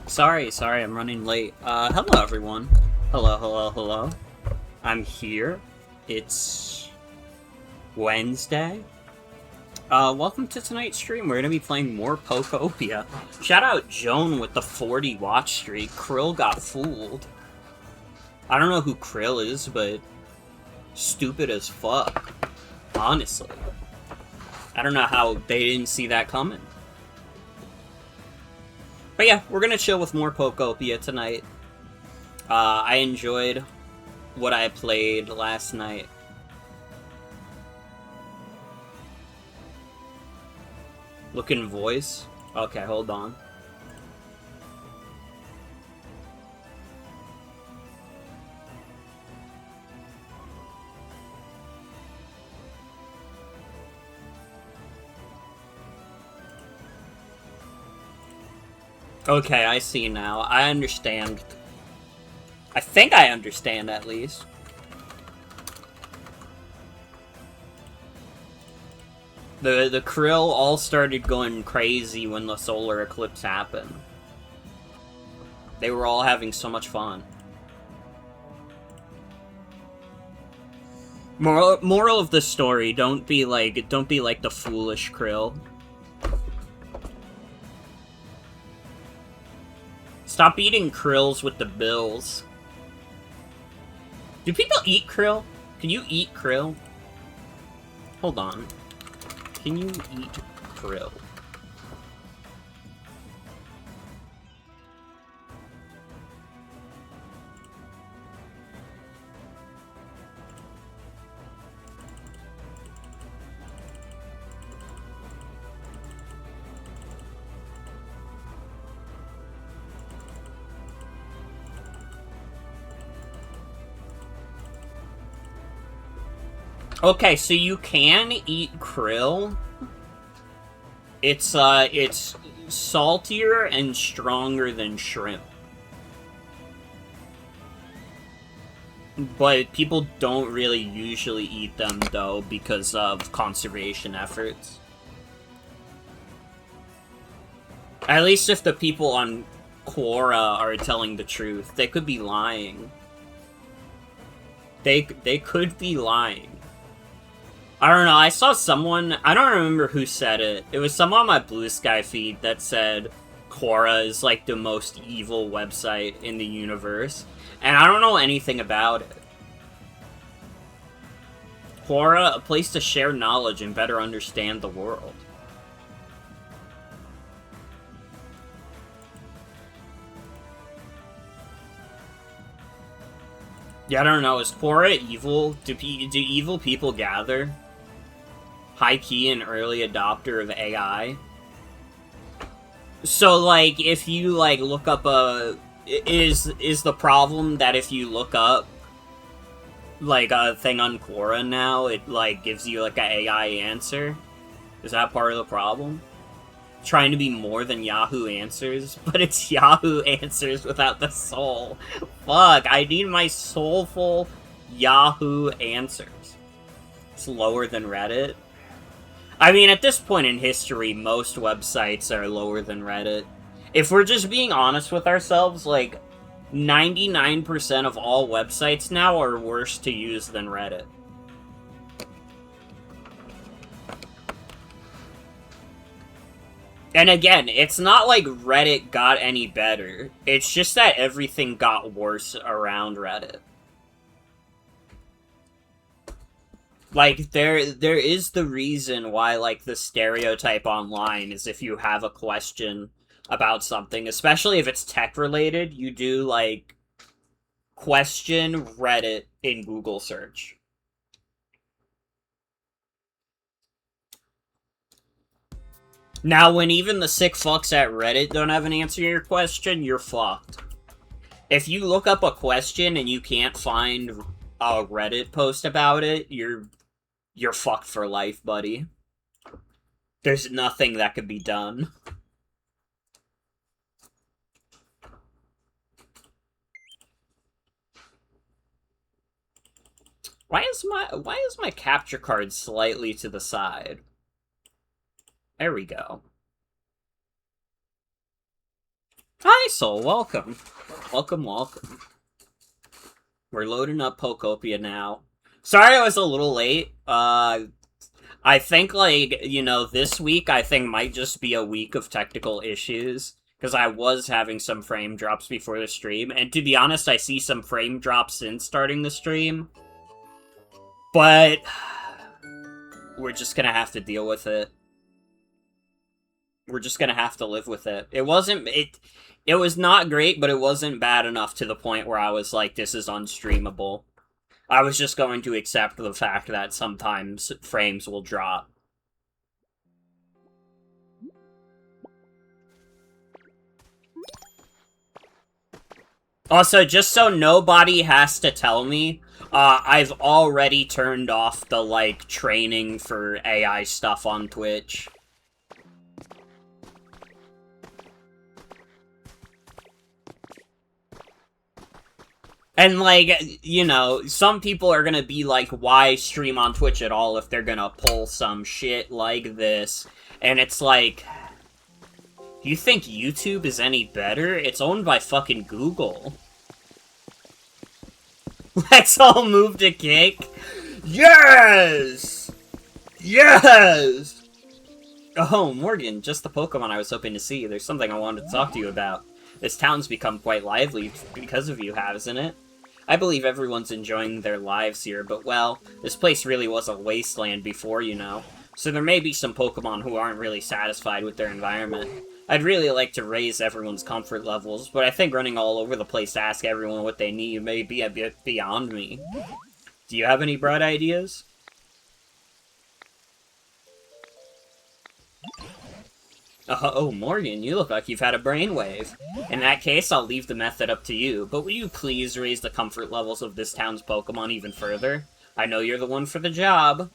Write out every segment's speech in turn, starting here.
Sorry, I'm running late. Hello everyone. Hello. I'm here. It's Wednesday. Welcome to tonight's stream. We're gonna be playing more Pokopia. Shout out Joan with the 40 watch streak. Krill got fooled. I don't know who Krill is, but stupid as fuck. Honestly. I don't know how they didn't see that coming. But yeah, we're gonna chill with more Pokopia tonight. I enjoyed what I played last night. Looking voice? Okay, hold on. Okay, I see now. I understand. I think I understand, at least. The Krill all started going crazy when the solar eclipse happened. They were all having so much fun. Moral of the story, don't be like the foolish Krill. Stop eating krills with the bills. Do people eat krill? Can you eat krill? Hold on. Can you eat krill? Okay, so you can eat krill. It's saltier and stronger than shrimp. But people don't really usually eat them, though, because of conservation efforts. At least if the people on Quora are telling the truth. They could be lying. They could be lying. I don't know, I saw someone, I don't remember who said it. It was someone on my Blue Sky feed that said Quora is like the most evil website in the universe. And I don't know anything about it. Quora, a place to share knowledge and better understand the world. Yeah, I don't know, is Quora evil? Do evil people gather? High-key an early adopter of AI. So, like, if you, like, look up a... Is the problem that if you look up, like, a thing on Quora now, it, like, gives you, like, an AI answer? Is that part of the problem? Trying to be more than Yahoo Answers, but it's Yahoo Answers without the soul. Fuck, I need my soulful Yahoo Answers. It's lower than Reddit. I mean, at this point in history, most websites are lower than Reddit. If we're just being honest with ourselves, like, 99% of all websites now are worse to use than Reddit. And again, it's not like Reddit got any better. It's just that everything got worse around Reddit. Like, there is the reason why, like, the stereotype online is if you have a question about something, especially if it's tech-related, you do, like, question Reddit in Google search. Now, when even the sick fucks at Reddit don't have an answer to your question, you're fucked. If you look up a question and you can't find a Reddit post about it, you're fucked for life, buddy. There's nothing that could be done. Why is my capture card slightly to the side? There we go. Ah, Hi, Soul. Welcome. Welcome, welcome. We're loading up Pokopia now. Sorry I was a little late. I think, like, you know, this week I think might just be a week of technical issues. Because I was having some frame drops before the stream. And to be honest, I see some frame drops since starting the stream. But we're just gonna have to deal with it. We're just gonna have to live with it. It was not great, but it wasn't bad enough to the point where I was like, this is unstreamable. I was just going to accept the fact that sometimes frames will drop. Also, just so nobody has to tell me, I've already turned off the, like, training for AI stuff on Twitch. And, like, you know, some people are gonna be like, why stream on Twitch at all if they're gonna pull some shit like this? And it's like, you think YouTube is any better? It's owned by fucking Google. Let's all move to kick. Yes! Yes! Oh, Morgan, just the Pokemon I was hoping to see. There's something I wanted to talk to you about. This town's become quite lively because of you, hasn't it? I believe everyone's enjoying their lives here, but well, this place really was a wasteland before, you know. So there may be some Pokemon who aren't really satisfied with their environment. I'd really like to raise everyone's comfort levels, but I think running all over the place to ask everyone what they need may be a bit beyond me. Do you have any bright ideas? Oh, Morgan, you look like you've had a brainwave. In that case, I'll leave the method up to you, but will you please raise the comfort levels of this town's Pokemon even further? I know you're the one for the job.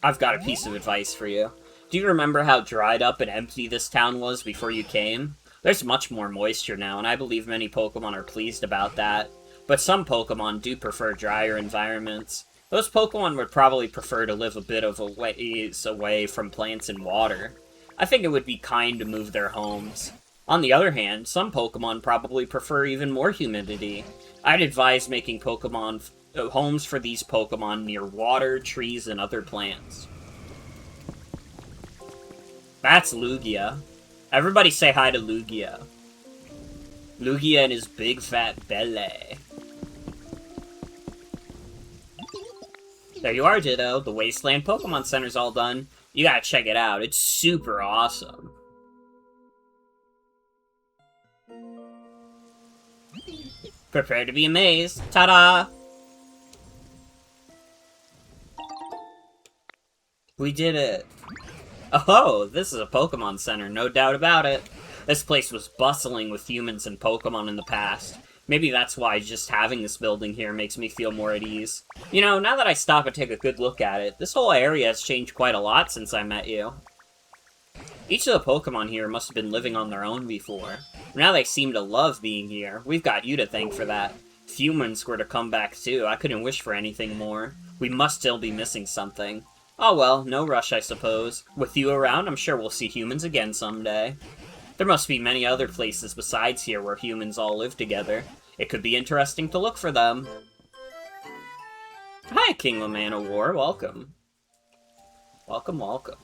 I've got a piece of advice for you. Do you remember how dried up and empty this town was before you came? There's much more moisture now, and I believe many Pokemon are pleased about that. But some Pokemon do prefer drier environments. Those Pokemon would probably prefer to live a bit of a ways away from plants and water. I think it would be kind to move their homes. On the other hand, some Pokemon probably prefer even more humidity. I'd advise making Pokemon homes for these Pokemon near water, trees, and other plants. That's Lugia. Everybody say hi to Lugia. Lugia and his big fat belly. There you are, Ditto. The Wasteland Pokemon Center's all done. You gotta check it out. It's super awesome. Prepare to be amazed. Ta-da! We did it. Oh, this is a Pokemon Center, no doubt about it. This place was bustling with humans and Pokemon in the past. Maybe that's why just having this building here makes me feel more at ease. You know, now that I stop and take a good look at it, this whole area has changed quite a lot since I met you. Each of the Pokemon here must have been living on their own before. Now they seem to love being here. We've got you to thank for that. If humans were to come back too, I couldn't wish for anything more. We must still be missing something. Oh well, no rush I suppose. With you around, I'm sure we'll see humans again someday. There must be many other places besides here where humans all live together. It could be interesting to look for them. Hi, King Man of War. Welcome. Welcome, welcome.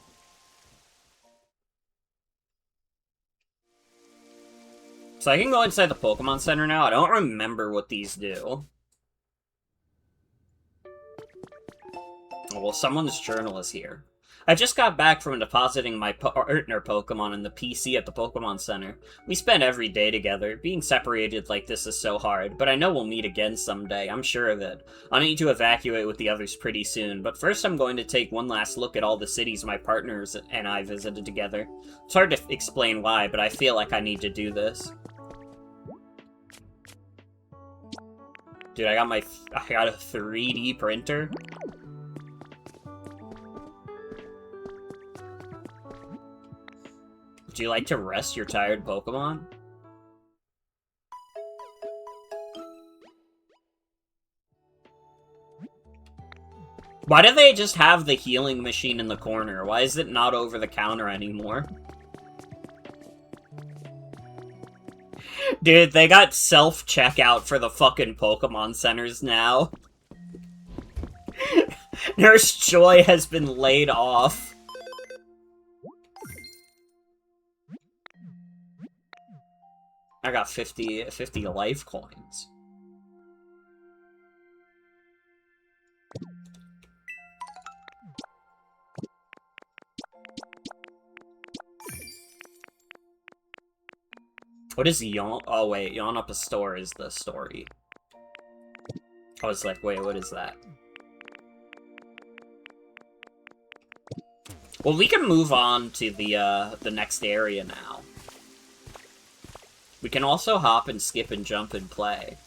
So I can go inside the Pokemon Center now. I don't remember what these do. Well, someone's journal is here. I just got back from depositing my partner Pokemon in the PC at the Pokemon Center. We spend every day together. Being separated like this is so hard, but I know we'll meet again someday, I'm sure of it. I'll need to evacuate with the others pretty soon, but first I'm going to take one last look at all the cities my partners and I visited together. It's hard to explain why, but I feel like I need to do this. Dude, I got a 3D printer. Would you like to rest your tired Pokemon? Why do they just have the healing machine in the corner? Why is it not over the counter anymore? Dude, they got self-checkout for the fucking Pokemon centers now. Nurse Joy has been laid off. I got 50 life coins. What is Yawn? Oh wait, Yawn Up a Store is the story. I was like, wait, what is that? Well, we can move on to the next area now. We can also hop and skip and jump and play.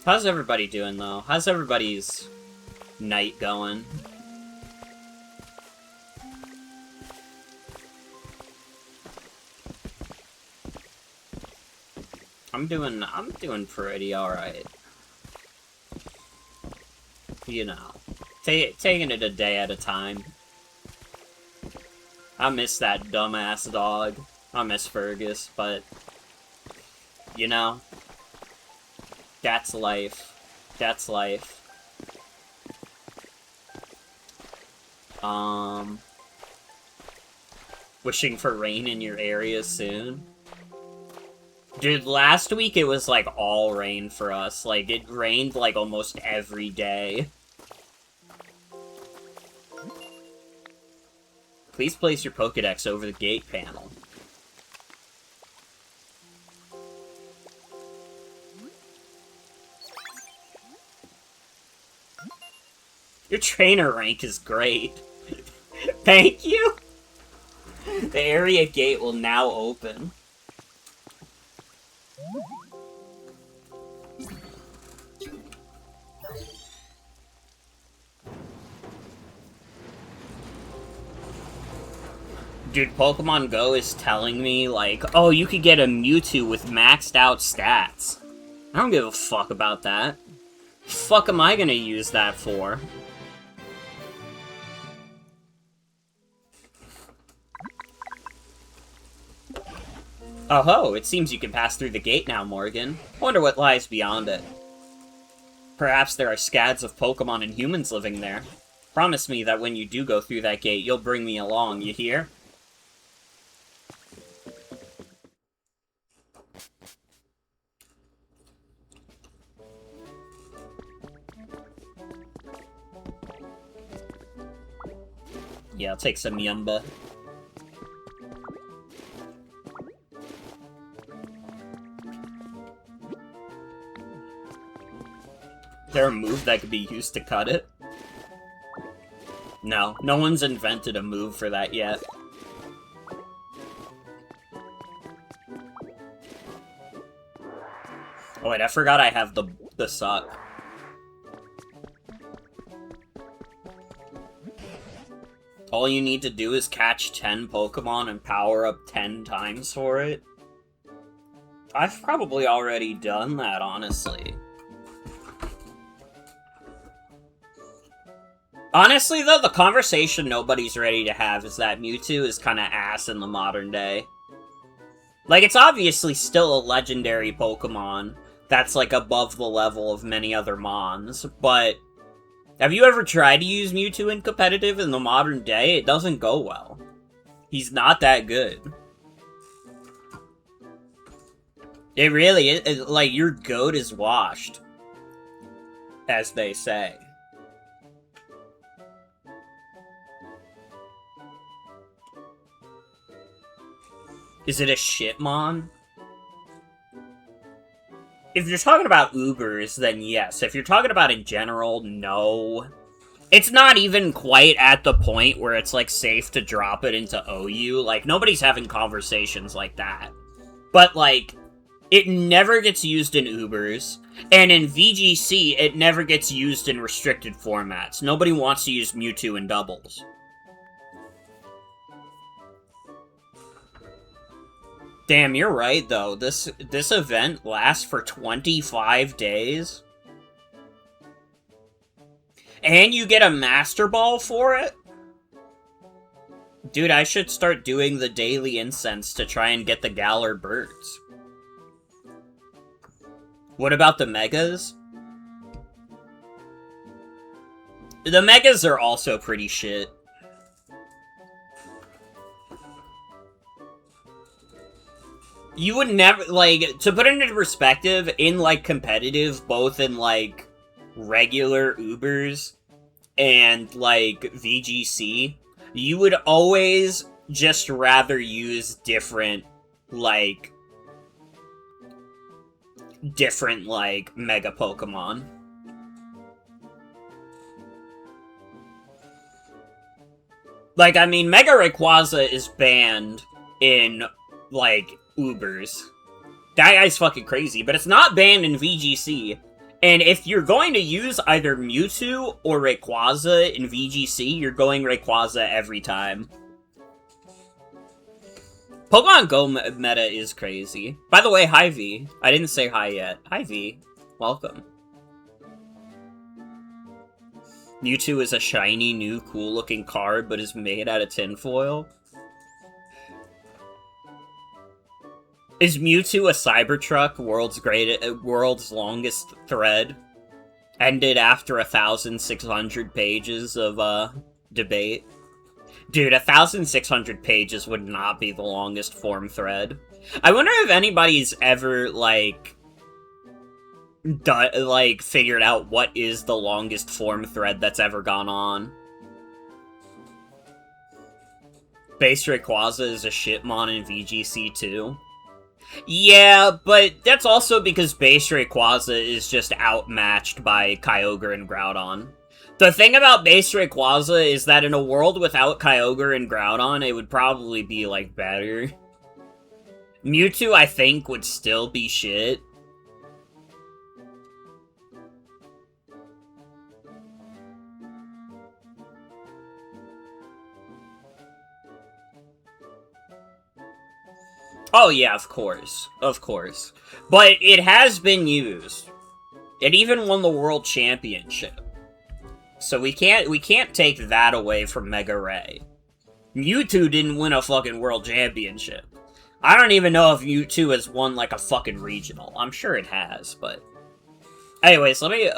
How's everybody doing, though? How's everybody's night going? I'm doing pretty alright. You know, taking it a day at a time. I miss that dumbass dog. I miss Fergus, but, you know, that's life. That's life. Wishing for rain in your area soon. Dude, last week it was, like, all rain for us. Like, it rained, like, almost every day. Please place your Pokedex over the gate panel. Your trainer rank is great. Thank you! The area gate will now open. Dude, Pokemon Go is telling me, like, oh, you could get a Mewtwo with maxed out stats. I don't give a fuck about that. The fuck am I gonna use that for? Oh ho, it seems you can pass through the gate now, Morgan. Wonder what lies beyond it. Perhaps there are scads of Pokemon and humans living there. Promise me that when you do go through that gate, you'll bring me along, you hear? Yeah, I'll take some Yumba. Is there a move that could be used to cut it? No, no one's invented a move for that yet. Oh wait, I forgot I have the suck. All you need to do is catch 10 Pokemon and power up 10 times for it. I've probably already done that, honestly. Honestly, though, the conversation nobody's ready to have is that Mewtwo is kind of ass in the modern day. Like, it's obviously still a legendary Pokemon that's, like, above the level of many other Mons, but have you ever tried to use Mewtwo in competitive in the modern day? It doesn't go well. He's not that good. It really is, like, your goat is washed, as they say. Is it a shitmon? If you're talking about Ubers, then yes. If you're talking about in general, no. It's not even quite at the point where it's, like, safe to drop it into OU. Like, nobody's having conversations like that. But, like, it never gets used in Ubers. And in VGC, it never gets used in restricted formats. Nobody wants to use Mewtwo in doubles. Damn, you're right though. This event lasts for 25 days. And you get a Master Ball for it? Dude, I should start doing the daily incense to try and get the Galar birds. What about the Megas? The Megas are also pretty shit. You would never, like, to put it into perspective, in, like, competitive, both in, like, regular Ubers and, like, VGC, you would always just rather use different, like, Mega Pokemon. Like, I mean, Mega Rayquaza is banned in, like, Ubers. That guy's fucking crazy, but it's not banned in VGC. And if you're going to use either Mewtwo or Rayquaza in VGC, you're going Rayquaza every time. Pokemon Go meta is crazy. By the way, hi V. I didn't say hi yet. Hi V. Welcome. Mewtwo is a shiny, new, cool-looking card, but is made out of tinfoil. Is Mewtwo a Cybertruck, world's longest thread? Ended after 1,600 pages of, debate. Dude, 1,600 pages would not be the longest form thread. I wonder if anybody's ever, like, figured out what is the longest form thread that's ever gone on. Base Rayquaza is a shitmon in VGC too. Yeah, but that's also because Base Rayquaza is just outmatched by Kyogre and Groudon. The thing about Base Rayquaza is that in a world without Kyogre and Groudon, it would probably be, like, better. Mewtwo, I think, would still be shit. Oh yeah, of course. Of course. But it has been used. It even won the World Championship. So we can't take that away from Mega Ray. Mewtwo didn't win a fucking World Championship. I don't even know if Mewtwo has won, like, a fucking regional. I'm sure it has, but... Anyways, let me...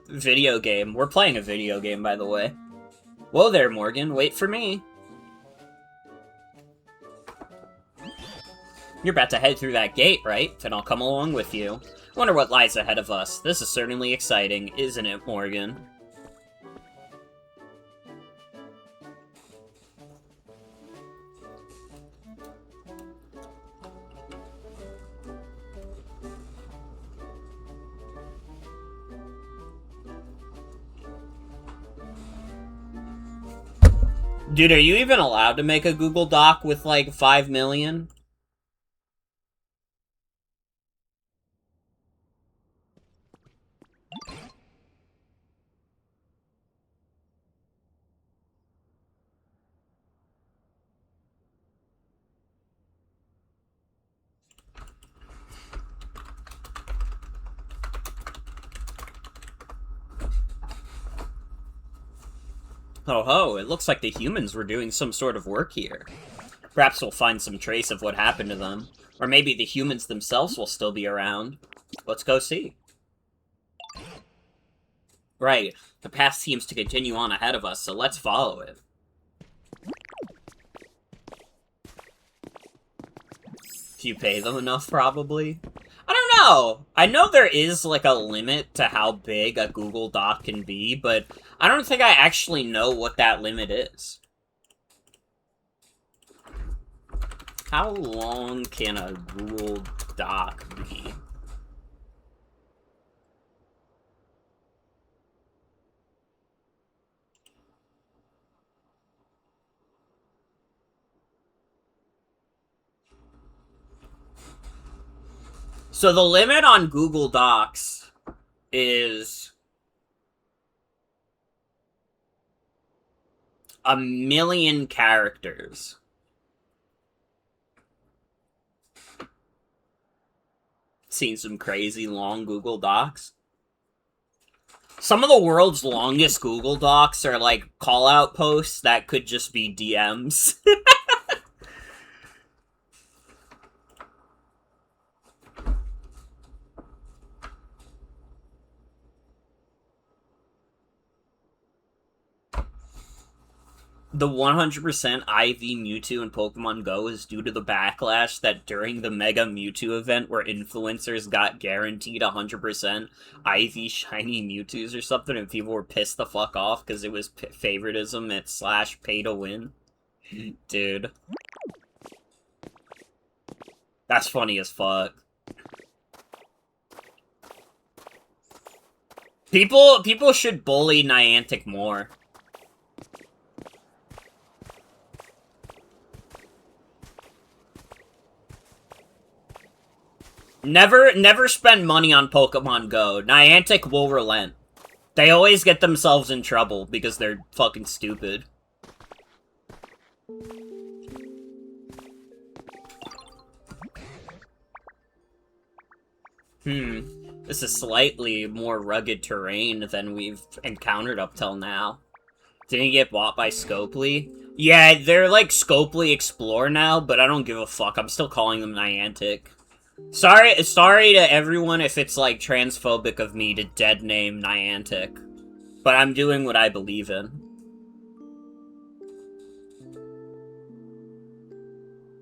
video game. We're playing a video game, by the way. Whoa there, Morgan. Wait for me. You're about to head through that gate, right? Then I'll come along with you. Wonder what lies ahead of us. This is certainly exciting, isn't it, Morgan? Dude, are you even allowed to make a Google Doc with, like, 5 million? Ho ho, it looks like the humans were doing some sort of work here. Perhaps we'll find some trace of what happened to them. Or maybe the humans themselves will still be around. Let's go see. Right, the path seems to continue on ahead of us, so let's follow it. If you pay them enough, probably. I don't know! I know there is, like, a limit to how big a Google Doc can be, but I don't think I actually know what that limit is. How long can a Google Doc be? So the limit on Google Docs is 1,000,000 characters. seen some crazy long Google Docs. Some of the world's longest Google Docs are like call-out posts that could just be DMs. The 100% IV Mewtwo in Pokemon Go is due to the backlash that during the Mega Mewtwo event where influencers got guaranteed 100% IV shiny Mewtwo's or something and people were pissed the fuck off because it was favoritism at / pay to win. Dude. That's funny as fuck. People should bully Niantic more. Never spend money on Pokemon Go. Niantic will relent. They always get themselves in trouble because they're fucking stupid. This is slightly more rugged terrain than we've encountered up till now. Didn't get bought by Scopely? Yeah, they're like Scopely Explore now, but I don't give a fuck. I'm still calling them Niantic. Sorry to everyone if it's, like, transphobic of me to dead name Niantic. But I'm doing what I believe in.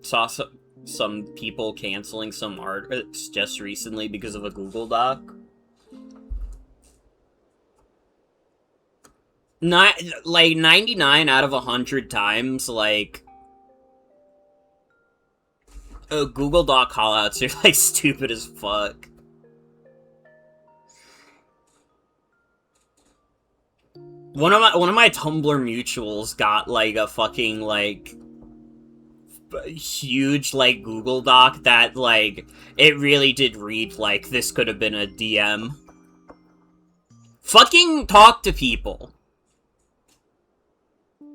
Saw some people canceling some artists just recently because of a Google Doc. Like, 99 out of 100 times, like... Google Doc callouts are, like, stupid as fuck. One of my Tumblr mutuals got, like, a fucking, like, huge, like, Google Doc that, like, it really did read like this could have been a DM. Fucking talk to people.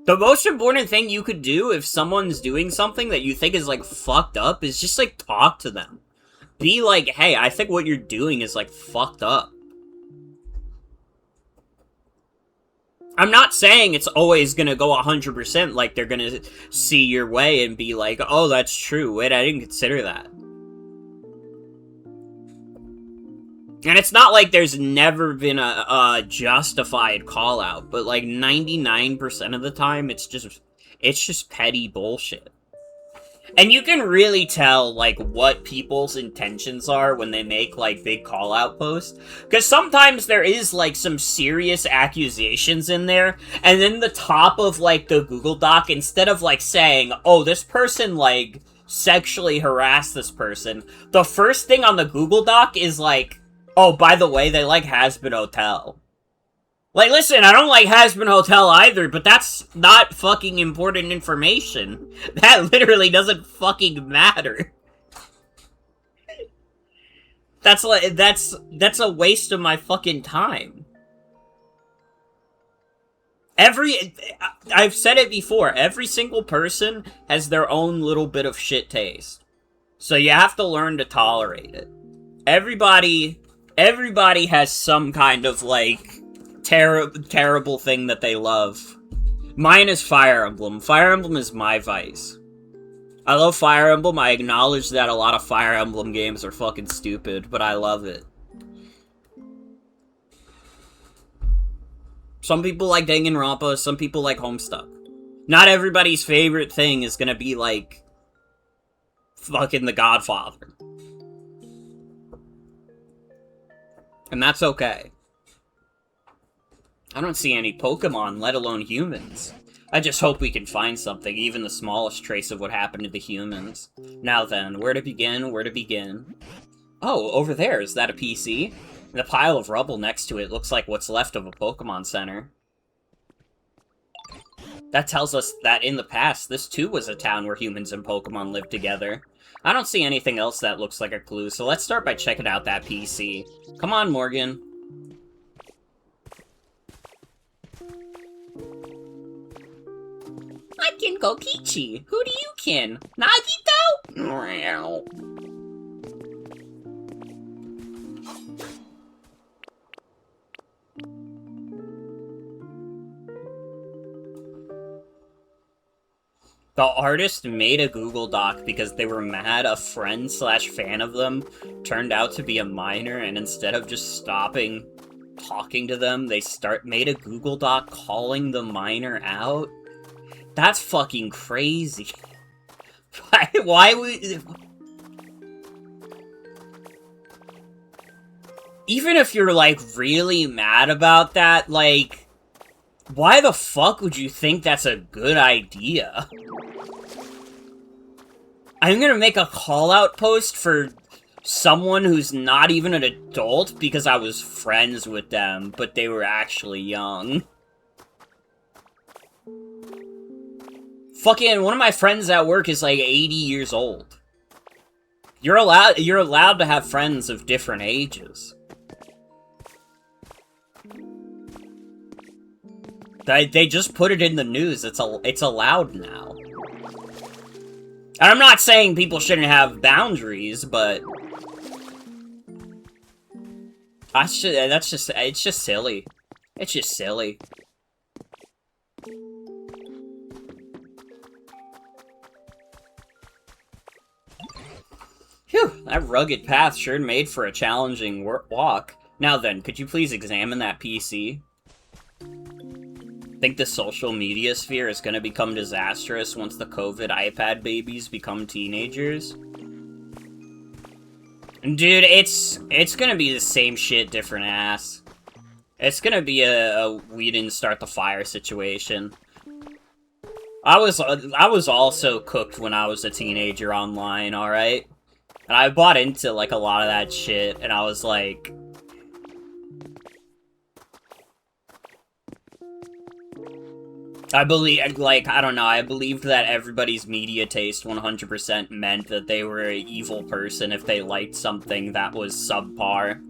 The most important thing you could do if someone's doing something that you think is, like, fucked up is just, like, talk to them. Be like, hey, I think what you're doing is, like, fucked up. I'm not saying it's always gonna go 100%, like, they're gonna see your way and be like, oh, that's true, wait, I didn't consider that. And it's not like there's never been a justified call-out, but like 99% of the time, it's just petty bullshit. And you can really tell, like, what people's intentions are when they make, like, big call-out posts. Because sometimes there is, like, some serious accusations in there, and then the top of, like, the Google Doc, instead of, like, saying, oh, this person, like, sexually harassed this person, the first thing on the Google Doc is, like, oh, by the way, they like Hazbin Hotel. Like, listen, I don't like Hazbin Hotel either, but that's not fucking important information. That literally doesn't fucking matter. That's a waste of my fucking time. I've said it before, every single person has their own little bit of shit taste. So you have to learn to tolerate it. Everybody has some kind of, like, terrible thing that they love. Mine is Fire Emblem. Fire Emblem is my vice. I love Fire Emblem. I acknowledge that a lot of Fire Emblem games are fucking stupid, but I love it. Some people like Danganronpa, some people like Homestuck. Not everybody's favorite thing is gonna be, like, fucking The Godfather. And that's okay. I don't see any Pokemon, let alone humans. I just hope we can find something, even the smallest trace of what happened to the humans. Now then, where to begin, where to begin? Oh, over there, is that a PC? The pile of rubble next to it looks like what's left of a Pokemon Center. That tells us that in the past, this too was a town where humans and Pokemon lived together. I don't see anything else that looks like a clue, so let's start by checking out that PC. Come on, Morgan. I can Kokichi. Who do you kin? Nagito? The artist made a Google Doc because they were mad a friend/fan of them turned out to be a minor, and instead of just stopping talking to them, they made a Google Doc calling the minor out? That's fucking crazy. Why would... Even if you're, like, really mad about that, like, why the fuck would you think that's a good idea? I'm gonna make a call-out post for someone who's not even an adult because I was friends with them, but they were actually young. Fucking one of my friends at work is like 80 years old. You're allowed to have friends of different ages. They just put it in the news. It's allowed now. And I'm not saying people shouldn't have boundaries, but it's just silly. It's just silly. Phew, that rugged path sure made for a challenging walk. Now then, could you please examine that PC? Think the social media sphere is gonna become disastrous once the COVID iPad babies become teenagers? Dude, it's gonna be the same shit, different ass. It's gonna be a we didn't start the fire situation. I was also cooked when I was a teenager online, alright? And I bought into, like, a lot of that shit, and I was like... I believed that everybody's media taste 100% meant that they were an evil person if they liked something that was subpar.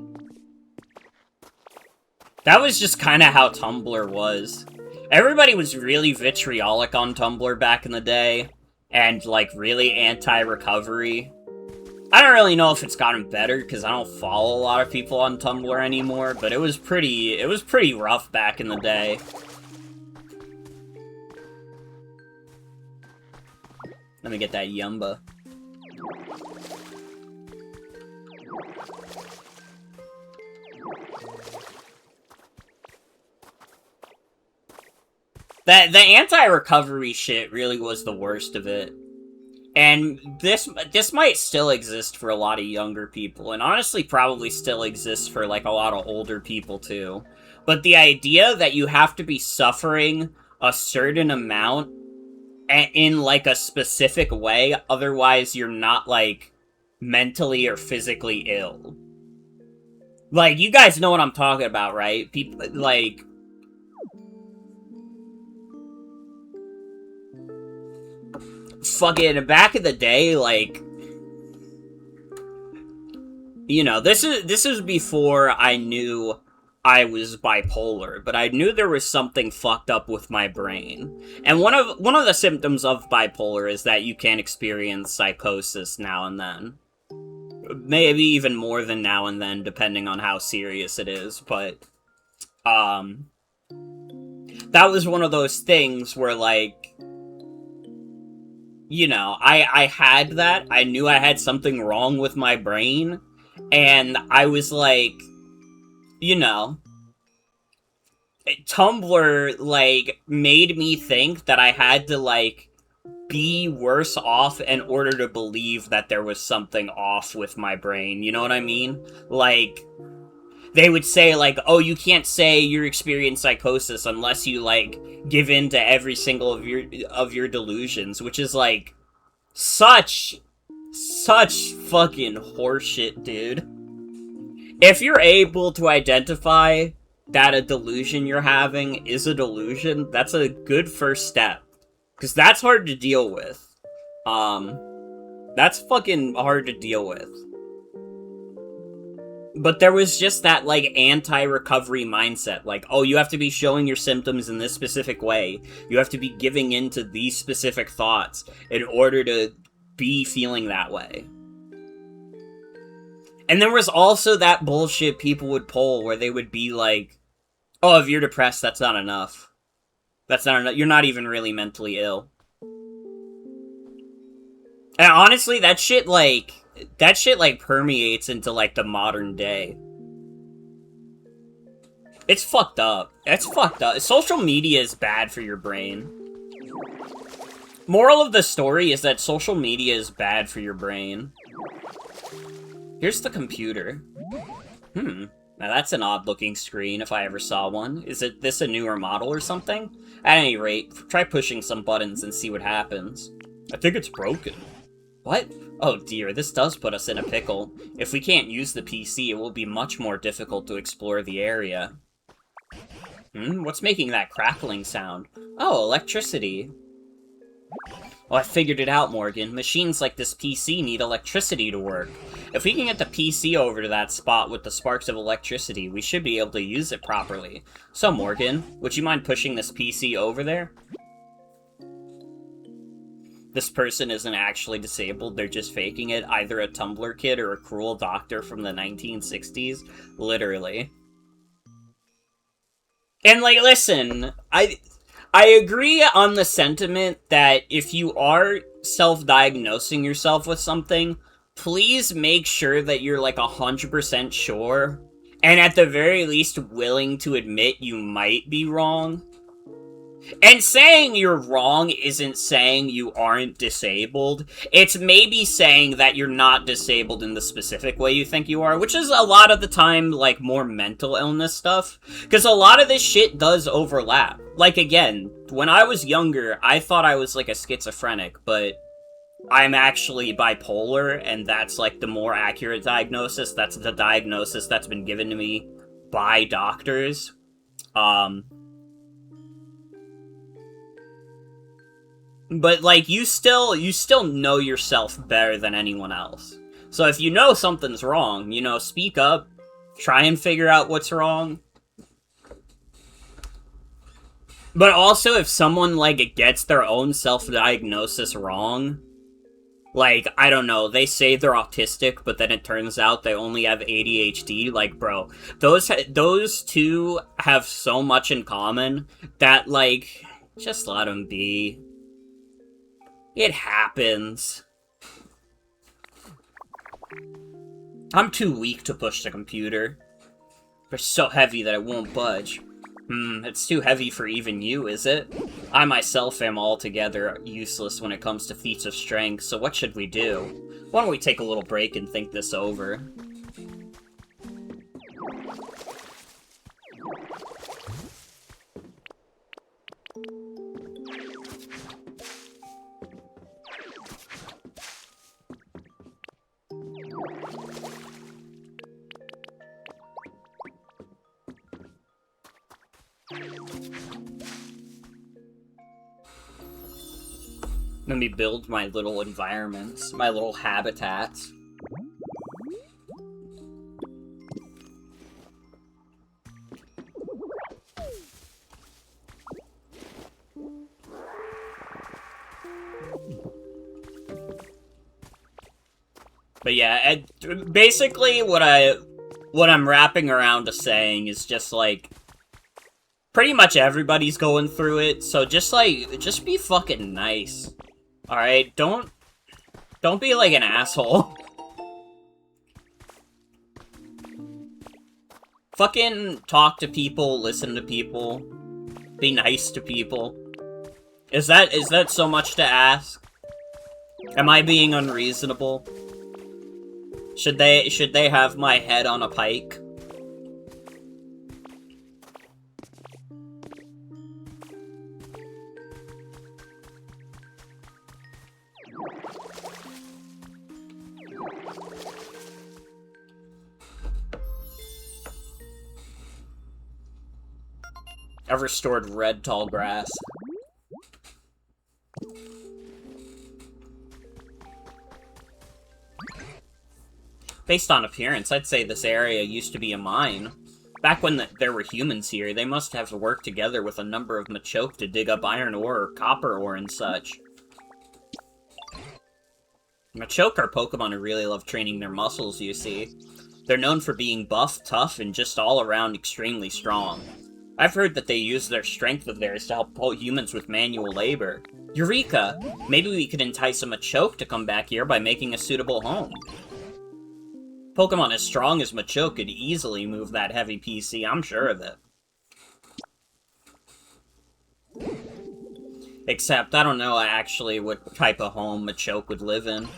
That was just kind of how Tumblr was. Everybody was really vitriolic on Tumblr back in the day, and, like, really anti-recovery. I don't really know if it's gotten better, because I don't follow a lot of people on Tumblr anymore, but it was pretty rough back in the day. Let me get that Yumba. The anti-recovery shit really was the worst of it. And this might still exist for a lot of younger people, and honestly probably still exists for, like, a lot of older people, too. But the idea that you have to be suffering a certain amount in, like, a specific way, otherwise you're not, like, mentally or physically ill. Like, you guys know what I'm talking about, right? People, like... Fucking back in the day, like... You know, this is before I knew I was bipolar, but I knew there was something fucked up with my brain. And one of the symptoms of bipolar is that you can experience psychosis now and then. Maybe even more than now and then, depending on how serious it is, but... That was one of those things where, like... You know, I had that, I knew I had something wrong with my brain, and I was like... You know, Tumblr, like, made me think that I had to, like, be worse off in order to believe that there was something off with my brain, you know what I mean? Like, they would say, like, oh, you can't say you're experiencing psychosis unless you, like, give in to every single of your delusions, which is, like, such fucking horseshit, dude. If you're able to identify that a delusion you're having is a delusion, that's a good first step. Because that's hard to deal with. That's fucking hard to deal with. But there was just that, like, anti-recovery mindset. Like, oh, you have to be showing your symptoms in this specific way. You have to be giving in to these specific thoughts in order to be feeling that way. And there was also that bullshit people would pull where they would be like, oh, if you're depressed, that's not enough. That's not enough. You're not even really mentally ill. And honestly, that shit, like, permeates into, like, the modern day. It's fucked up. It's fucked up. Social media is bad for your brain. Moral of the story is that social media is bad for your brain. Here's the computer. Now that's an odd-looking screen if I ever saw one. Is this a newer model or something? At any rate, try pushing some buttons and see what happens. I think it's broken. What? Oh dear, this does put us in a pickle. If we can't use the PC, it will be much more difficult to explore the area. What's making that crackling sound? Oh, electricity. Oh, I figured it out, Morgan. Machines like this PC need electricity to work. If we can get the PC over to that spot with the sparks of electricity, we should be able to use it properly. So, Morgan, would you mind pushing this PC over there? This person isn't actually disabled, they're just faking it. Either a Tumblr kid or a cruel doctor from the 1960s. Literally. And, like, listen, I agree on the sentiment that if you are self-diagnosing yourself with something, please make sure that you're, like, 100% sure, and at the very least willing to admit you might be wrong. And saying you're wrong isn't saying you aren't disabled. It's maybe saying that you're not disabled in the specific way you think you are, which is a lot of the time, like, more mental illness stuff. Because a lot of this shit does overlap. Like, again, when I was younger, I thought I was, like, a schizophrenic, but I'm actually bipolar, and that's, like, the more accurate diagnosis. That's the diagnosis that's been given to me by doctors. But, like, you still know yourself better than anyone else. So if you know something's wrong, you know, speak up, try and figure out what's wrong. But also, if someone, like, gets their own self-diagnosis wrong, like, I don't know, they say they're autistic, but then it turns out they only have ADHD, like, bro, those two have so much in common that, like, just let them be. It happens. I'm too weak to push the computer. It's so heavy that it won't budge. It's too heavy for even you, is it? I myself am altogether useless when it comes to feats of strength, so what should we do? Why don't we take a little break and think this over? Let me build my little environments, my little habitats. But yeah, basically what I'm wrapping around to saying is just like, pretty much everybody's going through it, so just be fucking nice. Alright, don't be like an asshole. Fucking talk to people, listen to people, be nice to people. Is that so much to ask? Am I being unreasonable? Should they have my head on a pike? I've restored red tall grass. Based on appearance, I'd say this area used to be a mine. Back when there were humans here, they must have worked together with a number of Machoke to dig up iron ore or copper ore and such. Machoke are Pokemon who really love training their muscles, you see. They're known for being buff, tough, and just all around extremely strong. I've heard that they use their strength of theirs to help humans with manual labor. Eureka! Maybe we could entice a Machoke to come back here by making a suitable home. Pokemon as strong as Machoke could easily move that heavy PC, I'm sure of it. Except, I don't know actually what type of home Machoke would live in.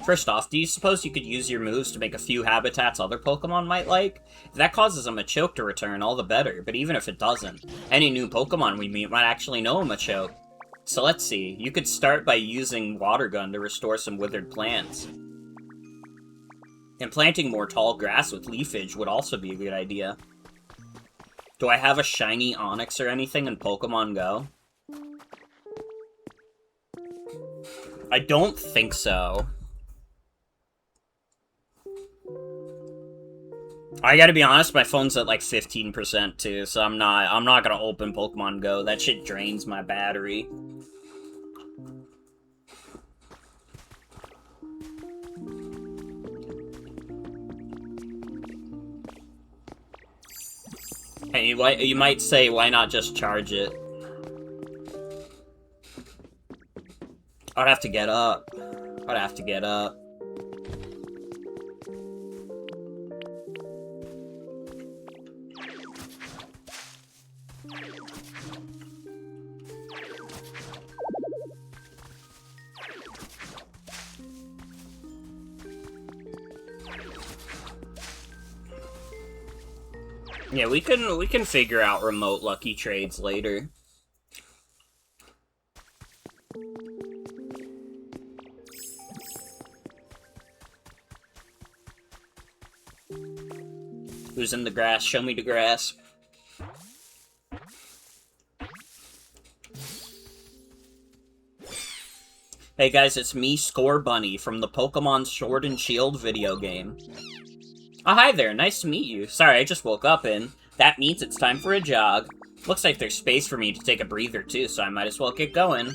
First off, do you suppose you could use your moves to make a few habitats other Pokemon might like? If that causes a Machoke to return, all the better, but even if it doesn't, any new Pokemon we meet might actually know a Machoke. So let's see, you could start by using Water Gun to restore some withered plants. And planting more tall grass with leafage would also be a good idea. Do I have a shiny Onix or anything in Pokemon Go? I don't think so. I gotta be honest, my phone's at like 15% too, so I'm not gonna open Pokemon Go. That shit drains my battery. Hey, you might say, why not just charge it? I'd have to get up. I'd have to get up. Yeah, we can figure out remote lucky trades later. Who's in the grass? Show me the grass. Hey guys, it's me, Score Bunny, from the Pokemon Sword and Shield video game. Oh, hi there, nice to meet you. Sorry, I just woke up and that means it's time for a jog. Looks like there's space for me to take a breather too, so I might as well get going.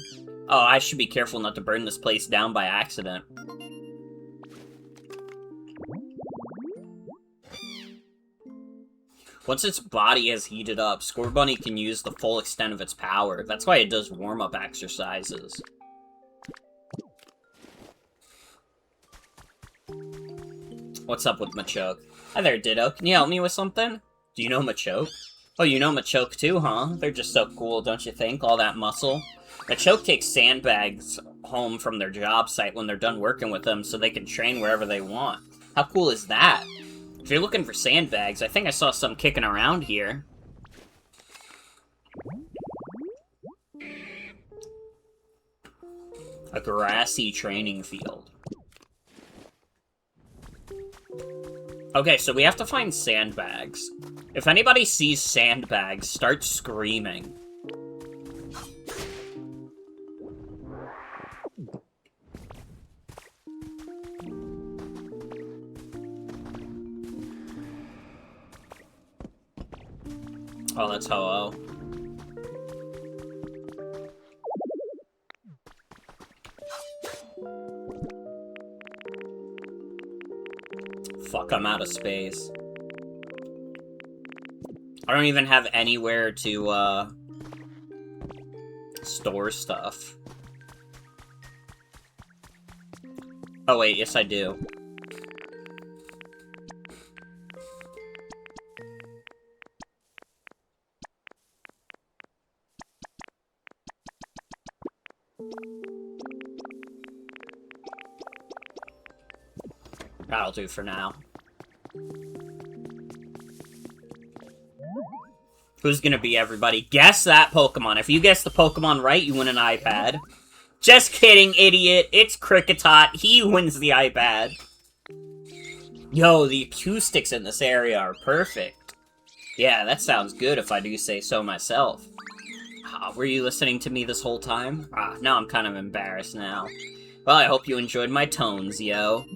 Oh, I should be careful not to burn this place down by accident. Once its body has heated up, Scorbunny can use the full extent of its power. That's why it does warm-up exercises. What's up with Machoke? Hi there, Ditto. Can you help me with something? Do you know Machoke? Oh, you know Machoke too, huh? They're just so cool, don't you think? All that muscle. Machoke takes sandbags home from their job site when they're done working with them so they can train wherever they want. How cool is that? If you're looking for sandbags, I think I saw some kicking around here. A grassy training field. Okay, so we have to find sandbags. If anybody sees sandbags, start screaming. Oh, that's Ho-Oh. Fuck, I'm out of space. I don't even have anywhere to, store stuff. Oh wait, yes I do. That'll do for now. Who's gonna be everybody? Guess that Pokemon. If you guess the Pokemon right, you win an iPad. Just kidding, idiot. It's Kricketot. He wins the iPad. Yo, the acoustics in this area are perfect. Yeah, that sounds good if I do say so myself. Were you listening to me this whole time? Now I'm kind of embarrassed now. Well, I hope you enjoyed my tones, yo.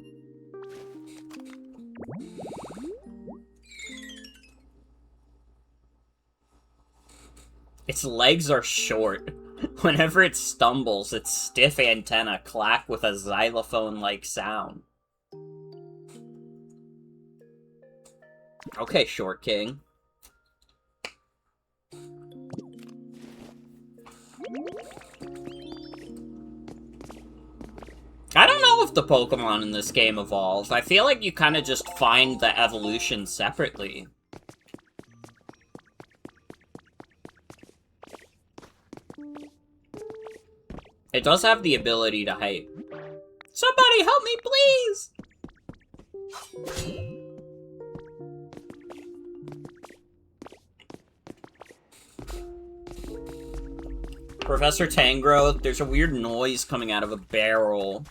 Its legs are short. Whenever it stumbles, its stiff antenna clack with a xylophone-like sound. Okay, Short King. the Pokemon in this game evolve. I feel like you kind of just find the evolution separately. It does have the ability to hype. Somebody help me, please! Professor Tangrowth, there's a weird noise coming out of a barrel.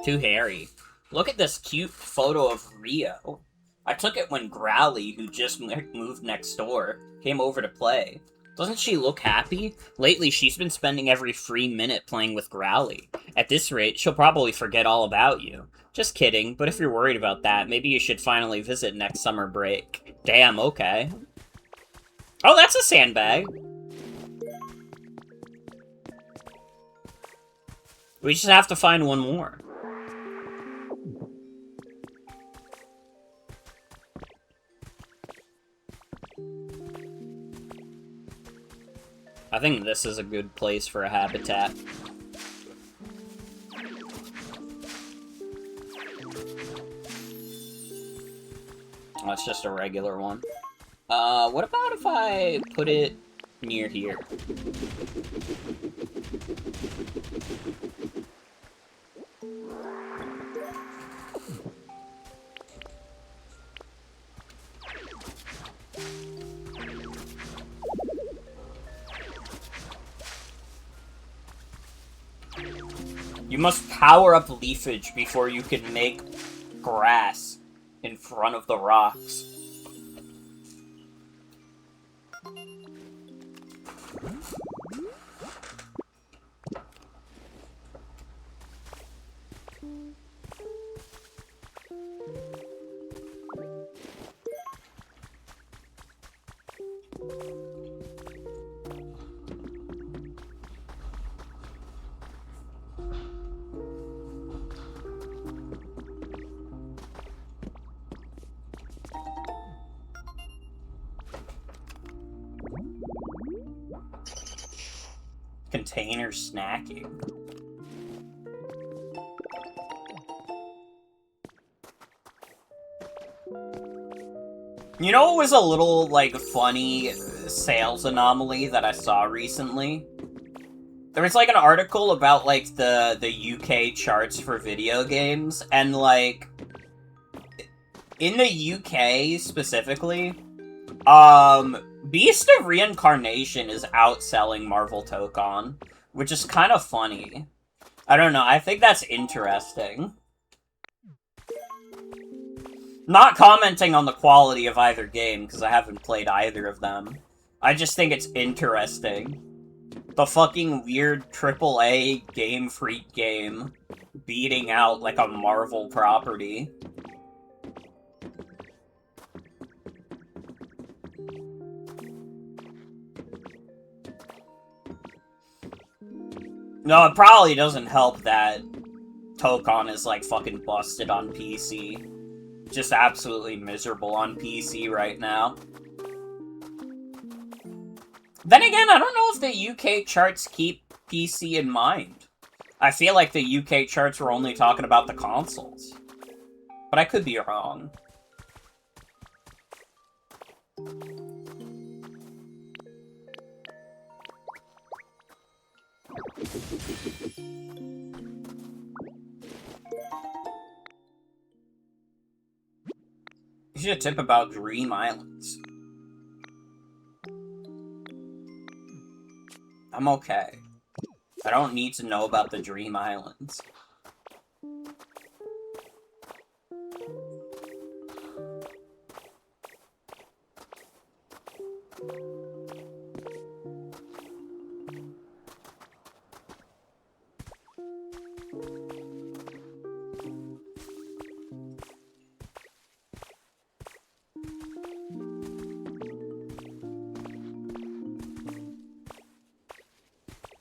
Too hairy. Look at this cute photo of Rio. I took it when Growly, who just moved next door, came over to play. Doesn't she look happy? Lately, she's been spending every free minute playing with Growly. At this rate, she'll probably forget all about you. Just kidding, but if you're worried about that, maybe you should finally visit next summer break. Damn, okay. Oh, that's a sandbag. We just have to find one more. I think this is a good place for a habitat. Oh, it's just a regular one. What about if I put it near here? You must power up leafage before you can make grass in front of the rocks. Container snacking. You know, it was a little, like, funny sales anomaly that I saw recently? There was, like, an article about, like, the UK charts for video games, and, like, in the UK, specifically, Beast of Reincarnation is outselling Marvel Tokon, which is kind of funny. I don't know, I think that's interesting. Not commenting on the quality of either game, because I haven't played either of them. I just think it's interesting. The fucking weird AAA Game Freak game beating out, like, a Marvel property. No, it probably doesn't help that Tokon is, like, fucking busted on PC. Just absolutely miserable on PC right now. Then again, I don't know if the UK charts keep PC in mind. I feel like the UK charts were only talking about the consoles. But I could be wrong. Here's a tip about Dream Islands. I'm okay. I don't need to know about the Dream Islands.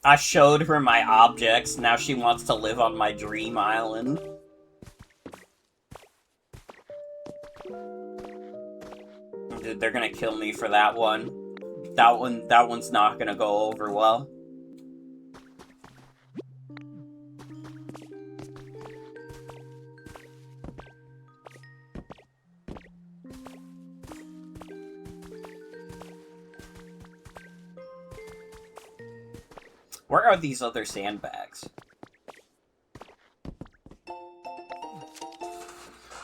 I showed her my objects, now she wants to live on my dream island. Dude, they're gonna kill me for that one. That one's not gonna go over well. Where are these other sandbags?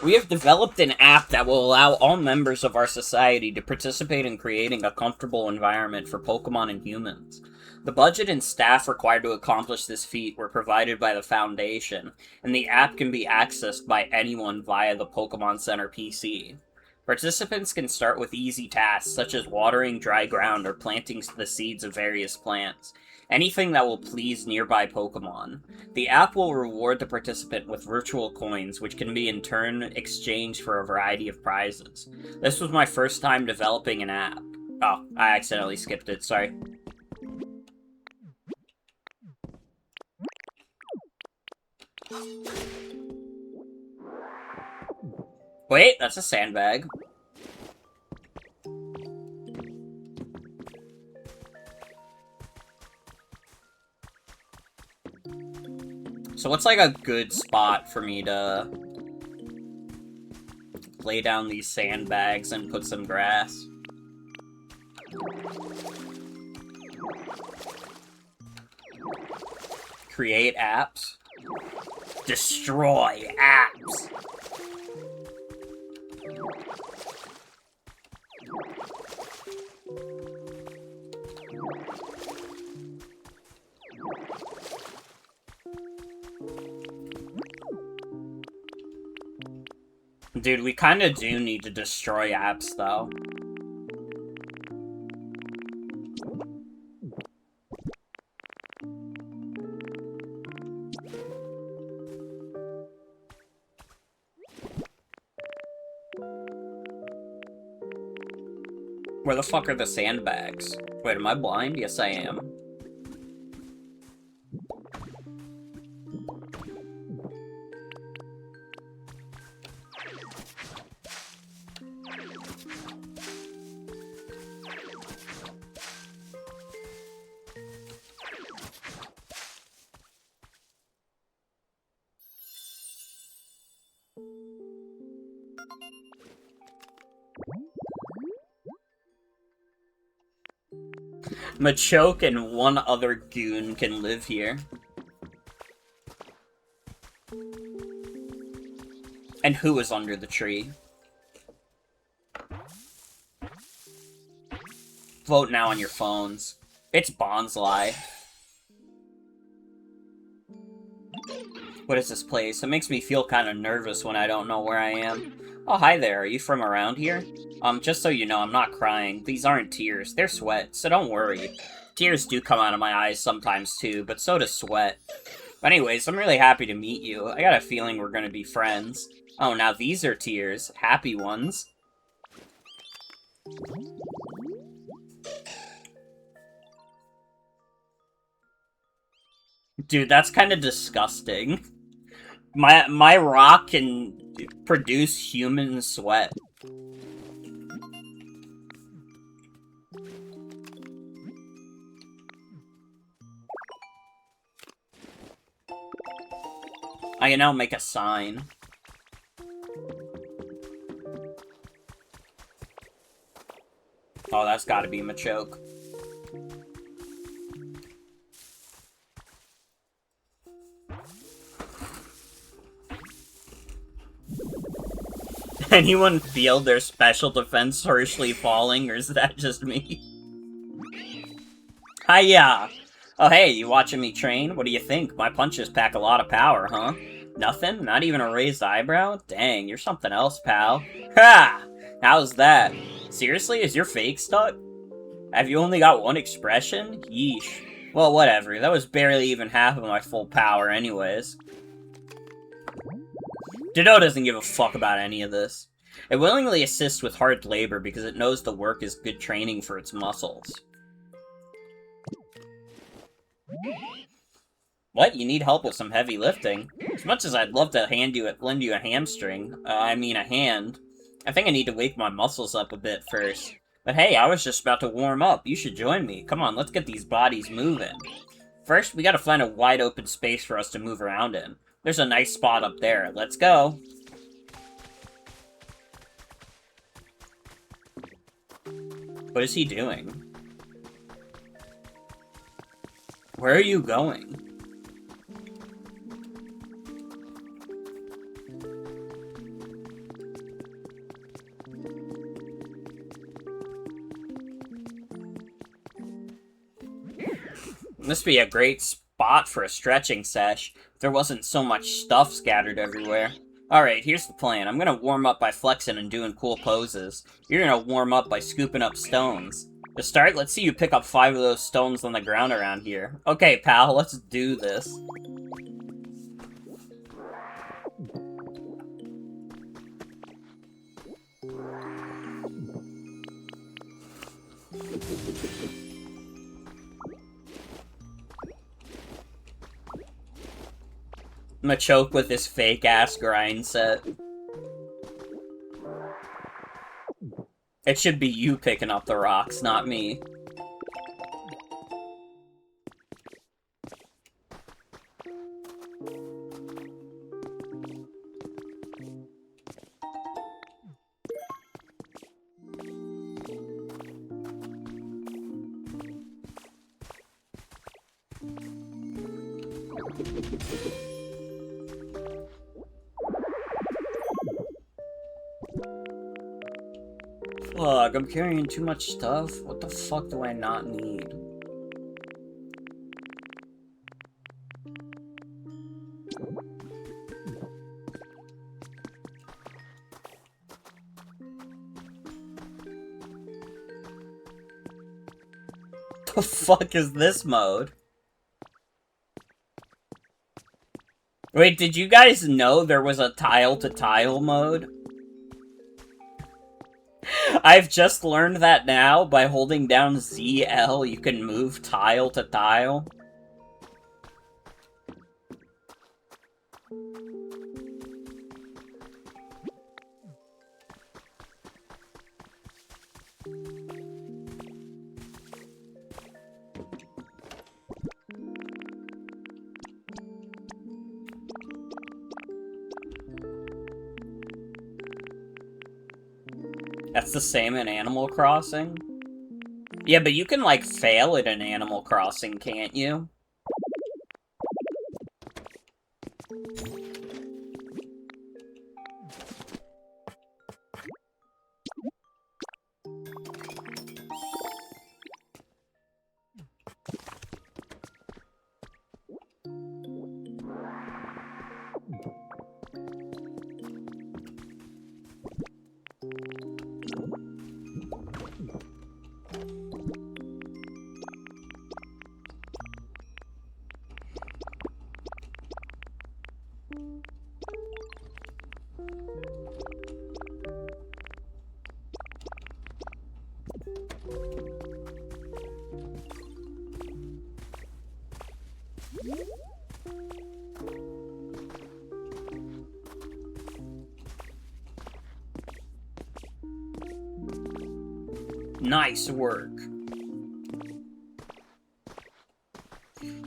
We have developed an app that will allow all members of our society to participate in creating a comfortable environment for Pokemon and humans. The budget and staff required to accomplish this feat were provided by the Foundation, and the app can be accessed by anyone via the Pokemon Center PC. Participants can start with easy tasks such as watering dry ground or planting the seeds of various plants. Anything that will please nearby Pokemon. The app will reward the participant with virtual coins, which can be in turn exchanged for a variety of prizes. This was my first time developing an app. Oh, I accidentally skipped it, sorry. Wait, that's a sandbag. So what's like a good spot for me to lay down these sandbags and put some grass? Create apps. Destroy apps. Dude, we kinda do need to destroy apps, though. Where the fuck are the sandbags? Wait, am I blind? Yes, I am. Machoke and one other goon can live here. And who is under the tree? Vote now on your phones. It's Bonsly. What is this place? It makes me feel kind of nervous when I don't know where I am. Oh, hi there. Are you from around here? Just so you know, I'm not crying. These aren't tears. They're sweat, so don't worry. Tears do come out of my eyes sometimes, too, but so does sweat. But anyways, I'm really happy to meet you. I got a feeling we're gonna be friends. Oh, now these are tears. Happy ones. Dude, that's kind of disgusting. My rock can produce human sweat. I can now make a sign. Oh, that's gotta be Machoke. Anyone feel their special defense harshly falling, or is that just me? Hiya! Oh hey, you watching me train? What do you think? My punches pack a lot of power, huh? Nothing? Not even a raised eyebrow? Dang, you're something else, pal. Ha! How's that? Seriously, is your fake stuck? Have you only got one expression? Yeesh. Well, whatever. That was barely even half of my full power anyways. Ditto doesn't give a fuck about any of this. It willingly assists with hard labor because it knows the work is good training for its muscles. What? You need help with some heavy lifting? As much as I'd love to lend you a hamstring, I mean a hand, I think I need to wake my muscles up a bit first. But hey, I was just about to warm up. You should join me. Come on, let's get these bodies moving. First, we gotta find a wide open space for us to move around in. There's a nice spot up there. Let's go. What is he doing? Where are you going? This would be a great spot for a stretching sesh if there wasn't so much stuff scattered everywhere. Alright, here's the plan. I'm gonna warm up by flexing and doing cool poses. You're gonna warm up by scooping up stones. To start, let's see you pick up 5 of those stones on the ground around here. Okay, pal, let's do this. I'm gonna choke with this fake-ass grind set. It should be you picking up the rocks, not me. Fuck, I'm carrying too much stuff? What the fuck do I not need? The fuck is this mode? Wait, did you guys know there was a tile-to-tile mode? I've just learned that now. By holding down ZL, you can move tile to tile. That's the same in Animal Crossing? Yeah, but you can, like, fail at an Animal Crossing, can't you? Nice work.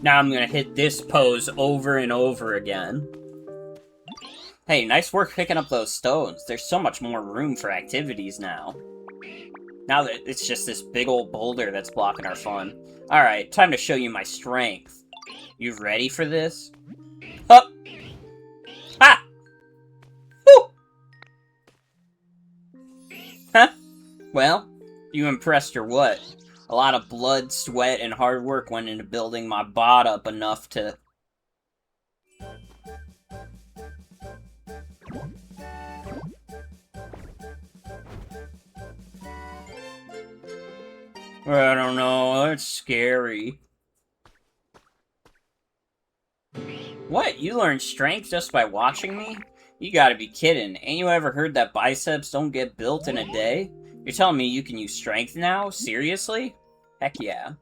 Now I'm gonna hit this pose over and over again. Hey, nice work picking up those stones. There's so much more room for activities now. Now that it's just this big old boulder that's blocking our fun. Alright, time to show you my strength. You ready for this? Up! Ha! Woo! Huh? Well, you impressed or what? A lot of blood, sweat, and hard work went into building my bot up enough to... I don't know, that's scary. What? You learned strength just by watching me? You gotta be kidding. Ain't you ever heard that biceps don't get built in a day? You're telling me you can use strength now? Seriously? Heck yeah.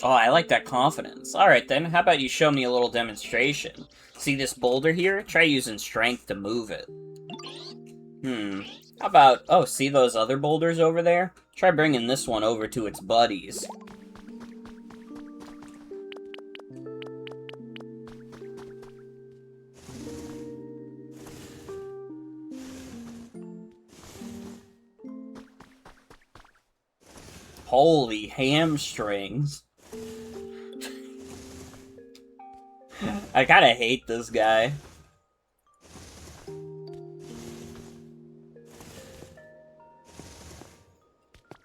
Oh, I like that confidence. Alright then, how about you show me a little demonstration? See this boulder here? Try using strength to move it. How about... Oh, see those other boulders over there? Try bringing this one over to its buddies. Holy hamstrings. I kinda hate this guy.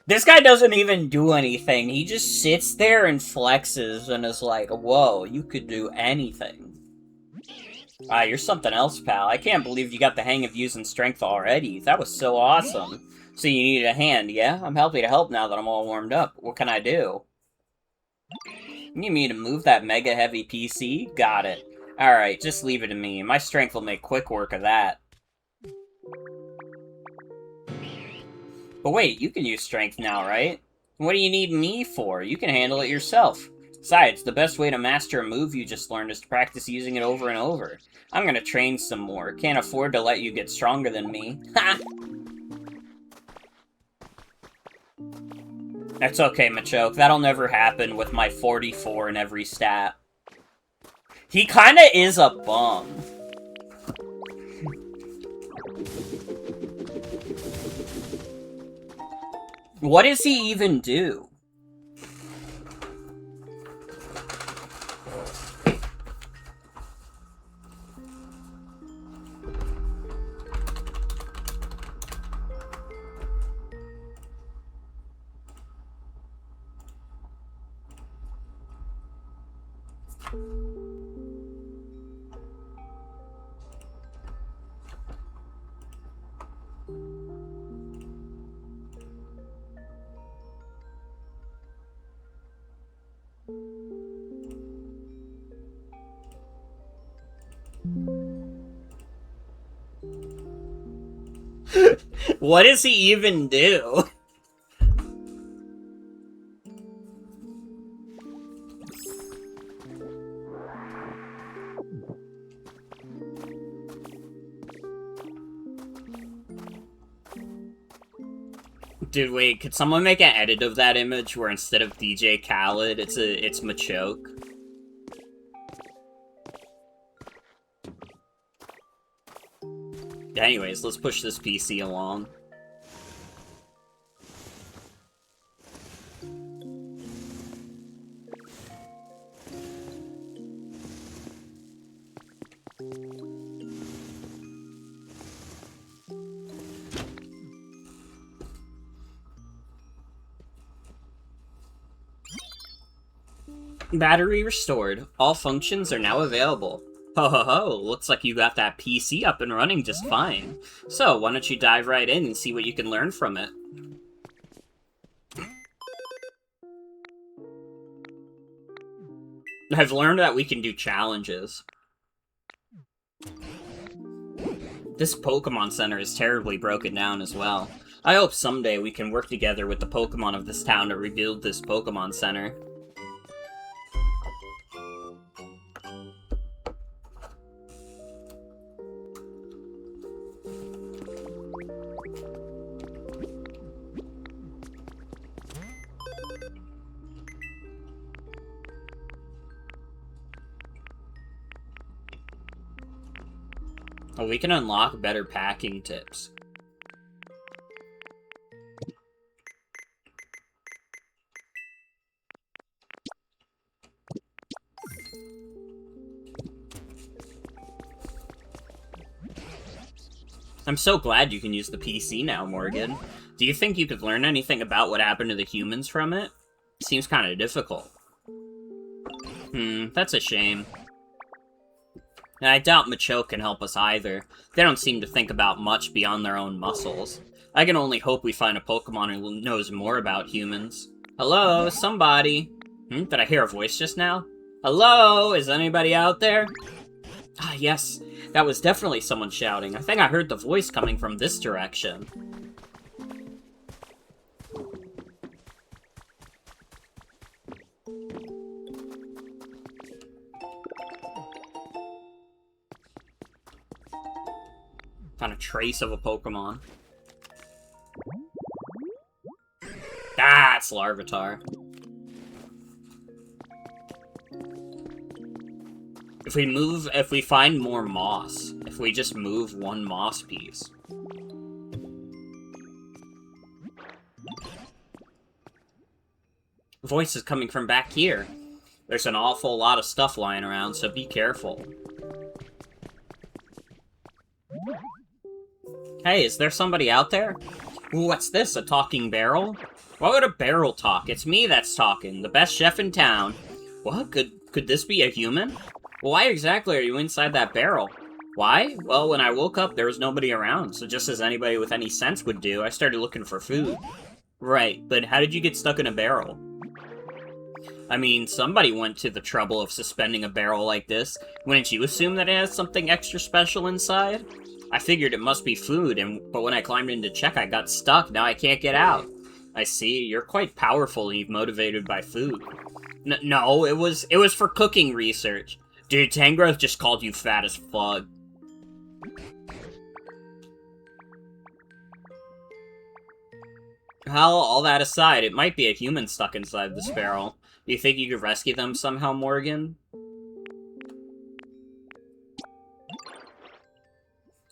This guy doesn't even do anything. He just sits there and flexes and is like, whoa, you could do anything. Ah, you're something else, pal. I can't believe you got the hang of using strength already. That was so awesome. So you need a hand, yeah? I'm happy to help now that I'm all warmed up. What can I do? You need me to move that mega heavy PC? Got it. Alright, just leave it to me. My strength will make quick work of that. But wait, you can use strength now, right? What do you need me for? You can handle it yourself. Besides, the best way to master a move you just learned is to practice using it over and over. I'm gonna train some more. Can't afford to let you get stronger than me. Ha! That's okay, Machoke. That'll never happen with my 44 in every stat. He kinda is a bum. What does he even do? What does he even do? Dude, wait, could someone make an edit of that image where instead of DJ Khaled, it's Machoke? Anyways, let's push this PC along. Battery restored. All functions are now available. Ho ho ho, looks like you got that PC up and running just fine. So, why don't you dive right in and see what you can learn from it? I've learned that we can do challenges. This Pokemon Center is terribly broken down as well. I hope someday we can work together with the Pokemon of this town to rebuild this Pokemon Center. Oh, we can unlock better packing tips. I'm so glad you can use the PC now, Morgan. Do you think you could learn anything about what happened to the humans from it? Seems kind of difficult. That's a shame. And I doubt Machoke can help us either. They don't seem to think about much beyond their own muscles. I can only hope we find a Pokemon who knows more about humans. Hello, somebody? Did I hear a voice just now? Hello, is anybody out there? Ah, yes. That was definitely someone shouting. I think I heard the voice coming from this direction. Found a trace of a Pokemon. That's Larvitar. If we find more moss, if we just move one moss piece. Voice is coming from back here. There's an awful lot of stuff lying around, so be careful. Hey, is there somebody out there? Ooh, what's this, a talking barrel? Why would a barrel talk? It's me that's talking, the best chef in town. What? Could this be a human? Well, why exactly are you inside that barrel? Why? Well, when I woke up, there was nobody around, so just as anybody with any sense would do, I started looking for food. Right, but how did you get stuck in a barrel? I mean, somebody went to the trouble of suspending a barrel like this. Wouldn't you assume that it has something extra special inside? I figured it must be food, but when I climbed in to check, I got stuck. Now I can't get out. I see, you're quite powerful and motivated by food. No, it was for cooking research. Dude, Tangrowth just called you fat as fuck. Well, all that aside, it might be a human stuck inside this barrel. Do you think you could rescue them somehow, Morgan?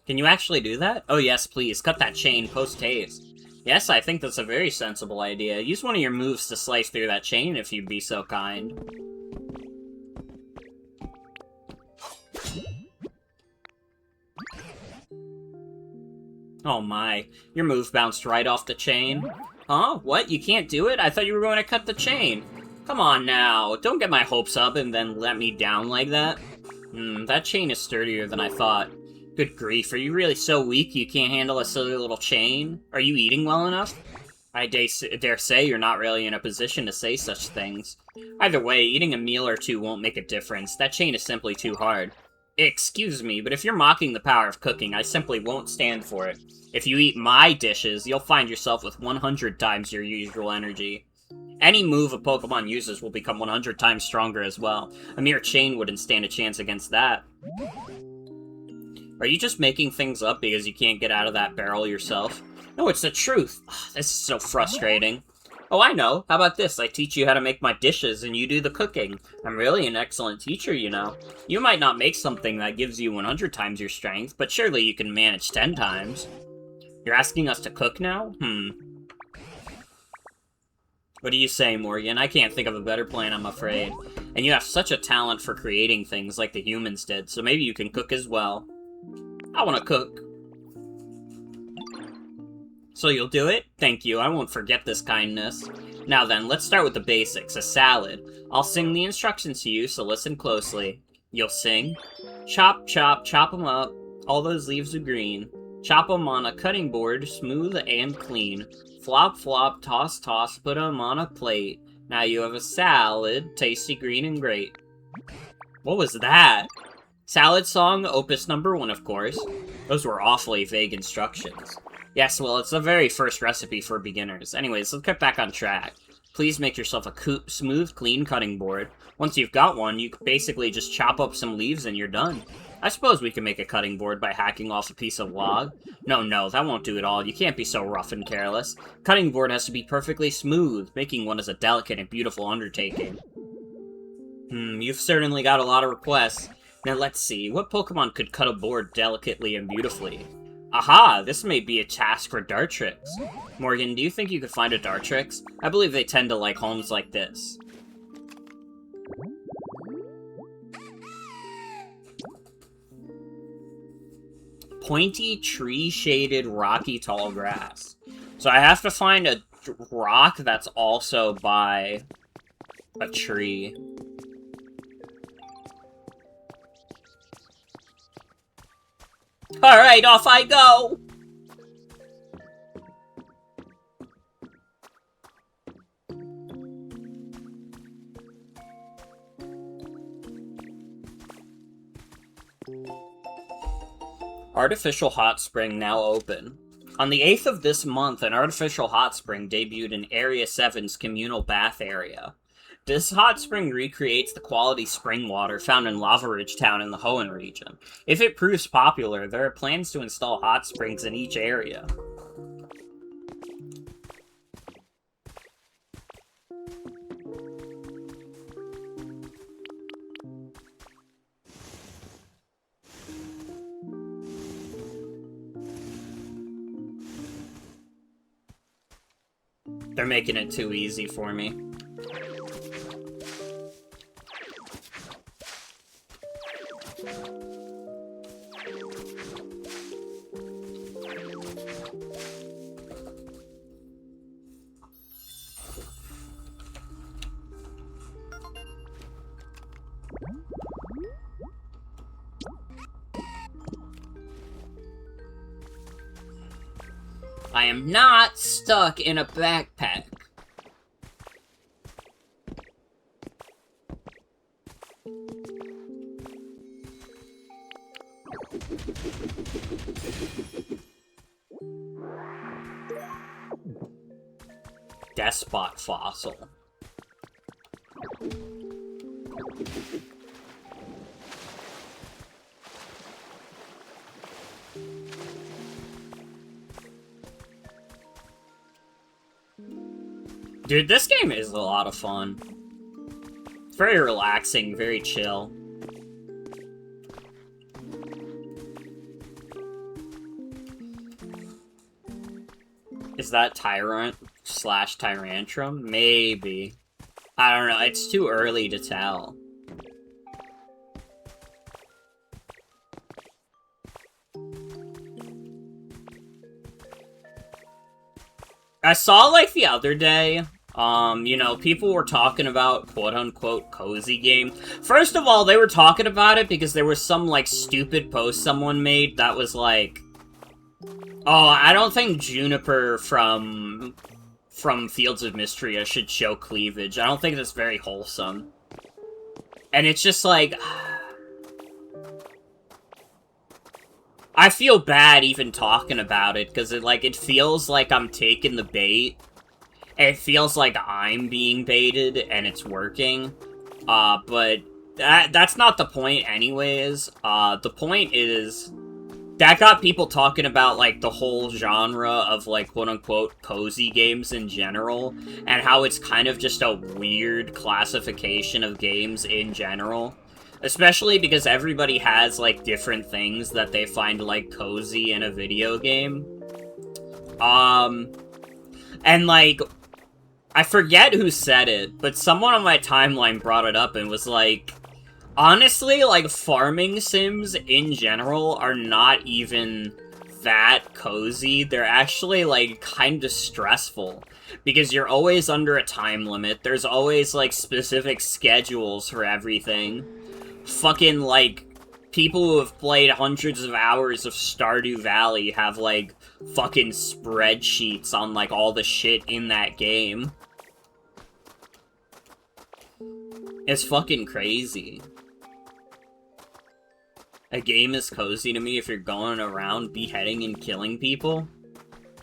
Can you actually do that? Oh yes, please, cut that chain post-haste. Yes, I think that's a very sensible idea. Use one of your moves to slice through that chain if you'd be so kind. Oh my, your move bounced right off the chain. Huh? What? You can't do it? I thought you were going to cut the chain. Come on now, don't get my hopes up and then let me down like that. That chain is sturdier than I thought. Good grief, are you really so weak you can't handle a silly little chain? Are you eating well enough? I dare say you're not really in a position to say such things. Either way, eating a meal or two won't make a difference. That chain is simply too hard. Excuse me, but if you're mocking the power of cooking, I simply won't stand for it. If you eat my dishes, you'll find yourself with 100 times your usual energy. Any move a Pokemon uses will become 100 times stronger as well. A mere chain wouldn't stand a chance against that. Are you just making things up because you can't get out of that barrel yourself? No, it's the truth. This is so frustrating. Oh, I know. How about this? I teach you how to make my dishes and you do the cooking. I'm really an excellent teacher, you know. You might not make something that gives you 100 times your strength, but surely you can manage 10 times. You're asking us to cook now? What do you say, Morgan? I can't think of a better plan, I'm afraid. And you have such a talent for creating things like the humans did, so maybe you can cook as well. I want to cook. So you'll do it? Thank you, I won't forget this kindness. Now then, let's start with the basics, a salad. I'll sing the instructions to you, so listen closely. You'll sing, chop, chop, chop 'em up, all those leaves are green. Chop 'em on a cutting board, smooth and clean. Flop, flop, toss, toss, put 'em on a plate. Now you have a salad, tasty, green, and great. What was that? Salad song, opus number 1, of course. Those were awfully vague instructions. Yes, well, it's the very first recipe for beginners. Anyways, let's get back on track. Please make yourself a smooth, clean cutting board. Once you've got one, you can basically just chop up some leaves and you're done. I suppose we can make a cutting board by hacking off a piece of log. No, that won't do it all. You can't be so rough and careless. Cutting board has to be perfectly smooth. Making one is a delicate and beautiful undertaking. You've certainly got a lot of requests. Now let's see, what Pokemon could cut a board delicately and beautifully? Aha! This may be a task for Dartrix. Morgan, do you think you could find a Dartrix? I believe they tend to like homes like this. Pointy, tree-shaded, rocky tall grass. So I have to find a rock that's also by a tree. Alright, off I go! Artificial hot spring now open. On the 8th of this month, an artificial hot spring debuted in Area 7's communal bath area. This hot spring recreates the quality spring water found in Lava Ridge Town in the Hoenn region. If it proves popular, there are plans to install hot springs in each area. They're making it too easy for me. I am not stuck in a backpack. Despot fossil. Dude, this game is a lot of fun. It's very relaxing, very chill. Is that Tyrant / Tyrantrum? Maybe. I don't know, it's too early to tell. I saw, like, the other day, you know, people were talking about quote-unquote cozy game. First of all, they were talking about it because there was some, like, stupid post someone made that was like, oh, I don't think Juniper from Fields of Mystria should show cleavage. I don't think that's very wholesome. And it's just like, I feel bad even talking about it, because it feels like I'm taking the bait. It feels like I'm being baited, and it's working. But that's not the point anyways. The point is, that got people talking about, like, the whole genre of, like, quote-unquote cozy games in general, and how it's kind of just a weird classification of games in general. Especially because everybody has, like, different things that they find, like, cozy in a video game. And, like, I forget who said it, but someone on my timeline brought it up and was like, honestly, like, farming sims in general are not even that cozy. They're actually, like, kind of stressful. Because you're always under a time limit. There's always, like, specific schedules for everything. Fucking, like, people who have played hundreds of hours of Stardew Valley have, like, fucking spreadsheets on, like, all the shit in that game. It's fucking crazy. A game is cozy to me if you're going around beheading and killing people.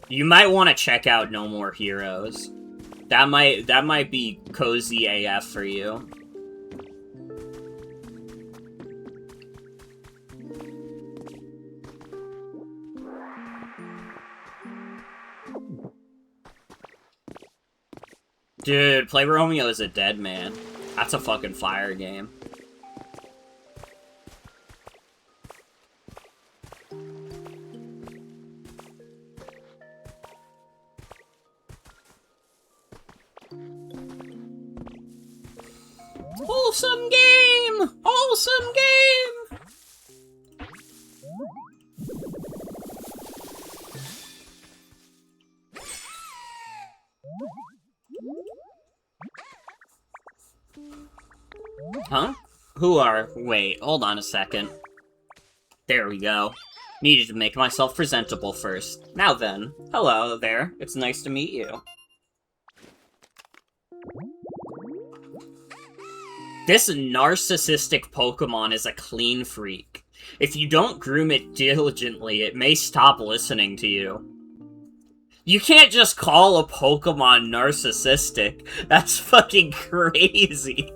You might want to check out No More Heroes. That might be cozy AF for you. Dude, Play Romeo is a dead man. That's a fucking fire game. Wholesome game! Wholesome game! Huh? Who are... Wait, hold on a second. There we go. Needed to make myself presentable first. Now then, hello there. It's nice to meet you. This narcissistic Pokemon is a clean freak. If you don't groom it diligently, it may stop listening to you. You can't just call a Pokemon narcissistic. That's fucking crazy.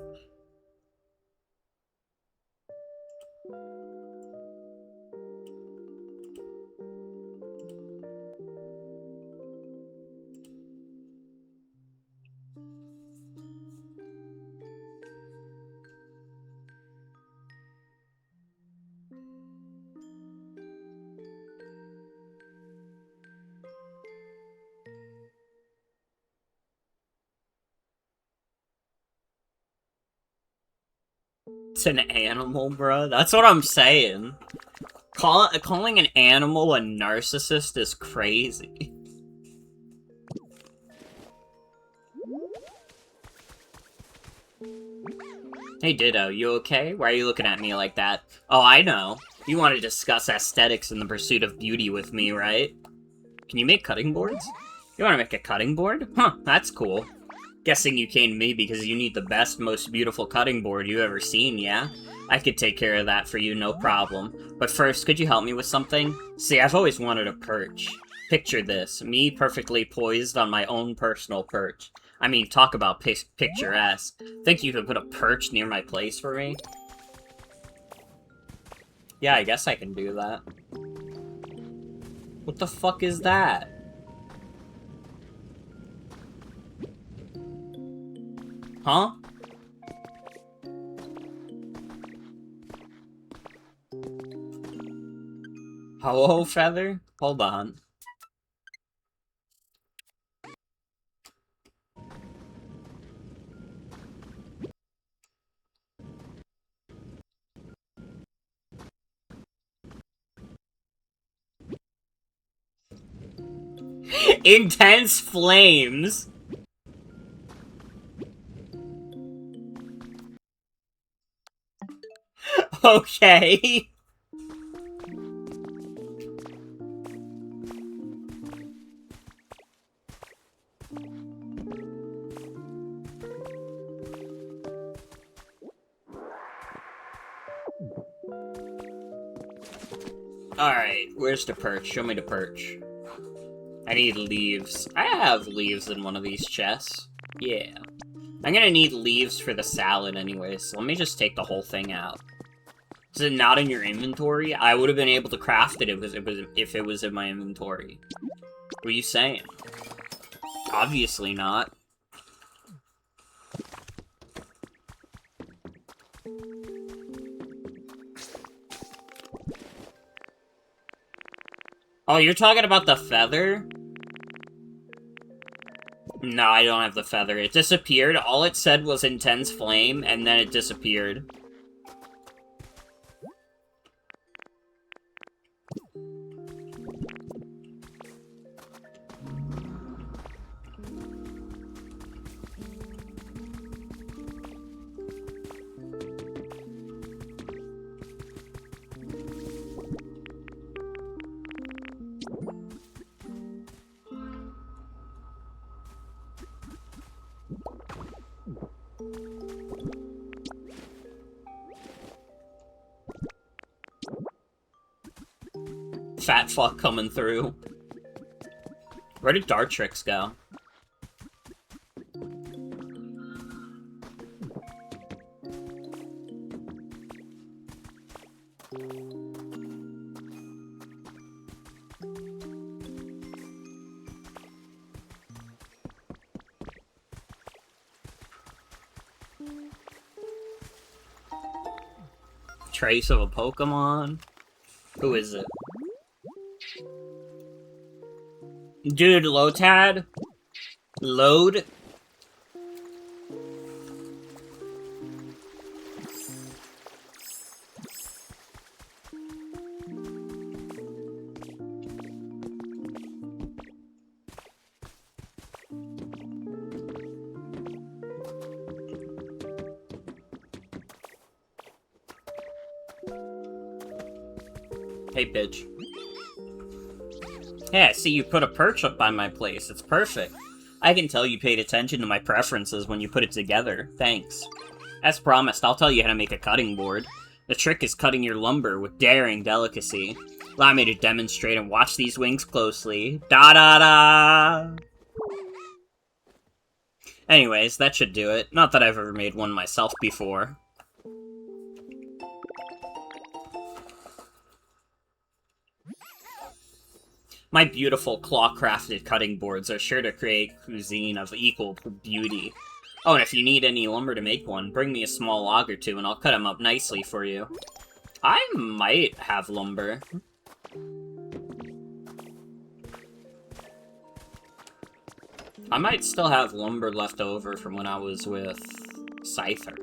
It's an animal, bruh. That's what I'm saying. Calling an animal a narcissist is crazy. Hey Ditto, you okay? Why are you looking at me like that? Oh, I know. You want to discuss aesthetics in the pursuit of beauty with me, right? Can you make cutting boards? You want to make a cutting board? Huh, that's cool. Guessing you came to me because you need the best, most beautiful cutting board you've ever seen, yeah? I could take care of that for you, no problem. But first, could you help me with something? See, I've always wanted a perch. Picture this, me perfectly poised on my own personal perch. I mean, talk about picturesque. Think you could put a perch near my place for me? Yeah, I guess I can do that. What the fuck is that? Huh? Hello, Feather? Hold on. Intense flames! Okay. Alright, where's the perch? Show me the perch. I need leaves. I have leaves in one of these chests. Yeah. I'm gonna need leaves for the salad anyway, so let me just take the whole thing out. Is it not in your inventory? I would have been able to craft it if it was in my inventory. What are you saying? Obviously not. Oh, you're talking about the feather? No, I don't have the feather. It disappeared. All it said was intense flame, and then it disappeared. Fat fuck coming through. Where did Dartrix go? Trace of a Pokemon? Who is it? Dude, Lotad? Load? Hey, bitch. Yeah, see, you put a perch up by my place. It's perfect. I can tell you paid attention to my preferences when you put it together. Thanks. As promised, I'll tell you how to make a cutting board. The trick is cutting your lumber with daring delicacy. Allow me to demonstrate and watch these wings closely. Da-da-da! Anyways, that should do it. Not that I've ever made one myself before. My beautiful claw-crafted cutting boards are sure to create cuisine of equal beauty. Oh, and if you need any lumber to make one, bring me a small log or two and I'll cut them up nicely for you. I might have lumber. I might still have lumber left over from when I was with Scyther.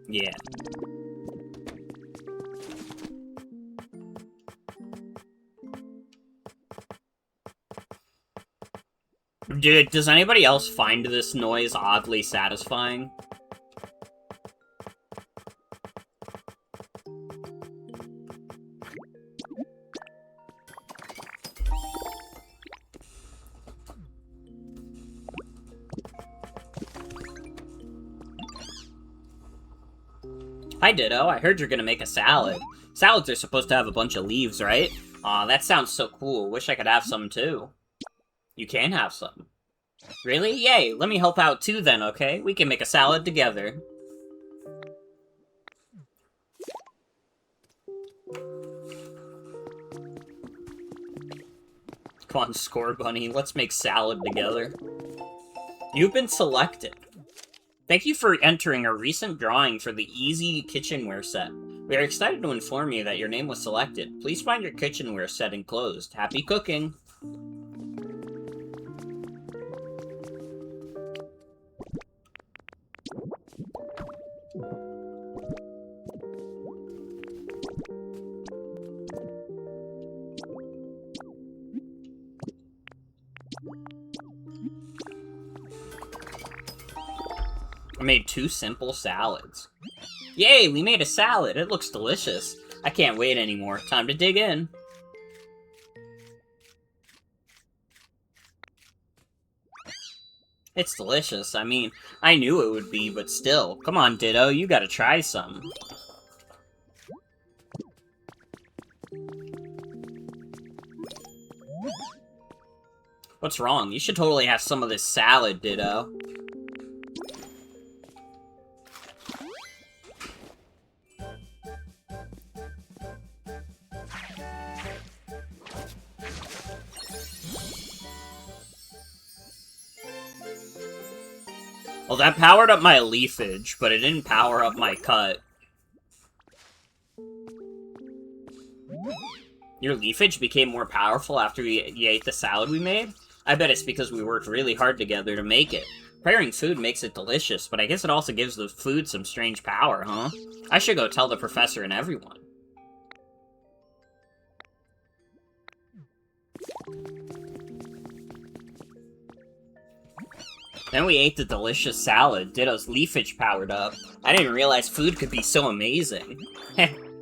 Yeah. Dude, does anybody else find this noise oddly satisfying? Hi, Ditto. I heard you're gonna make a salad. Salads are supposed to have a bunch of leaves, right? Aw, that sounds so cool. Wish I could have some, too. You can have some. Really? Yay! Let me help out too then, okay? We can make a salad together. Come on, Score Bunny. Let's make salad together. You've been selected. Thank you for entering a recent drawing for the Easy Kitchenware set. We are excited to inform you that your name was selected. Please find your kitchenware set enclosed. Happy cooking! I made 2 simple salads. Yay, we made a salad! It looks delicious. I can't wait anymore. Time to dig in. It's delicious. I mean, I knew it would be, but still. Come on, Ditto, you gotta try some. What's wrong? You should totally have some of this salad, Ditto. Well, that powered up my leafage, but it didn't power up my cut. Your leafage became more powerful after you ate the salad we made? I bet it's because we worked really hard together to make it. Preparing food makes it delicious, but I guess it also gives the food some strange power, huh? I should go tell the professor and everyone. Then we ate the delicious salad. Ditto's leafage powered up. I didn't realize food could be so amazing.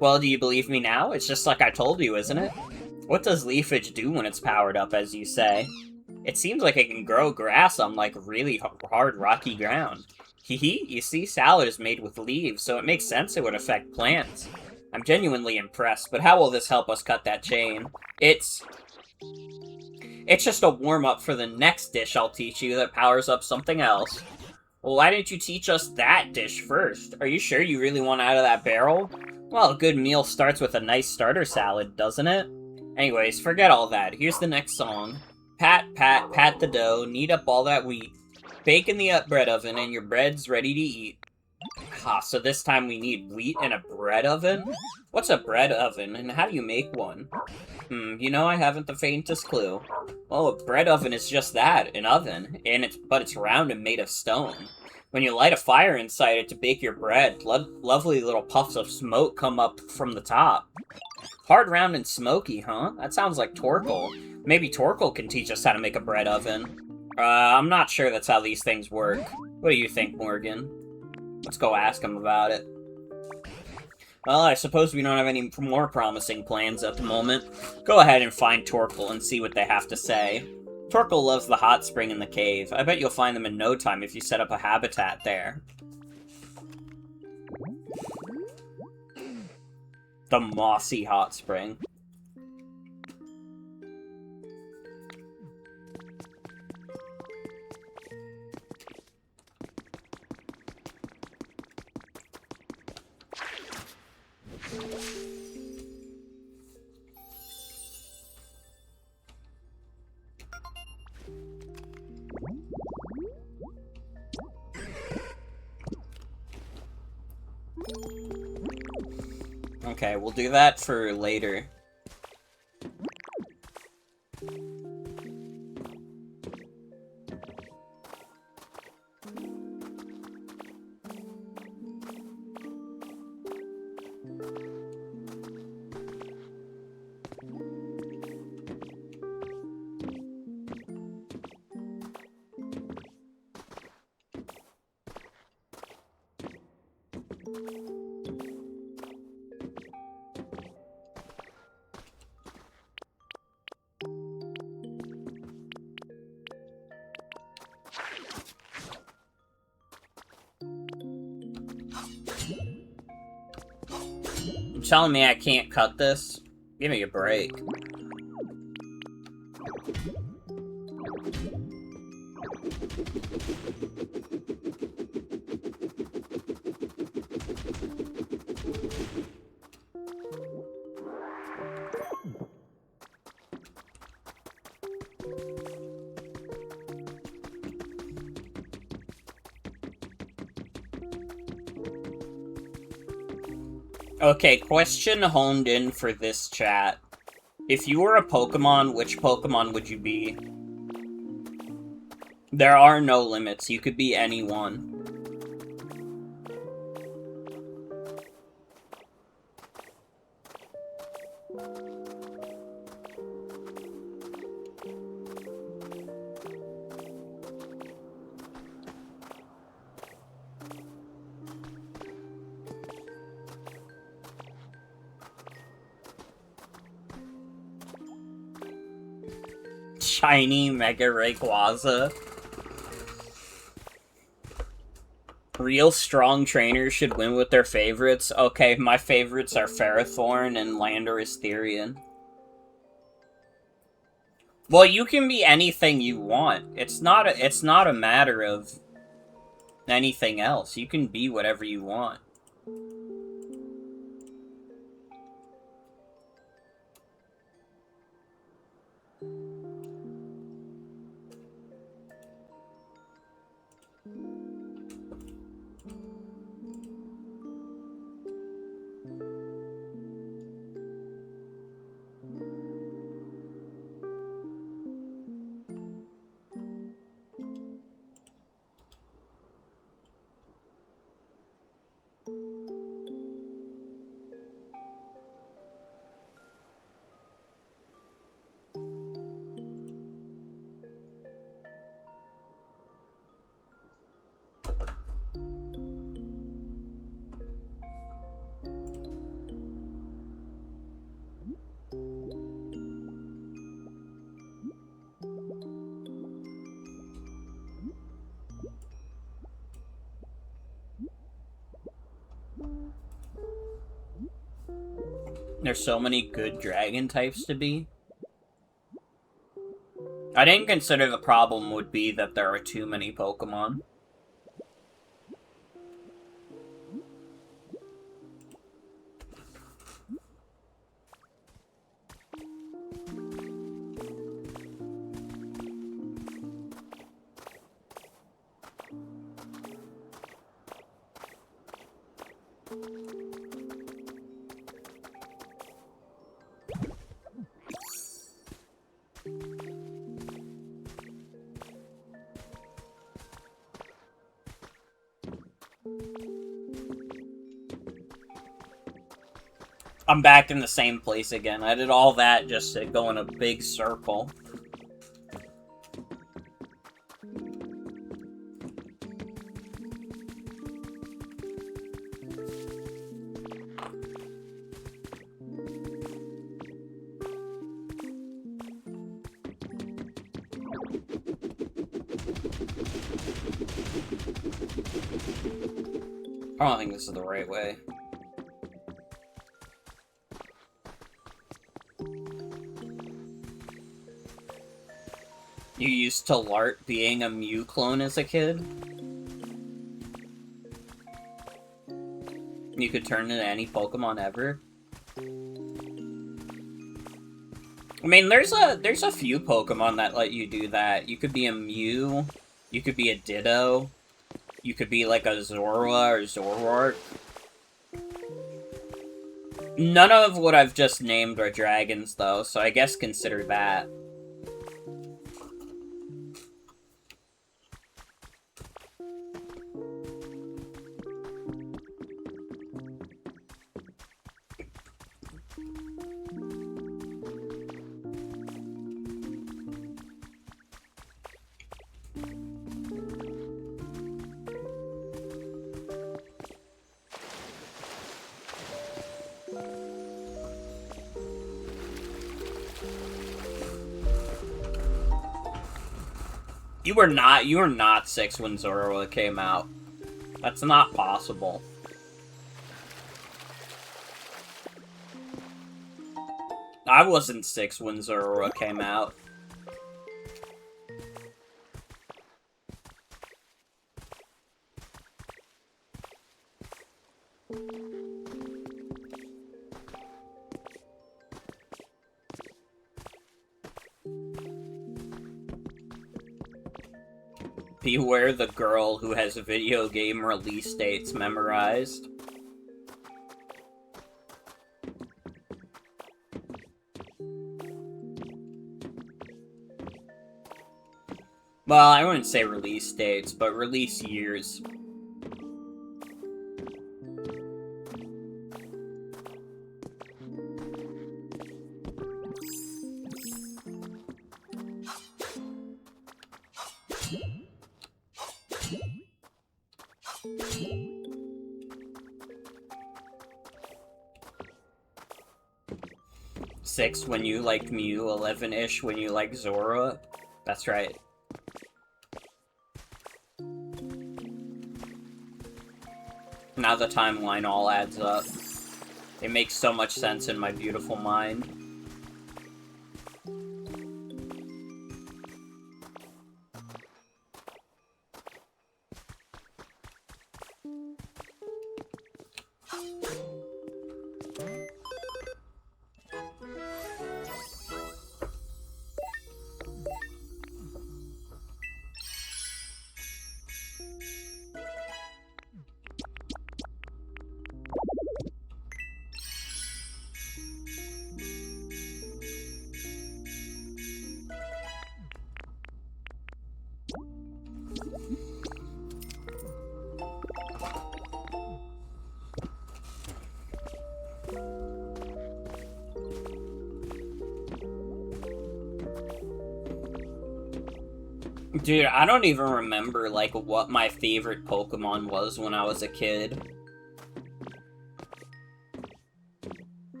Well, do you believe me now? It's just like I told you, isn't it? What does leafage do when it's powered up, as you say? It seems like it can grow grass on, like, really hard, rocky ground. Hee, you see, salad is made with leaves, so it makes sense it would affect plants. I'm genuinely impressed, but how will this help us cut that chain? It's just a warm-up for the next dish I'll teach you that powers up something else. Well, why didn't you teach us that dish first? Are you sure you really want out of that barrel? Well, a good meal starts with a nice starter salad, doesn't it? Anyways, forget all that. Here's the next song. Pat, pat, pat the dough, knead up all that wheat. Bake in the bread oven, and your bread's ready to eat. Ah, so this time we need wheat in a bread oven? What's a bread oven, and how do you make one? You know, I haven't the faintest clue. Well, a bread oven is just that, an oven, but it's round and made of stone. When you light a fire inside it to bake your bread, lovely little puffs of smoke come up from the top. Hard, round, and smoky, huh? That sounds like Torkoal. Maybe Torkoal can teach us how to make a bread oven. I'm not sure that's how these things work. What do you think, Morgan? Let's go ask him about it. Well, I suppose we don't have any more promising plans at the moment. Go ahead and find Torkoal and see what they have to say. Torkoal loves the hot spring in the cave. I bet you'll find them in no time if you set up a habitat there. The mossy hot spring. Okay, we'll do that for later. You're telling me I can't cut this? Give me a break. Okay, question honed in for this chat. If you were a Pokemon, which Pokemon would you be? There are no limits. You could be any one. Shiny Mega Rayquaza. Real strong trainers should win with their favorites. Okay, my favorites are Ferrothorn and Landorus Therian. Well, you can be anything you want. It's not a matter of anything else. You can be whatever you want. There's so many good dragon types to be. I didn't consider the problem would be that there are too many Pokemon. I'm back in the same place again. I did all that just to go in a big circle. I don't think this is the right way. You used to LARP being a Mew clone as a kid? You could turn into any Pokemon ever? I mean, there's a few Pokemon that let you do that. You could be a Mew, you could be a Ditto, you could be like a Zorua or Zoroark. None of what I've just named are dragons, though, so I guess consider that. You were not 6 when Zorua came out. That's not possible. I wasn't 6 when Zorua came out. Beware the girl who has video game release dates memorized. Well, I wouldn't say release dates, but release years. Six when you liked Mew, 11-ish when you liked Zora. That's right. Now the timeline all adds up. It makes so much sense in my beautiful mind. Dude, I don't even remember, like, what my favorite Pokemon was when I was a kid.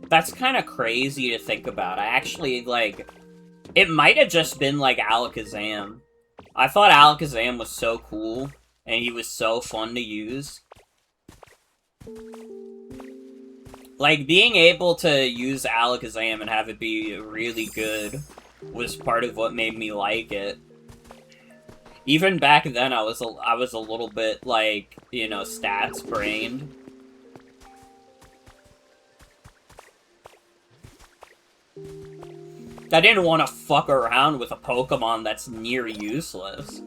That's kind of crazy to think about. I actually, like... It might have just been, like, Alakazam. I thought Alakazam was so cool, and he was so fun to use. Like, being able to use Alakazam and have it be really good was part of what made me like it. Even back then, I was a little bit, like, you know, stats-brained. I didn't want to fuck around with a Pokemon that's near useless.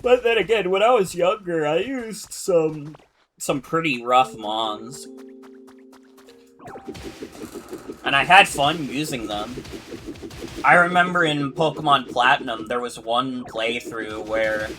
But then again, when I was younger, I used some pretty rough mons. And I had fun using them. I remember in Pokemon Platinum, there was one playthrough where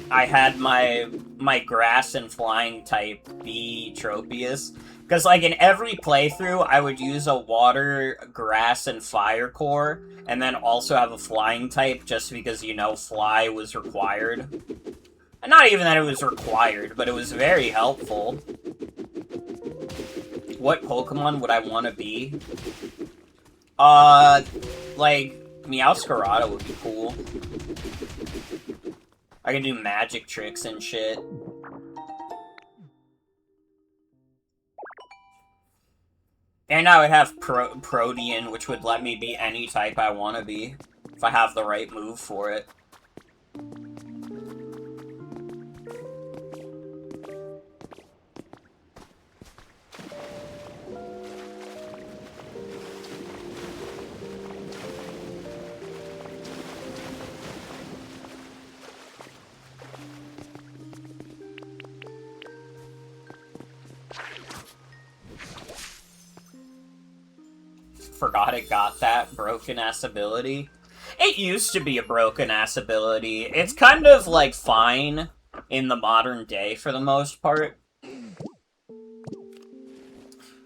I had my grass and flying type be Tropius. Because, like, in every playthrough, I would use a water, grass, and fire core, and then also have a flying type, just because, you know, fly was required. And not even that it was required, but it was very helpful. What Pokemon would I want to be? Like, Meowscarada would be cool. I can do magic tricks and shit. And I would have Protean, which would let me be any type I want to be, if I have the right move for it. Forgot it got that broken-ass ability. It used to be a broken-ass ability. It's kind of, like, fine in the modern day for the most part.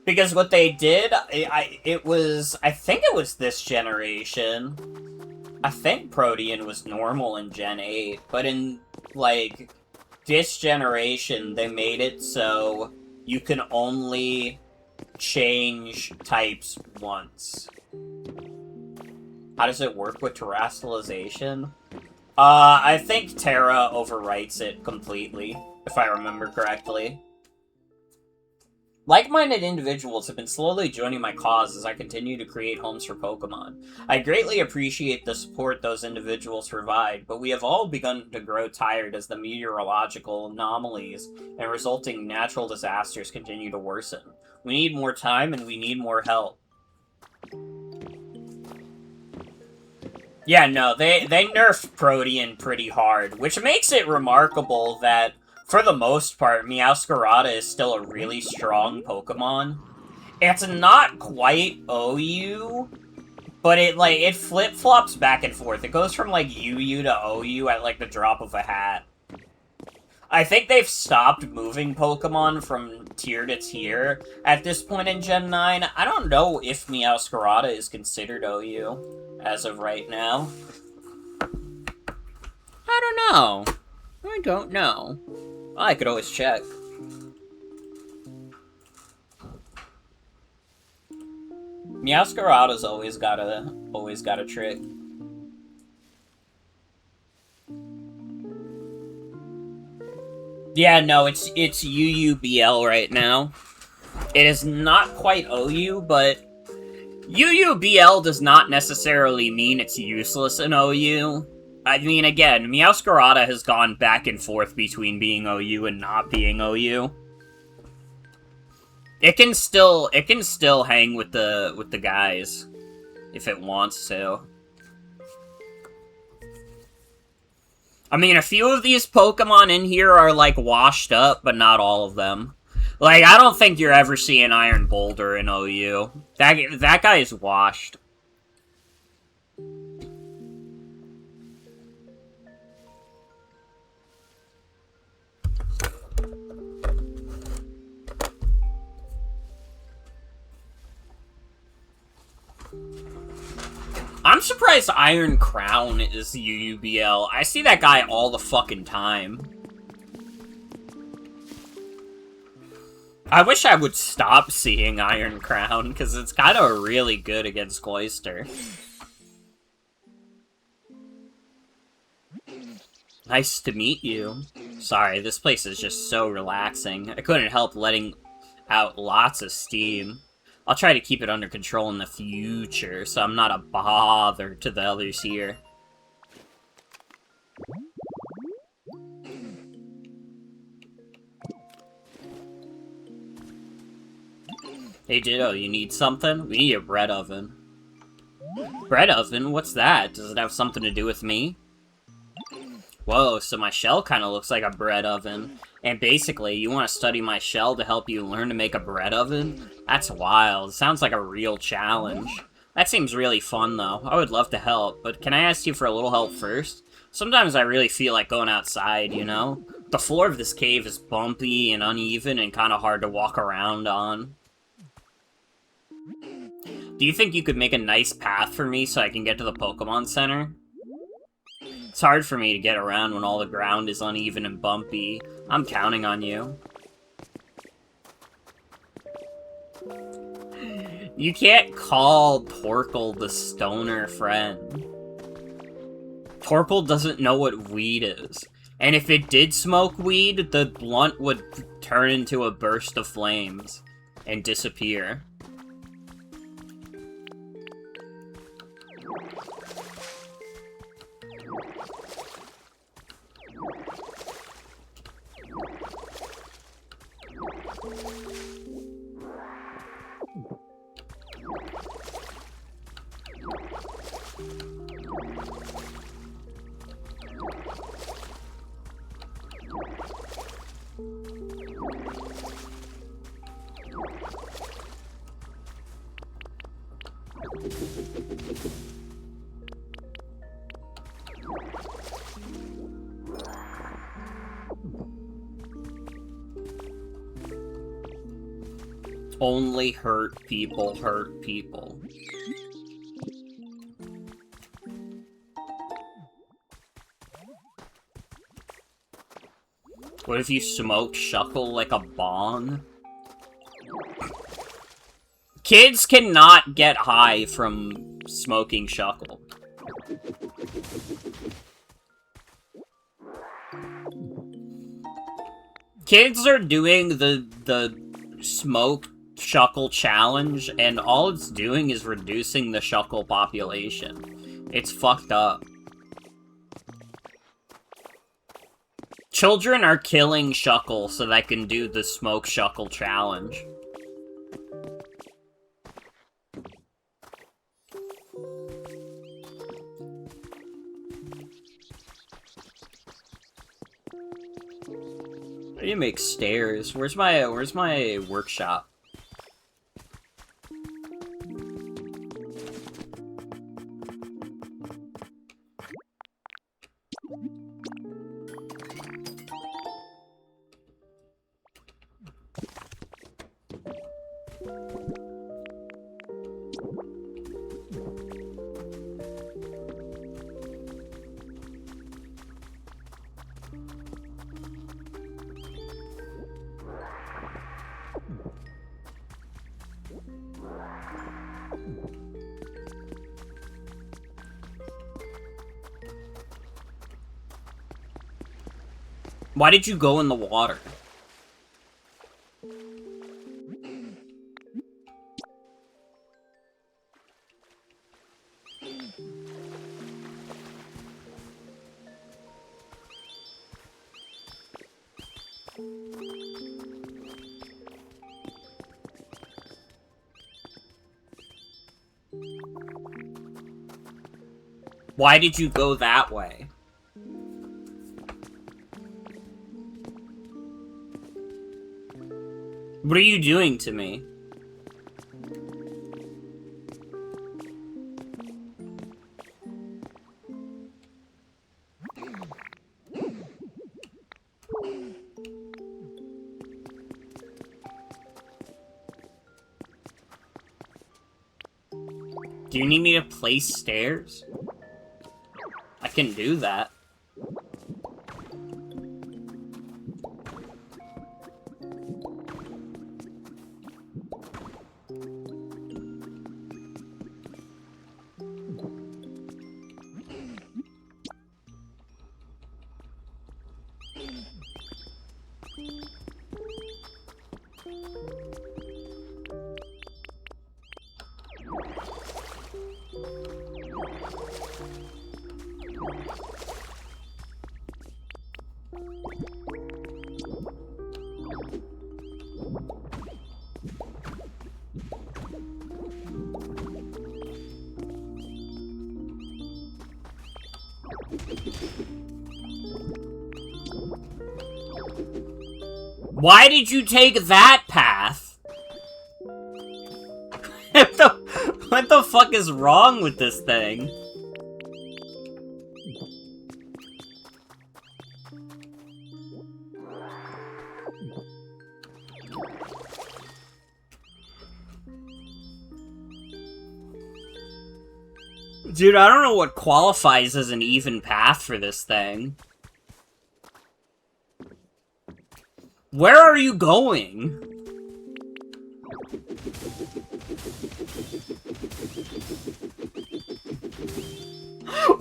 Because what they did, I think it was this generation. I think Protean was normal in Gen 8, but in, like, this generation, they made it so you can only change types once. How does it work with terrestrialization? I think Terra overwrites it completely, if I remember correctly. Like-minded individuals have been slowly joining my cause as I continue to create homes for Pokemon. I greatly appreciate the support those individuals provide, but we have all begun to grow tired as the meteorological anomalies and resulting natural disasters continue to worsen. We need more time and we need more help. Yeah, no, they nerfed Protean pretty hard, which makes it remarkable that, for the most part, Meowscarada is still a really strong Pokemon. It's not quite OU, but it flip-flops back and forth. It goes from, like, UU to OU at, like, the drop of a hat. I think they've stopped moving Pokemon from tier to tier at this point in Gen 9. I don't know if Meowscarada is considered OU as of right now. I don't know. I don't know. I could always check. Meowscarada's always got a trick. Yeah, no, it's UUBL right now. It is not quite OU, but UUBL does not necessarily mean it's useless in OU. I mean, again, Meowscarada has gone back and forth between being OU and not being OU. It can still hang with the guys if it wants to. I mean, a few of these Pokemon in here are, like, washed up, but not all of them. Like, I don't think you're ever seeing Iron Boulder in OU. That guy is washed. I'm surprised Iron Crown is UUBL. I see that guy all the fucking time. I wish I would stop seeing Iron Crown, because it's kind of really good against Cloyster. Nice to meet you. Sorry, this place is just so relaxing. I couldn't help letting out lots of steam. I'll try to keep it under control in the future, so I'm not a bother to the others here. Hey Ditto, you need something? We need a bread oven. Bread oven? What's that? Does it have something to do with me? Whoa, so my shell kind of looks like a bread oven. And basically, you want to study my shell to help you learn to make a bread oven? That's wild. Sounds like a real challenge. That seems really fun, though. I would love to help, but can I ask you for a little help first? Sometimes I really feel like going outside, you know? The floor of this cave is bumpy and uneven and kind of hard to walk around on. Do you think you could make a nice path for me so I can get to the Pokemon Center? It's hard for me to get around when all the ground is uneven and bumpy. I'm counting on you. You can't call Torkoal the stoner friend. Torkoal doesn't know what weed is. And if it did smoke weed, the blunt would turn into a burst of flames and disappear. Only hurt people hurt people. What if you smoke Shuckle like a bong? Kids cannot get high from smoking Shuckle. Kids are doing the smoke Shuckle challenge, and all it's doing is reducing the Shuckle population. It's fucked up. Children are killing Shuckle so they can do the smoke Shuckle challenge. I need to make stairs. Where's my workshop? Why did you go in the water? Why did you go that way? What are you doing to me? Do you need me to place stairs? I can do that. Why did you take that path? What the fuck is wrong with this thing? Dude, I don't know what qualifies as an even path for this thing. Where are you going?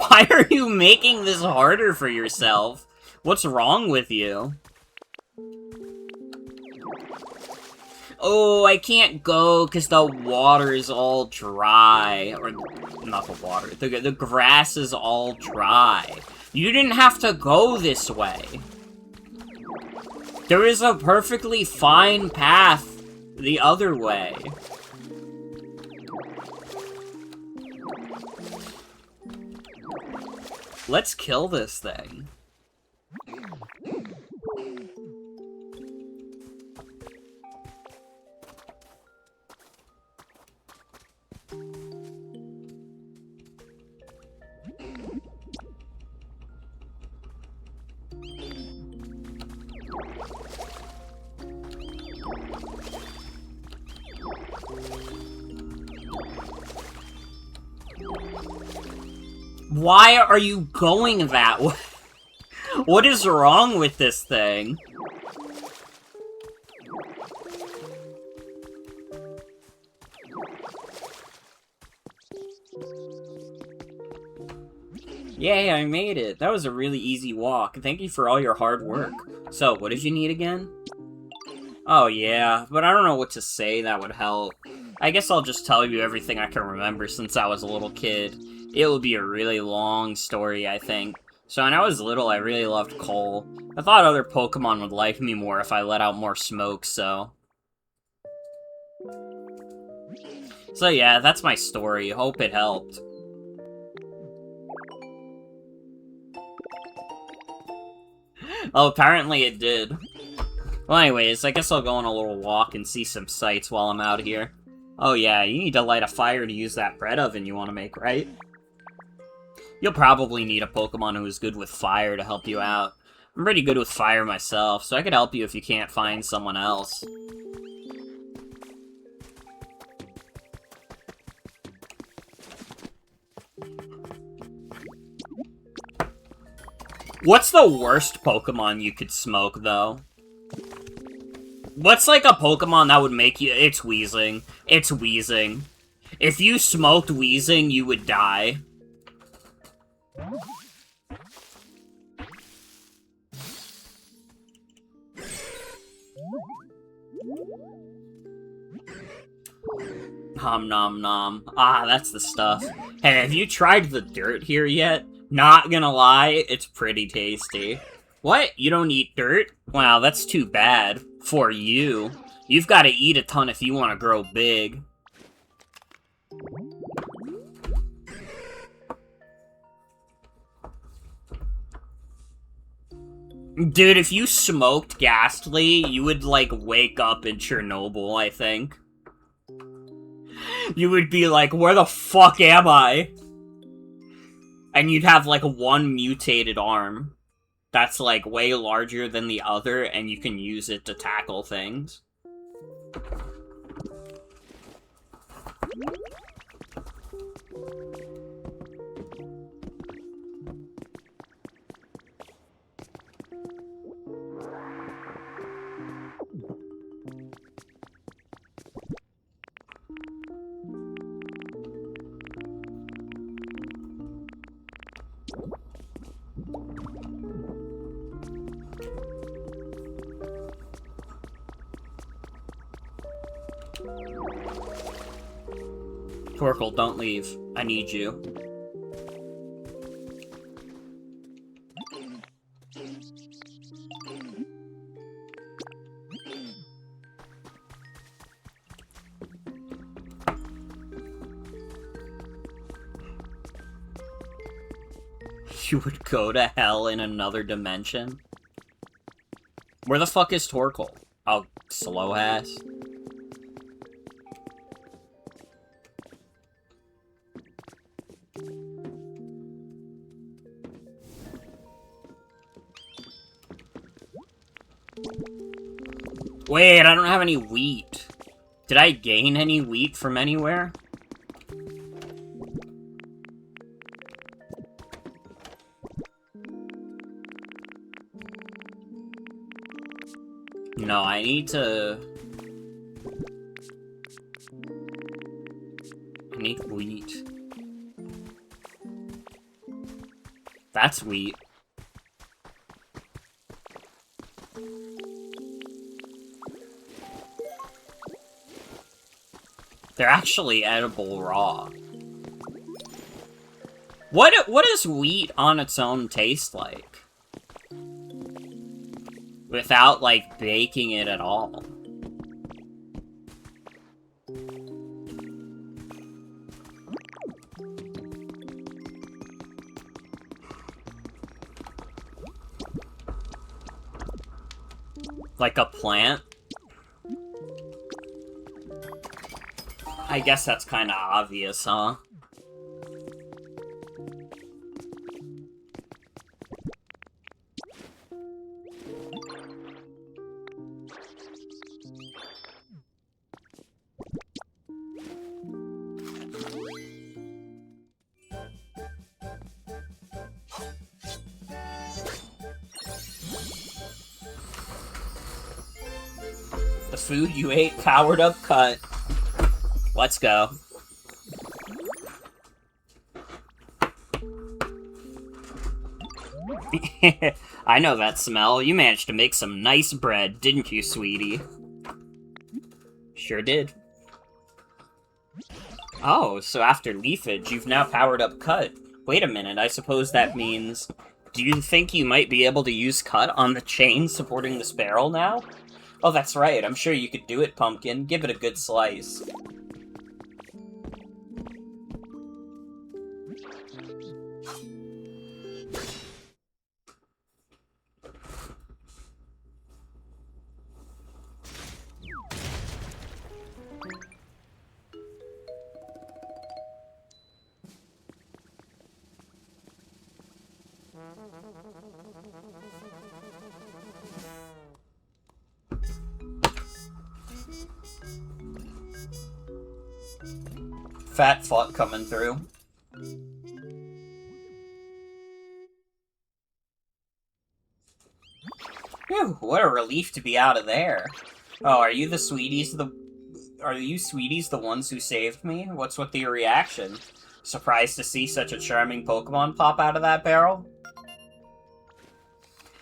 Why are you making this harder for yourself? What's wrong with you? Oh, I can't go because the water is all dry. Or, not the water. The grass is all dry. You didn't have to go this way. There is a perfectly fine path the other way. Let's kill this thing. Why are you going that way? What is wrong with this thing? Yay, I made it. That was a really easy walk. Thank you for all your hard work. So, what did you need again? Oh yeah, but I don't know what to say that would help. I guess I'll just tell you everything I can remember since I was a little kid. It will be a really long story, I think. So when I was little, I really loved coal. I thought other Pokemon would like me more if I let out more smoke, so... So yeah, that's my story. Hope it helped. Oh, apparently it did. Well, anyways, I guess I'll go on a little walk and see some sights while I'm out here. Oh yeah, you need to light a fire to use that bread oven you want to make, right? You'll probably need a Pokemon who is good with fire to help you out. I'm pretty good with fire myself, so I could help you if you can't find someone else. What's the worst Pokemon you could smoke, though? What's like a Pokemon that would make you... It's Weezing. It's Weezing. If you smoked Weezing, you would die. Nom nom nom. Ah, that's the stuff. Hey, have you tried the dirt here yet? Not gonna lie, it's pretty tasty. What? You don't eat dirt? Wow, that's too bad. For you. You've got to eat a ton if you want to grow big. Dude, if you smoked Ghastly, you would, like, wake up in Chernobyl, I think. You would be like, where the fuck am I? And you'd have, like, one mutated arm that's, like, way larger than the other, and you can use it to tackle things. Torkoal, don't leave. I need you. You would go to hell in another dimension? Where the fuck is Torkoal? Oh, slow ass. Wait, I don't have any wheat. Did I gain any wheat from anywhere? No, I need to... I need wheat. That's wheat. They're actually edible raw. What does wheat on its own taste like? Without, like, baking it at all. Like a plant? I guess that's kind of obvious, huh? The food you ate, powered up cut. Let's go. I know that smell. You managed to make some nice bread, didn't you, sweetie? Sure did. Oh, so after leafage, you've now powered up cut. Wait a minute, I suppose that means... Do you think you might be able to use cut on the chain supporting this barrel now? Oh, that's right, I'm sure you could do it, Pumpkin. Give it a good slice. Fat fuck coming through. Phew, what a relief to be out of there. Oh, are you sweeties the ones who saved me? What's with your reaction? Surprised to see such a charming Pokemon pop out of that barrel?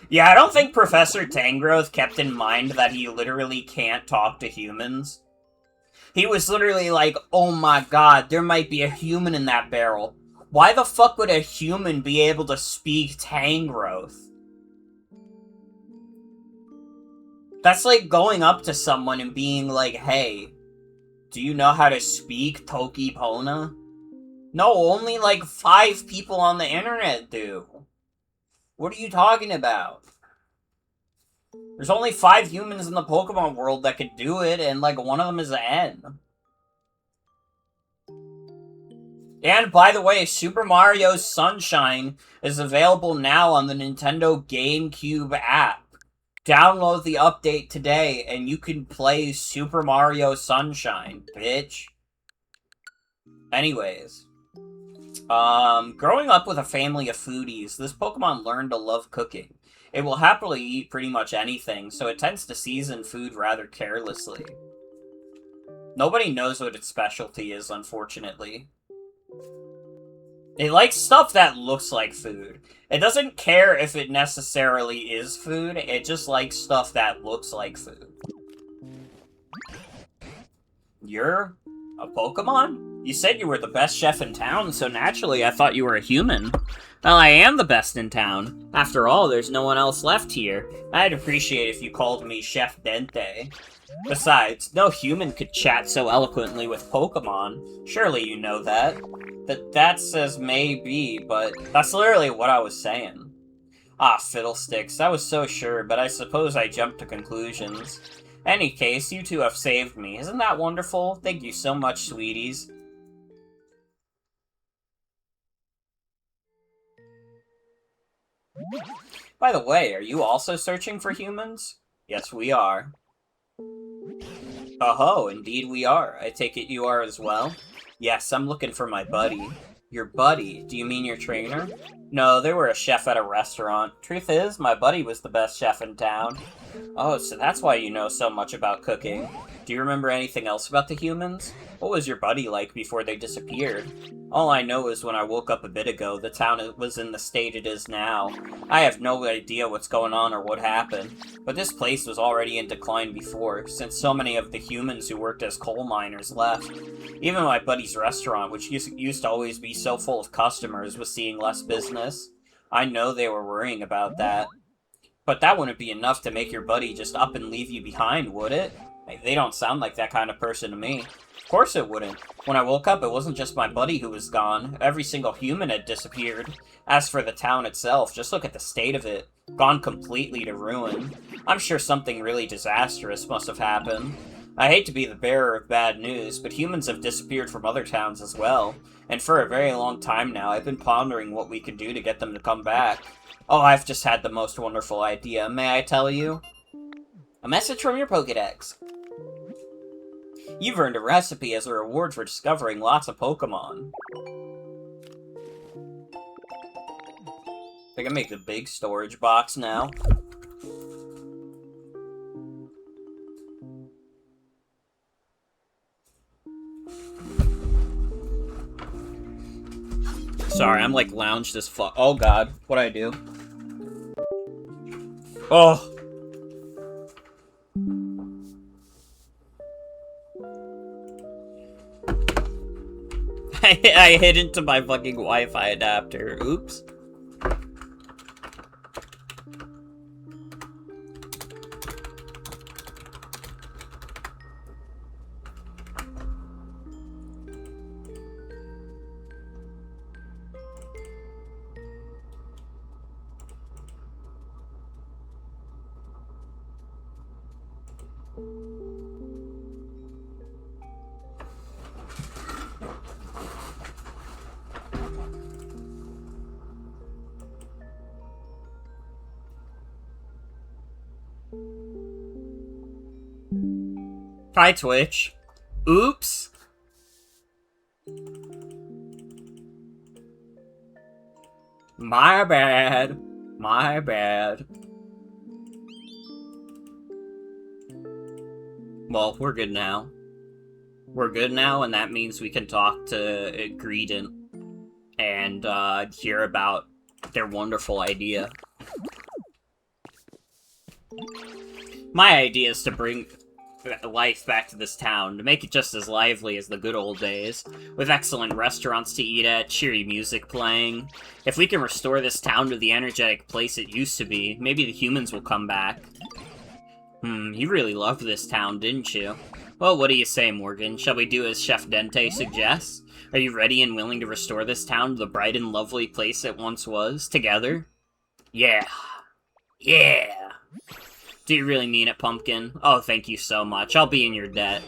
Yeah, I don't think Professor Tangrowth kept in mind that he literally can't talk to humans. He was literally like, oh my god, there might be a human in that barrel. Why the fuck would a human be able to speak Tangrowth? That's like going up to someone and being like, hey, do you know how to speak Tokipona? No, only like 5 people on the internet do. What are you talking about? There's only 5 humans in the Pokemon world that could do it, and like one of them is N. And by the way, Super Mario Sunshine is available now on the Nintendo GameCube app. Download the update today, and you can play Super Mario Sunshine, bitch. Anyways. Growing up with a family of foodies, this Pokemon learned to love cooking. It will happily eat pretty much anything, so it tends to season food rather carelessly. Nobody knows what its specialty is, unfortunately. It likes stuff that looks like food. It doesn't care if it necessarily is food, it just likes stuff that looks like food. You're a Pokemon? You said you were the best chef in town, so naturally I thought you were a human. Well, I am the best in town. After all, there's no one else left here. I'd appreciate if you called me Chef Dente. Besides, no human could chat so eloquently with Pokemon. Surely you know that. That says maybe, but that's literally what I was saying. Ah, fiddlesticks, I was so sure, but I suppose I jumped to conclusions. Any case, you two have saved me. Isn't that wonderful? Thank you so much, sweeties. By the way, are you also searching for humans? Yes, we are. Oh-ho, indeed we are. I take it you are as well? Yes, I'm looking for my buddy. Your buddy? Do you mean your trainer? No, they were a chef at a restaurant. Truth is, my buddy was the best chef in town. Oh, so that's why you know so much about cooking. Do you remember anything else about the humans? What was your buddy like before they disappeared? All I know is when I woke up a bit ago, the town was in the state it is now. I have no idea what's going on or what happened, but this place was already in decline before, since so many of the humans who worked as coal miners left. Even my buddy's restaurant, which used to always be so full of customers, was seeing less business. I know they were worrying about that. But that wouldn't be enough to make your buddy just up and leave you behind, would it? They don't sound like that kind of person to me. Of course it wouldn't. When I woke up, it wasn't just my buddy who was gone. Every single human had disappeared. As for the town itself, just look at the state of it. Gone completely to ruin. I'm sure something really disastrous must have happened. I hate to be the bearer of bad news, but humans have disappeared from other towns as well. And for a very long time now, I've been pondering what we could do to get them to come back. Oh, I've just had the most wonderful idea. May I tell you? A message from your Pokedex. You've earned a recipe as a reward for discovering lots of Pokemon. I can make the big storage box now. Sorry, I'm like lounged as fuck. Oh god, what'd I do? Oh! I hit into my fucking Wi-Fi adapter. Oops. Hi, Twitch. Oops. My bad. My bad. Well, we're good now. We're good now, and that means we can talk to Greedent and hear about their wonderful idea. My idea is to bring life back to this town, to make it just as lively as the good old days, with excellent restaurants to eat at, cheery music playing. If we can restore this town to the energetic place it used to be, maybe the humans will come back. You really loved this town, didn't you? Well, what do you say, Morgan? Shall we do as Chef Dente suggests? Are you ready and willing to restore this town to the bright and lovely place it once was, together? Yeah. Yeah. Do you really mean it, Pumpkin? Oh, thank you so much. I'll be in your debt.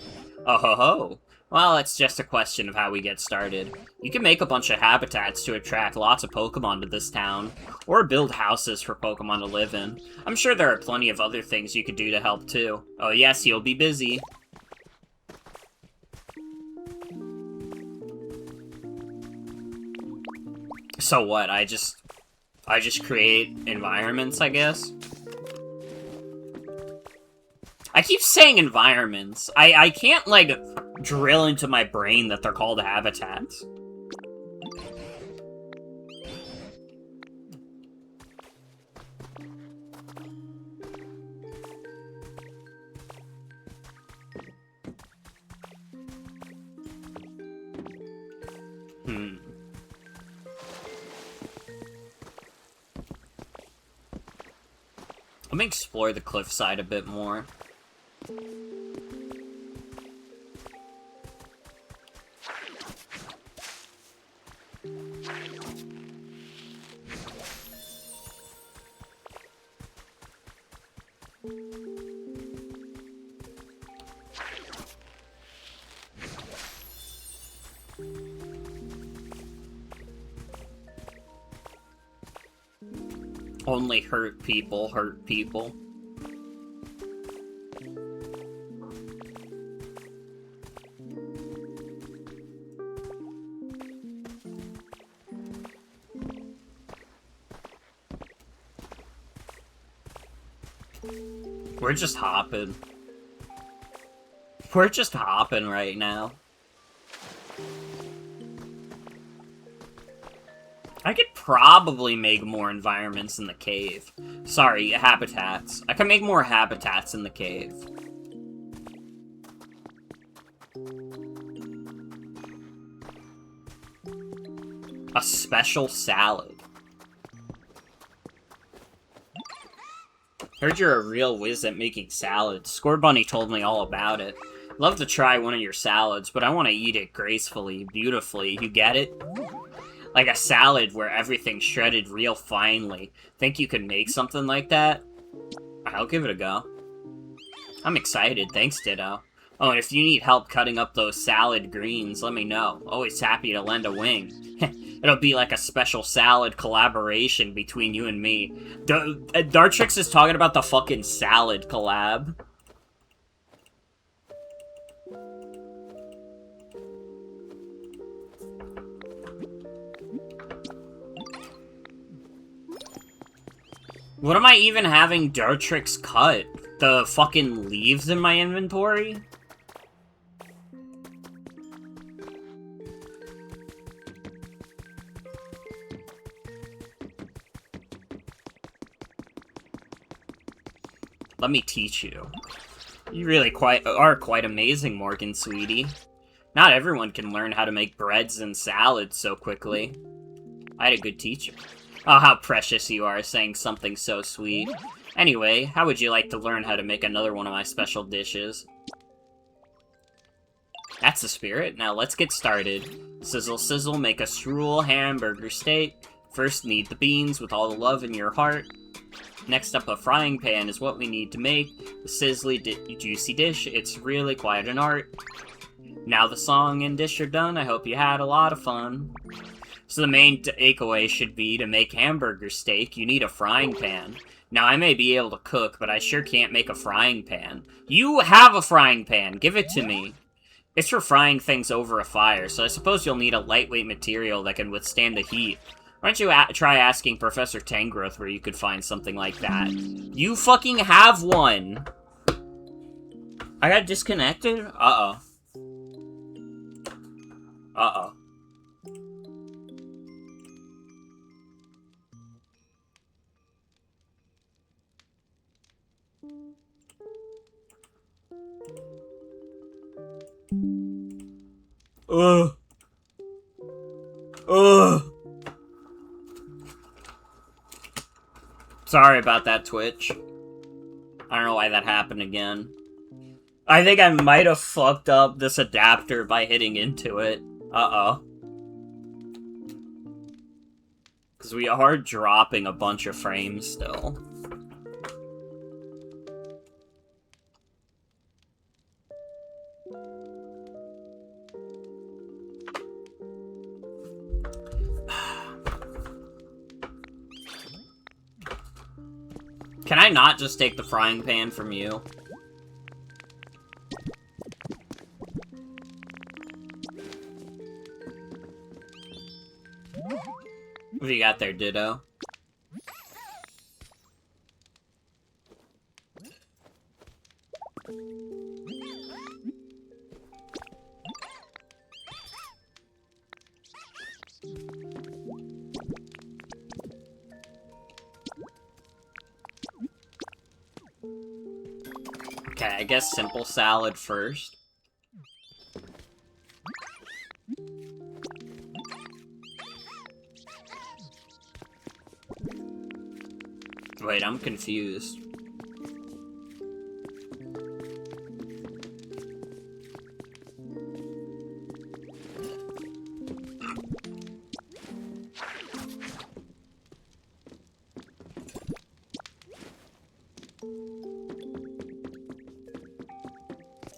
Oh ho ho. Well, it's just a question of how we get started. You can make a bunch of habitats to attract lots of Pokemon to this town, or build houses for Pokemon to live in. I'm sure there are plenty of other things you could do to help too. Oh yes, you'll be busy. So what, I just create environments, I guess? I keep saying environments. I can't, like, drill into my brain that they're called habitats. Let me explore the cliffside a bit more. Only hurt people hurt people. We're just hopping. We're just hopping right now. I could probably make more environments in the cave. Sorry, habitats. I can make more habitats in the cave. A special salad. Heard you're a real whiz at making salads. Score Bunny told me all about it. Love to try one of your salads, but I want to eat it gracefully, beautifully. You get it? Like a salad where everything's shredded real finely. Think you could make something like that? I'll give it a go. I'm excited. Thanks, Ditto. Oh, and if you need help cutting up those salad greens, let me know. Always happy to lend a wing. It'll be like a special salad collaboration between you and me. Dartrix is talking about the fucking salad collab. What am I even having Dartrix cut? The fucking leaves in my inventory? Let me teach you. You really are quite amazing, Morgan, sweetie. Not everyone can learn how to make breads and salads so quickly. I had a good teacher. Oh, how precious you are, saying something so sweet. Anyway, how would you like to learn how to make another one of my special dishes? That's the spirit. Now let's get started. Sizzle, sizzle, make a strudel hamburger steak. First, knead the beans with all the love in your heart. Next up, a frying pan is what we need to make the sizzly, juicy dish. It's really quite an art. Now the song and dish are done. I hope you had a lot of fun. So the main takeaway should be to make hamburger steak, you need a frying pan. Now, I may be able to cook, but I sure can't make a frying pan. You have a frying pan! Give it to me! It's for frying things over a fire, so I suppose you'll need a lightweight material that can withstand the heat. Why don't you try asking Professor Tangrowth where you could find something like that? You fucking have one! I got disconnected? Uh-oh. Uh-oh. Ugh. Sorry about that, Twitch. I don't know why that happened again. I think I might have fucked up this adapter by hitting into it. Uh-oh. Because we are dropping a bunch of frames still. Can I not just take the frying pan from you? What have you got there, Ditto? Okay, I guess simple salad first. Wait, I'm confused.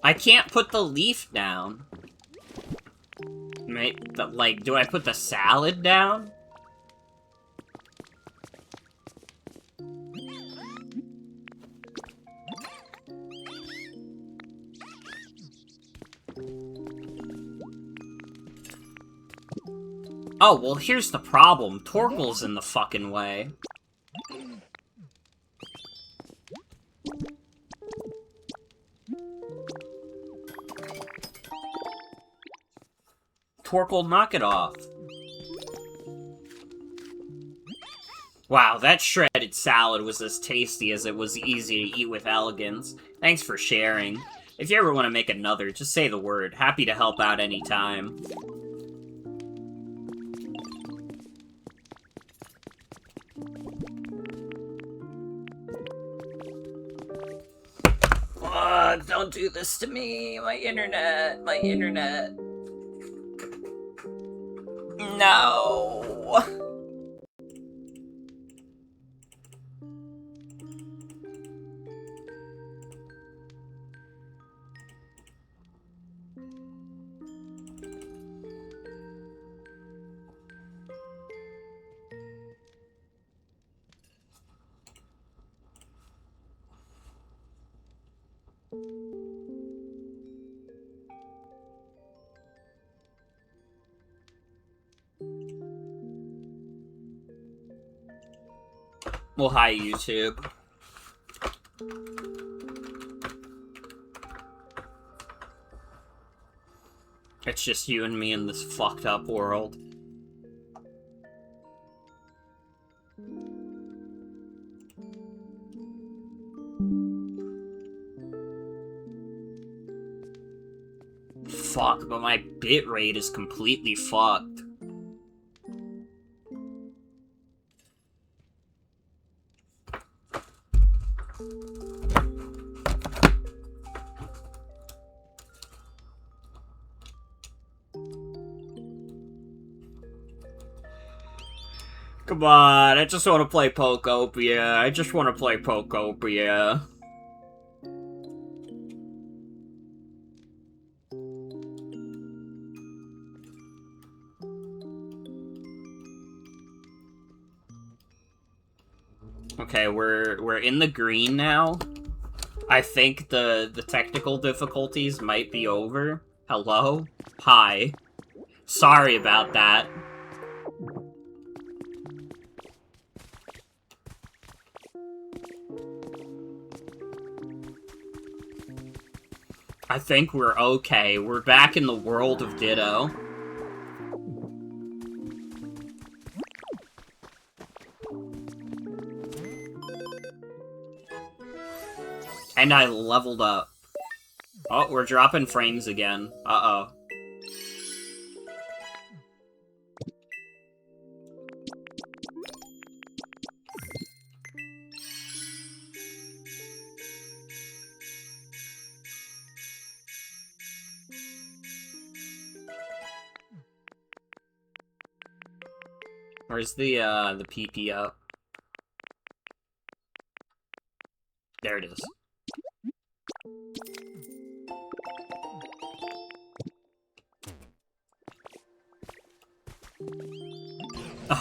I can't put the leaf down. Like, do I put the salad down? Oh, well, here's the problem. Torkel's in the fucking way. Torkoal, knock it off. Wow, that shredded salad was as tasty as it was easy to eat with elegance. Thanks for sharing. If you ever want to make another, just say the word. Happy to help out anytime. Fuck, don't do this to me. My internet. No. Well, hi, YouTube. It's just you and me in this fucked up world. Fuck, but my bitrate is completely fucked. Come on, I just want to play Pokopia. I just want to play Pokopia. Okay, we're in the green now. I think the technical difficulties might be over. Hello? Hi. Sorry about that. I think we're okay. We're back in the world of Ditto. And I leveled up. Oh, we're dropping frames again. Uh-oh. Where's the PP up? There it is.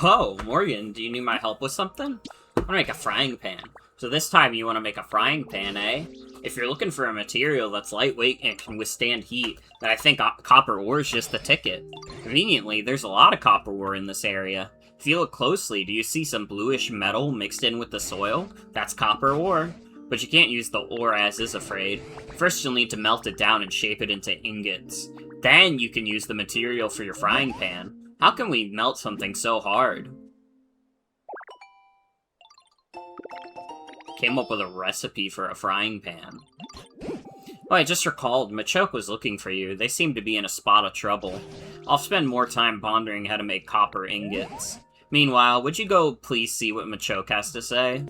Oh, Morgan, do you need my help with something? I want to make a frying pan. So this time you want to make a frying pan, eh? If you're looking for a material that's lightweight and can withstand heat, then I think copper ore is just the ticket. Conveniently, there's a lot of copper ore in this area. If you look closely, do you see some bluish metal mixed in with the soil? That's copper ore. But you can't use the ore as is, afraid. First you'll need to melt it down and shape it into ingots. Then you can use the material for your frying pan. How can we melt something so hard? Came up with a recipe for a frying pan. Oh, I just recalled, Machoke was looking for you. They seem to be in a spot of trouble. I'll spend more time pondering how to make copper ingots. Meanwhile, would you go please see what Machoke has to say?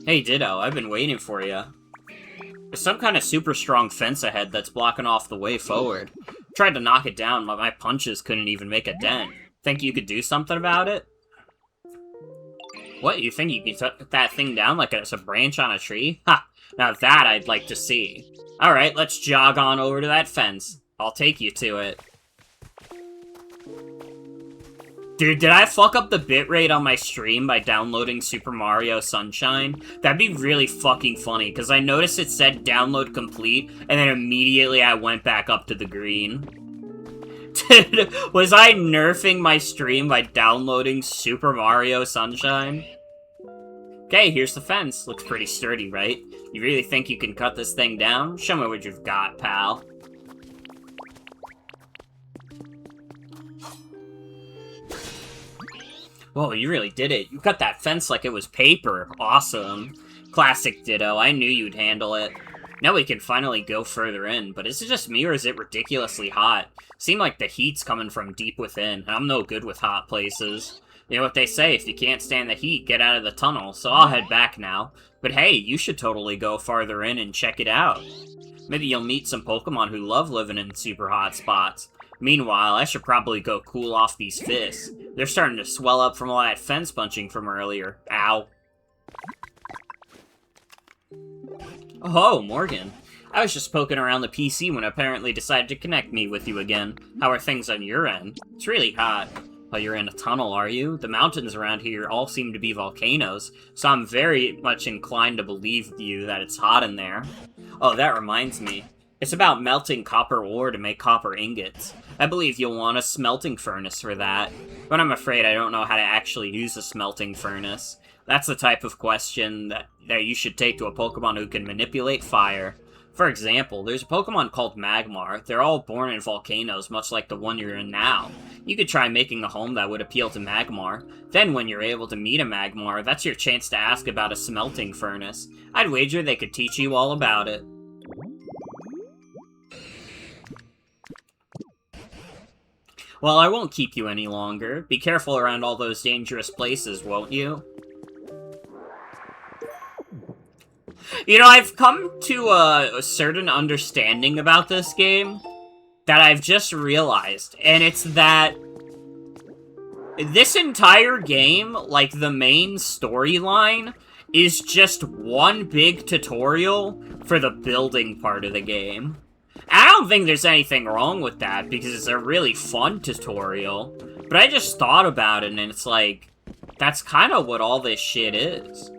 Hey Ditto, I've been waiting for you. There's some kind of super strong fence ahead that's blocking off the way forward. Tried to knock it down, but my punches couldn't even make a dent. Think you could do something about it? What, you think you can cut that thing down like it's a branch on a tree? Ha! Now that I'd like to see. Alright, let's jog on over to that fence. I'll take you to it. Dude, did I fuck up the bitrate on my stream by downloading Super Mario Sunshine? That'd be really fucking funny, because I noticed it said download complete, and then immediately I went back up to the green. Dude, was I nerfing my stream by downloading Super Mario Sunshine? Okay, here's the fence. Looks pretty sturdy, right? You really think you can cut this thing down? Show me what you've got, pal. Whoa, you really did it. You cut that fence like it was paper. Awesome. Classic Ditto. I knew you'd handle it. Now we can finally go further in, but is it just me or is it ridiculously hot? Seemed like the heat's coming from deep within, and I'm no good with hot places. You know what they say, if you can't stand the heat, get out of the tunnel, so I'll head back now. But hey, you should totally go farther in and check it out. Maybe you'll meet some Pokemon who love living in super hot spots. Meanwhile, I should probably go cool off these fists. They're starting to swell up from all that fence punching from earlier. Ow. Oh, Morgan. I was just poking around the PC when I apparently decided to connect me with you again. How are things on your end? It's really hot. Oh, you're in a tunnel, are you? The mountains around here all seem to be volcanoes, so I'm very much inclined to believe you that it's hot in there. Oh, that reminds me. It's about melting copper ore to make copper ingots. I believe you'll want a smelting furnace for that, but I'm afraid I don't know how to actually use a smelting furnace. That's the type of question that you should take to a Pokemon who can manipulate fire. For example, there's a Pokemon called Magmar. They're all born in volcanoes, much like the one you're in now. You could try making a home that would appeal to Magmar. Then when you're able to meet a Magmar, that's your chance to ask about a smelting furnace. I'd wager they could teach you all about it. Well, I won't keep you any longer. Be careful around all those dangerous places, won't you? You know, I've come to a certain understanding about this game that I've just realized, and it's that this entire game, like the main storyline, is just one big tutorial for the building part of the game. I don't think there's anything wrong with that, because it's a really fun tutorial, but I just thought about it, and it's like, that's kind of what all this shit is.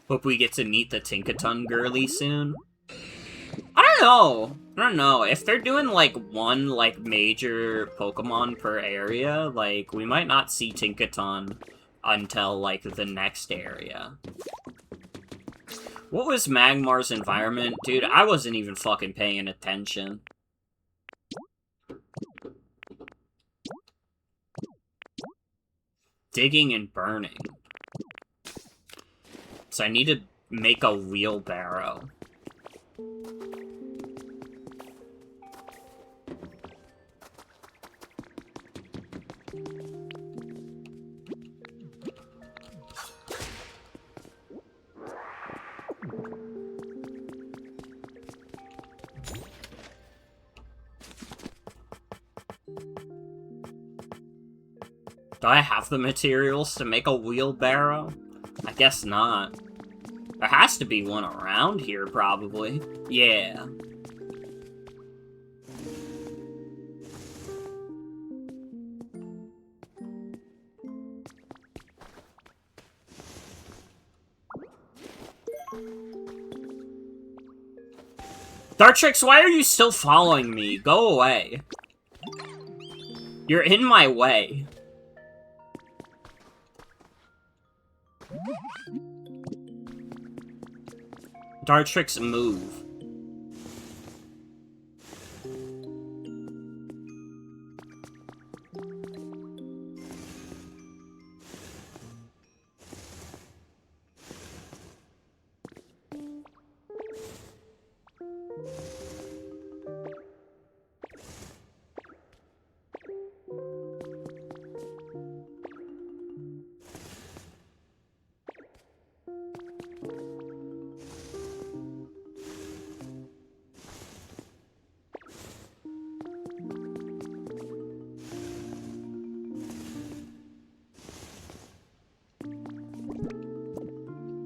Hope we get to meet the Tinkaton girly soon. I don't know. If they're doing, like, one, like, major Pokemon per area, like, we might not see Tinkaton until, like, the next area. What was Magmar's environment? Dude, I wasn't even fucking paying attention. Digging and burning. So I need to make a wheelbarrow. Do I have the materials to make a wheelbarrow? I guess not. There has to be one around here, probably. Yeah. Dartrix, why are you still following me? Go away. You're in my way. Dartrix, move.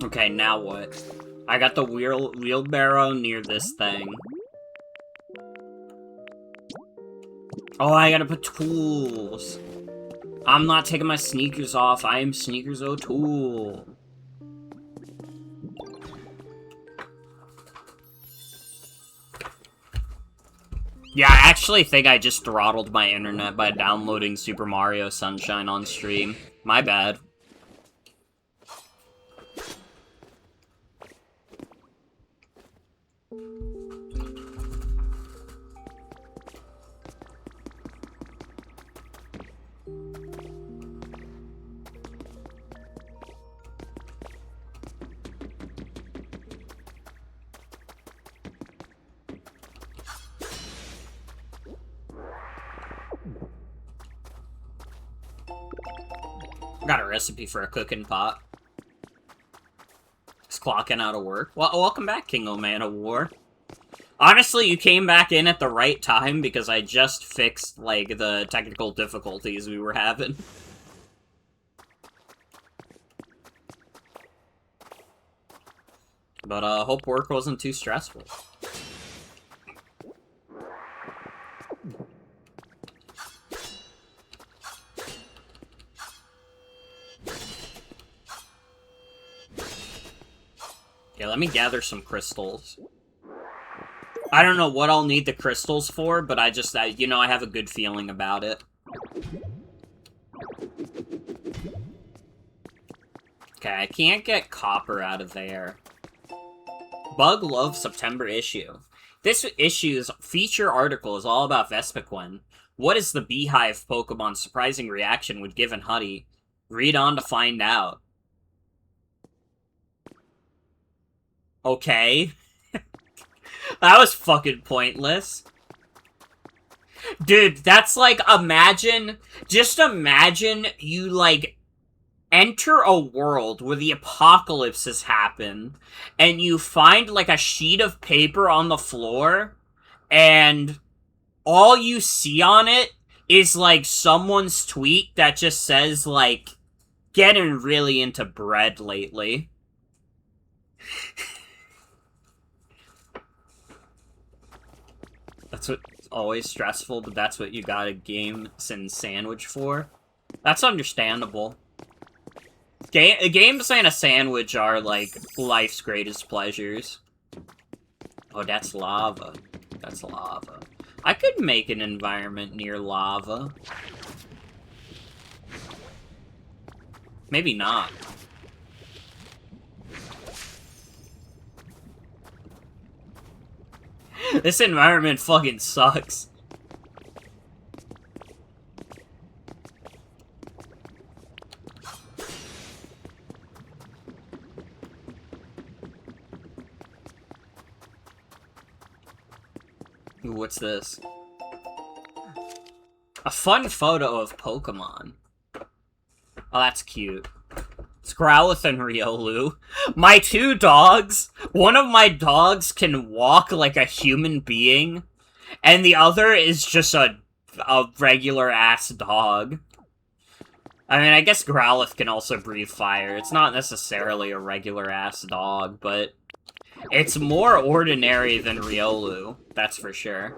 Okay, now what? I got the wheelbarrow near this thing. Oh, I gotta put tools. I'm not taking my sneakers off. I am Sneakers O'Toole. Yeah, I actually think I just throttled my internet by downloading Super Mario Sunshine on stream. My bad. Got a recipe for a cooking pot. Just clocking out of work. Well, welcome back, King O Man of War. Honestly, you came back in at the right time because I just fixed, like, the technical difficulties we were having. But, hope work wasn't too stressful. Yeah, let me gather some crystals. I don't know what I'll need the crystals for, but I have a good feeling about it. Okay, I can't get copper out of there. Bug Love September issue. This issue's feature article is all about Vespiquen. What is the Beehive Pokemon's surprising reaction when given honey? Read on to find out. Okay. That was fucking pointless. Dude, that's like, just imagine you, like, enter a world where the apocalypse has happened, and you find, like, a sheet of paper on the floor, and all you see on it is, like, someone's tweet that just says, like, getting really into bread lately. That's what's always stressful, but that's what you got a game and sandwich for. That's understandable. Games and a sandwich are, like, life's greatest pleasures. Oh, that's lava. That's lava. I could make an environment near lava. Maybe not. This environment fucking sucks. Ooh, what's this? A fun photo of Pokemon. Oh, that's cute. It's Growlithe and Riolu. My two dogs, one of my dogs can walk like a human being, and the other is just a regular-ass dog. I mean, I guess Growlithe can also breathe fire. It's not necessarily a regular-ass dog, but it's more ordinary than Riolu, that's for sure.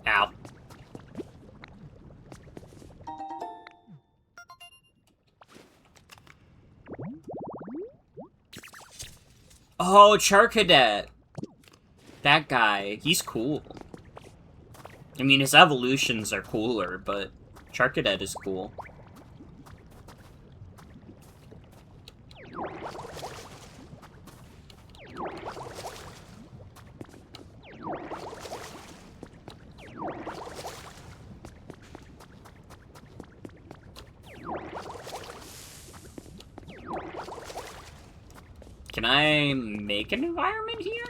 Ow. Oh, Charcadet! That guy, he's cool. I mean, his evolutions are cooler, but Charcadet is cool. Can I make an environment here?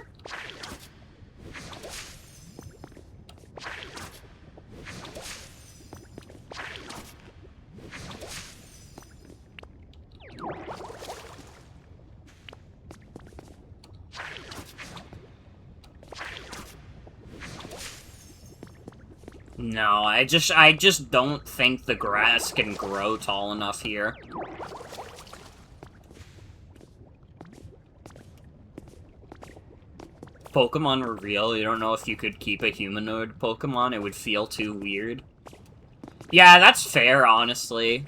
No, I just don't think the grass can grow tall enough here. Pokemon were real, you don't know if you could keep a humanoid Pokemon, it would feel too weird. Yeah, that's fair, honestly.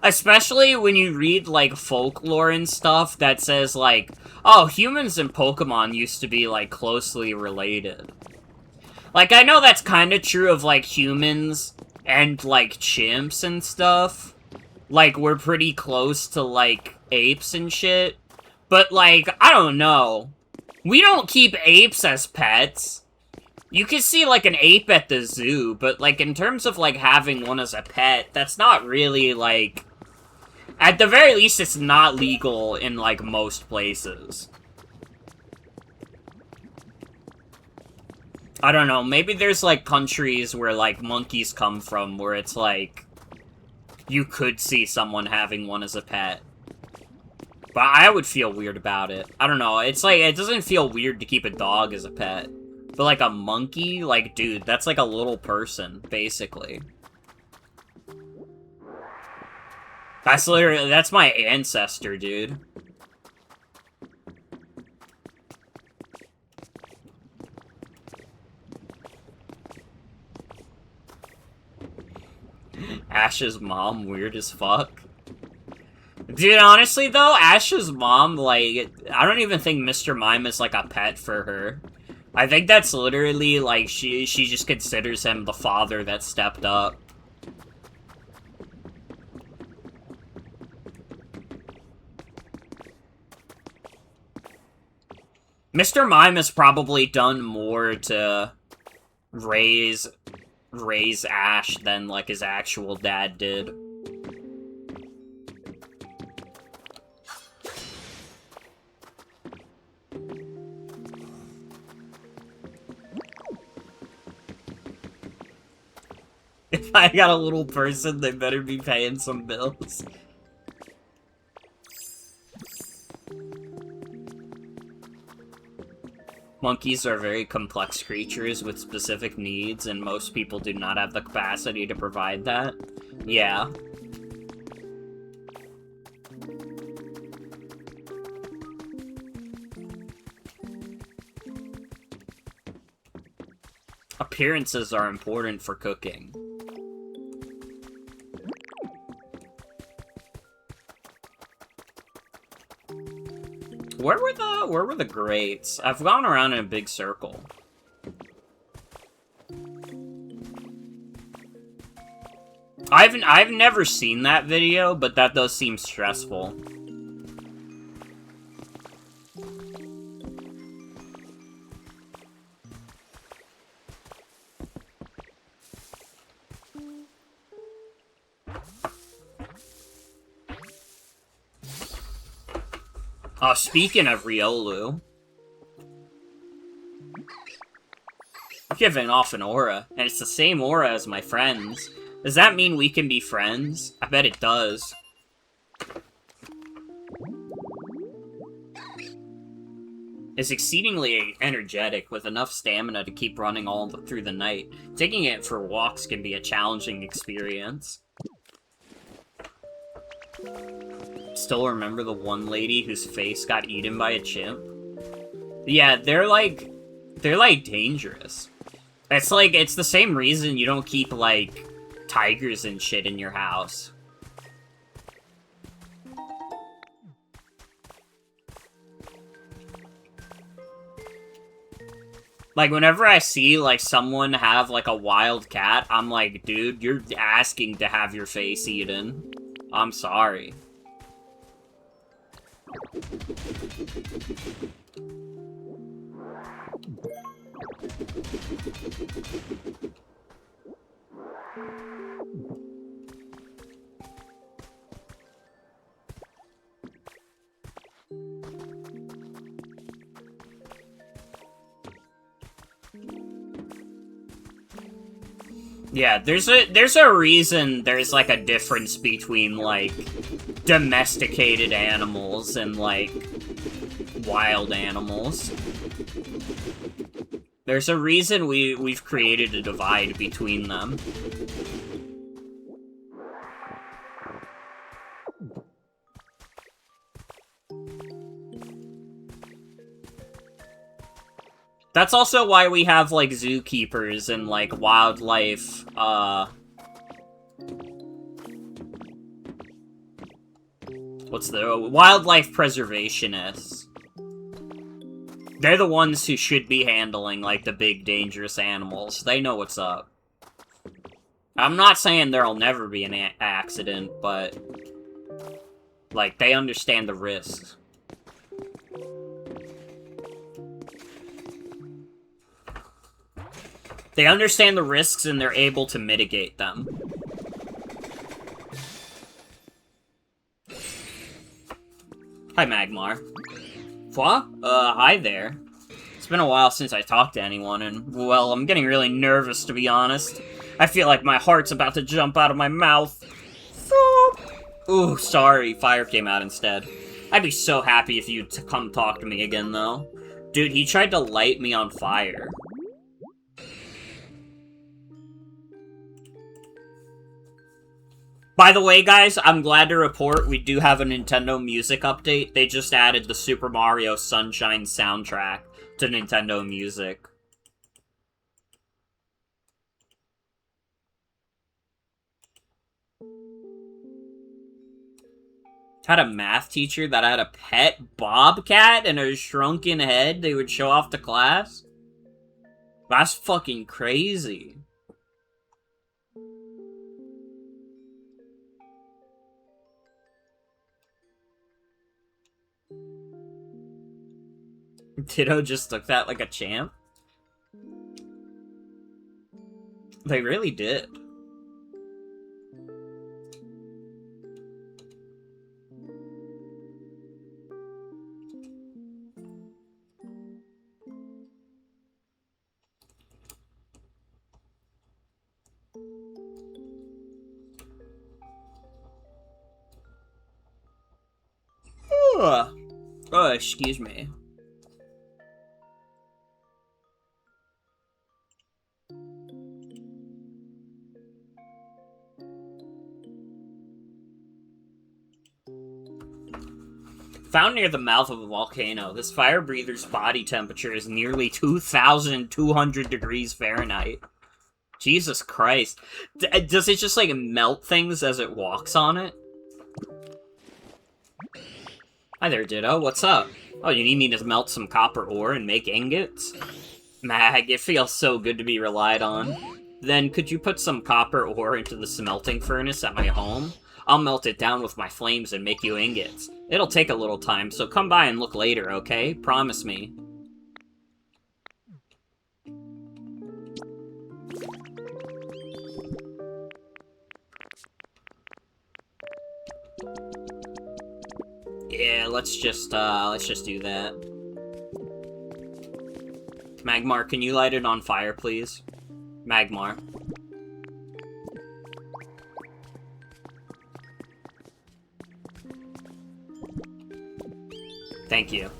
Especially when you read, like, folklore and stuff that says, like, oh, humans and Pokemon used to be, like, closely related. Like, I know that's kind of true of, like, humans and, like, chimps and stuff. Like, we're pretty close to, like, apes and shit. But, like, I don't know. We don't keep apes as pets. You can see, like, an ape at the zoo, but, like, in terms of, like, having one as a pet, that's not really, like... At the very least, it's not legal in, like, most places. I don't know, maybe there's, like, countries where, like, monkeys come from, where it's, like... You could see someone having one as a pet. But I would feel weird about it. I don't know, it's like, it doesn't feel weird to keep a dog as a pet. But, like, a monkey? Like, dude, that's like a little person, basically. That's literally, that's my ancestor, dude. Ash's mom, weird as fuck. Dude, honestly, though, Ash's mom, like, I don't even think Mr. Mime is, like, a pet for her. I think that's literally, like, she just considers him the father that stepped up. Mr. Mime has probably done more to raise Ash than, like, his actual dad did. If I got a little person, they better be paying some bills. Monkeys are very complex creatures with specific needs, and most people do not have the capacity to provide that. Yeah. Appearances are important for cooking. Where were the grates? I've gone around in a big circle. I've never seen that video, but that does seem stressful. Oh, speaking of Riolu, I'm giving off an aura, and it's the same aura as my friends. Does that mean we can be friends? I bet it does. Is exceedingly energetic with enough stamina to keep running all through the night. Taking it for walks can be a challenging experience. Still remember the one lady whose face got eaten by a chimp? Yeah, they're like dangerous. It's the same reason you don't keep, like, tigers and shit in your house. Like, whenever I see, like, someone have, like, a wild cat, I'm like, dude, you're asking to have your face eaten. I'm sorry. Yeah, there's a reason there's, like, a difference between, like, domesticated animals and, like, wild animals. There's a reason we've created a divide between them. That's also why we have, like, zookeepers and, like, wildlife, what's the... wildlife preservationists. They're the ones who should be handling, like, the big, dangerous animals. They know what's up. I'm not saying there'll never be an accident, but... like, they understand the risks. They understand the risks and they're able to mitigate them. Hi, Magmar. What? Hi there. It's been a while since I talked to anyone, and, well, I'm getting really nervous, to be honest. I feel like my heart's about to jump out of my mouth. Ooh, sorry, fire came out instead. I'd be so happy if you'd come talk to me again, though. Dude, he tried to light me on fire. By the way, guys, I'm glad to report we do have a Nintendo Music update. They just added the Super Mario Sunshine soundtrack to Nintendo Music. Had a math teacher that had a pet bobcat and a shrunken head they would show off to class? That's fucking crazy. Ditto just took that like a champ. They really did. Oh, excuse me. Found near the mouth of a volcano, this fire breather's body temperature is nearly 2,200 degrees Fahrenheit. Jesus Christ. Does it just, like, melt things as it walks on it? Hi there, Ditto. What's up? Oh, you need me to melt some copper ore and make ingots? Mag, it feels so good to be relied on. Then, could you put some copper ore into the smelting furnace at my home? I'll melt it down with my flames and make you ingots. It'll take a little time, so come by and look later, okay? Promise me. Yeah, let's just do that. Magmar, can you light it on fire, please? Magmar. Thank you.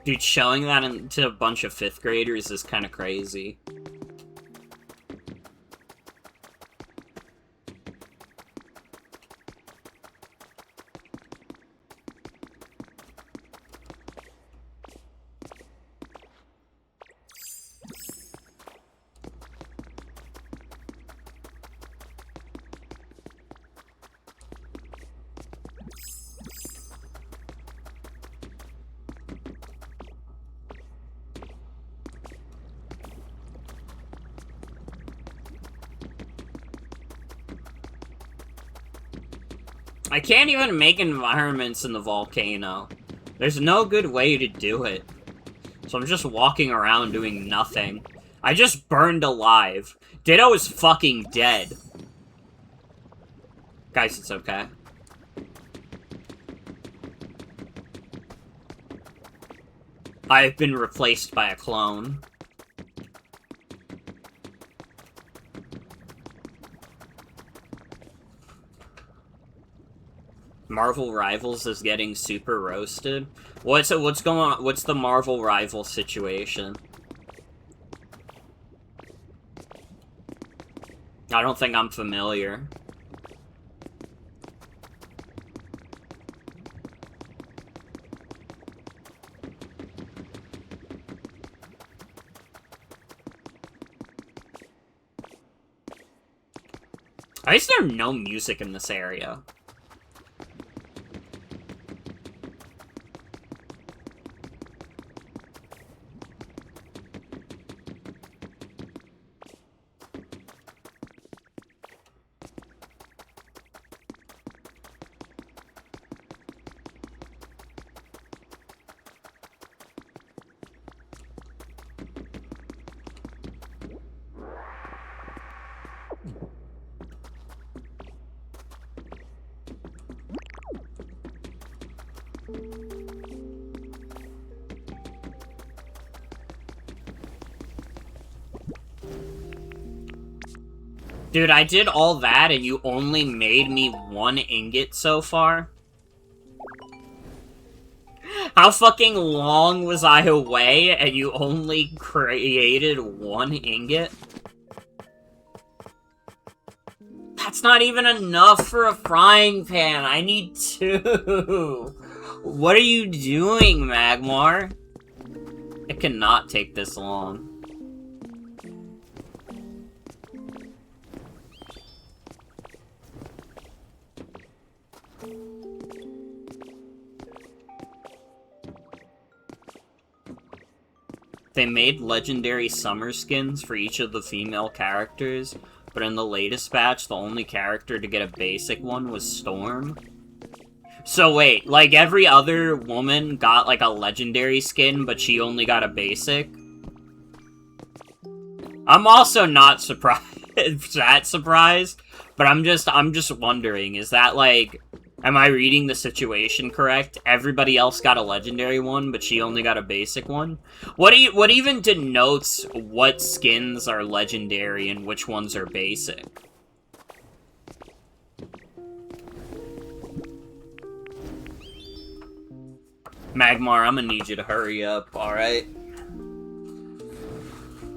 Dude, showing that to a bunch of 5th graders is kind of crazy. I can't even make environments in the volcano. There's no good way to do it. So I'm just walking around doing nothing. I just burned alive. Ditto is fucking dead. Guys, it's okay. I've been replaced by a clone. Marvel Rivals is getting super roasted. What's going on? What's the Marvel Rivals situation? I don't think I'm familiar. Why is there no music in this area? Dude, I did all that and you only made me 1 ingot so far? How fucking long was I away and you only created 1 ingot? That's not even enough for a frying pan. I need 2. What are you doing, Magmar? It cannot take this long. They made legendary summer skins for each of the female characters, but in the latest batch, the only character to get a basic one was Storm. So wait, like every other woman got like a legendary skin, but she only got a basic? I'm also not surprised, but I'm just wondering, is that like, am I reading the situation correct? Everybody else got a legendary one, but she only got a basic one? What even denotes what skins are legendary and which ones are basic? Magmar, I'm gonna need you to hurry up, alright?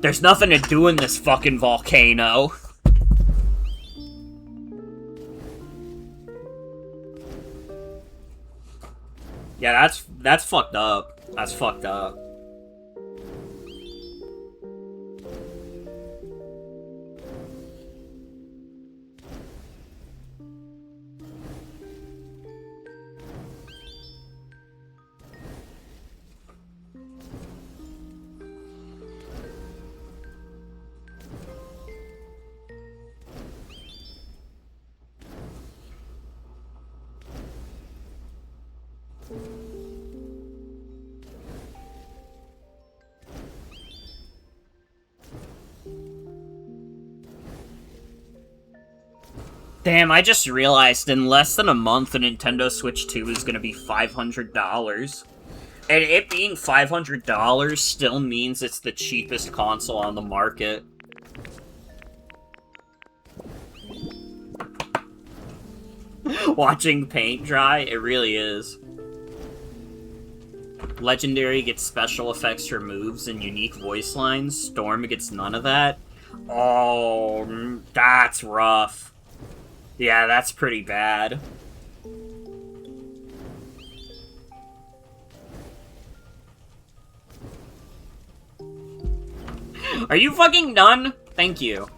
There's nothing to do in this fucking volcano. Yeah, that's fucked up. That's fucked up. Damn, I just realized in less than a month the Nintendo Switch 2 is gonna be $500. And it being $500 still means it's the cheapest console on the market. Watching paint dry, it really is. Legendary gets special effects for moves and unique voice lines. Storm gets none of that. Oh, that's rough. Yeah, that's pretty bad. Are you fucking done? Thank you.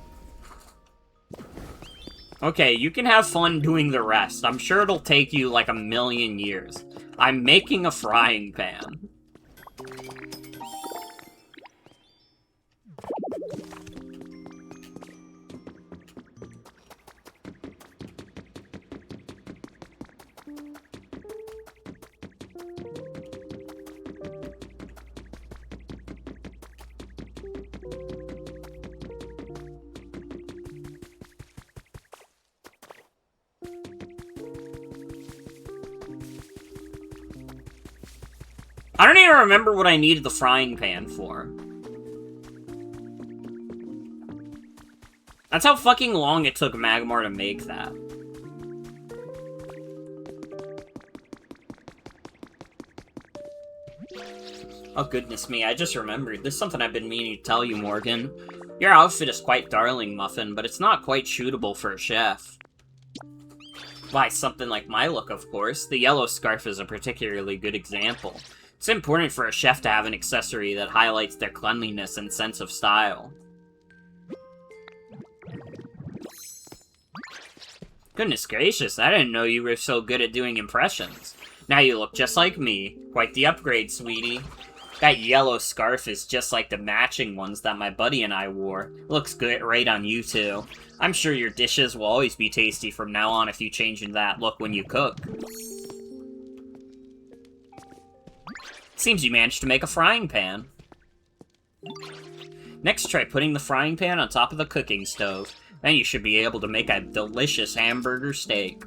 Okay, you can have fun doing the rest. I'm sure it'll take you like 1,000,000 years. I'm making a frying pan. I don't even remember what I needed the frying pan for. That's how fucking long it took Magmar to make that. Oh, goodness me, I just remembered. There's something I've been meaning to tell you, Morgan. Your outfit is quite darling, Muffin, but it's not quite shootable for a chef. Why, something like my look, of course. The yellow scarf is a particularly good example. It's important for a chef to have an accessory that highlights their cleanliness and sense of style. Goodness gracious, I didn't know you were so good at doing impressions. Now you look just like me. Quite the upgrade, sweetie. That yellow scarf is just like the matching ones that my buddy and I wore. Looks good right on you, too. I'm sure your dishes will always be tasty from now on if you change into that look when you cook. Seems you managed to make a frying pan. Next, try putting the frying pan on top of the cooking stove. Then you should be able to make a delicious hamburger steak.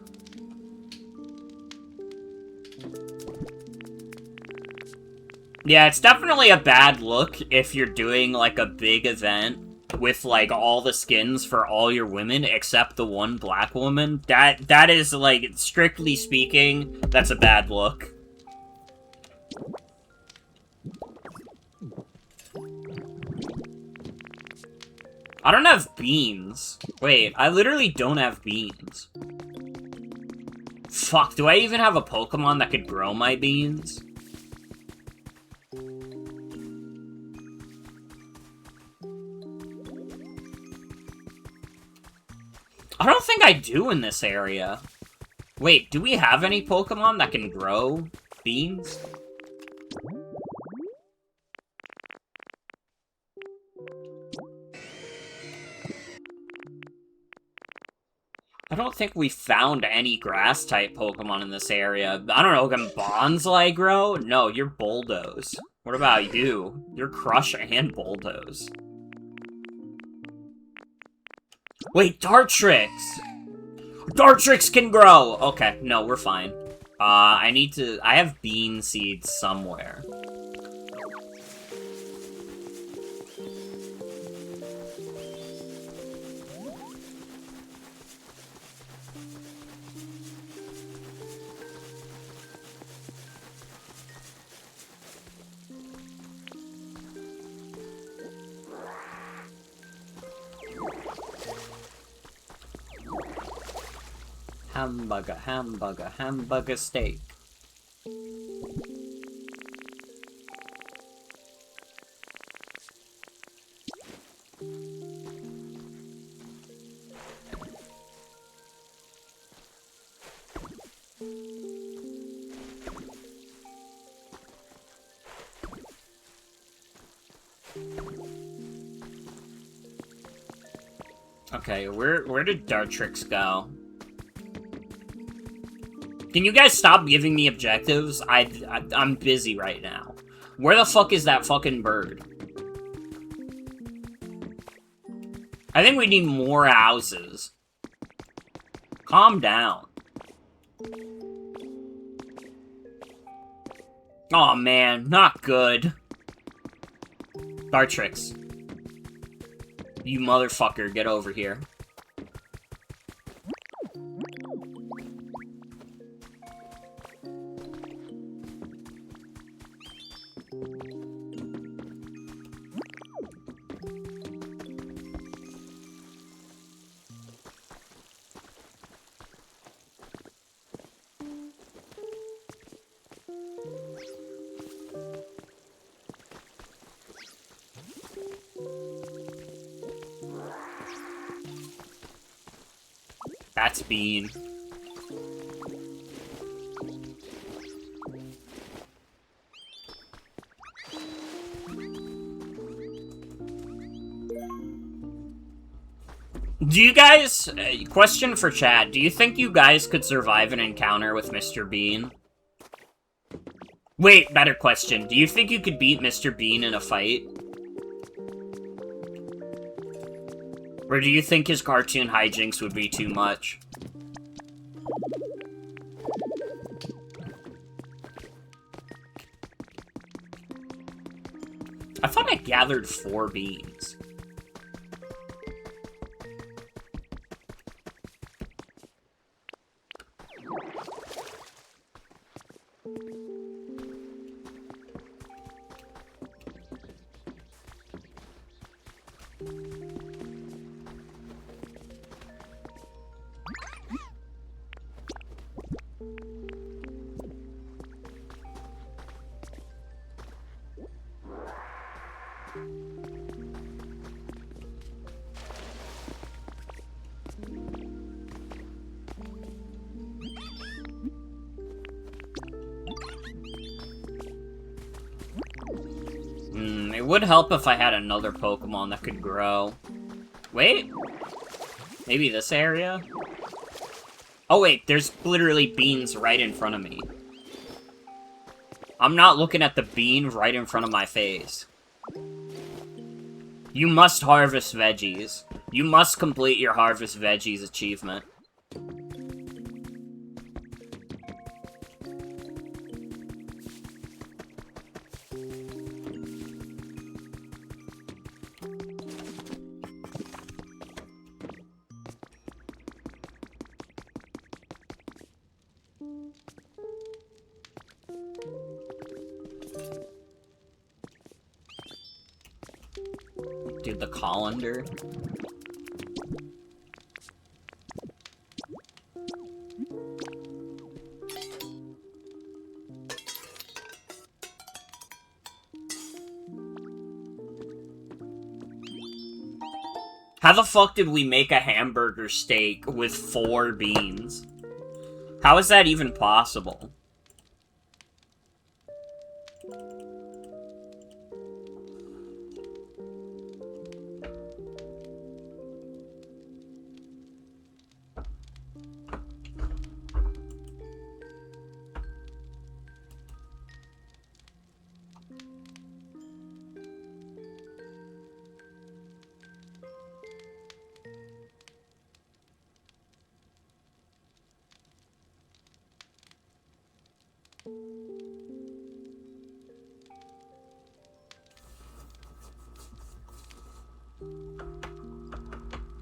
Yeah, it's definitely a bad look if you're doing, like, a big event with, like, all the skins for all your women except the one black woman. That is, like, strictly speaking, that's a bad look. I don't have beans. Wait, I literally don't have beans. Fuck, do I even have a Pokemon that could grow my beans? I don't think I do in this area. Wait, do we have any Pokemon that can grow beans? I don't think we found any grass-type Pokemon in this area. I don't know, can Bonsly grow? No, you're Bulldoze. What about you? You're Crush and Bulldoze. Wait, Dartrix! Dartrix can grow! Okay, no, we're fine. I have bean seeds somewhere. Hamburger, hamburger, hamburger steak. Okay, where did Dartrix go? Can you guys stop giving me objectives? I'm busy right now. Where the fuck is that fucking bird? I think we need more houses. Calm down. Aw, man, not good. Dartrix. You motherfucker, get over here. That's Bean. Do you guys... question for chat. Do you think you guys could survive an encounter with Mr. Bean? Wait, better question. Do you think you could beat Mr. Bean in a fight? Or do you think his cartoon hijinks would be too much? I thought I gathered 4 beans. It would help if I had another Pokemon that could grow. Wait? Maybe this area? Oh wait, there's literally beans right in front of me. I'm not looking at the bean right in front of my face. You must harvest veggies. You must complete your harvest veggies achievement. Dude, the colander. How the fuck did we make a hamburger steak with 4 beans? How is that even possible?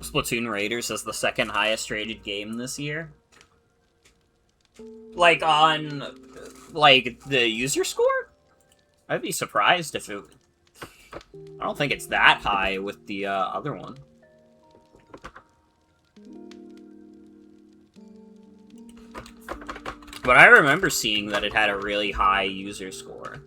Splatoon Raiders is the second highest rated game this year. Like, on, like, the user score? I'd be surprised if it... I don't think it's that high with the, other one. But I remember seeing that it had a really high user score.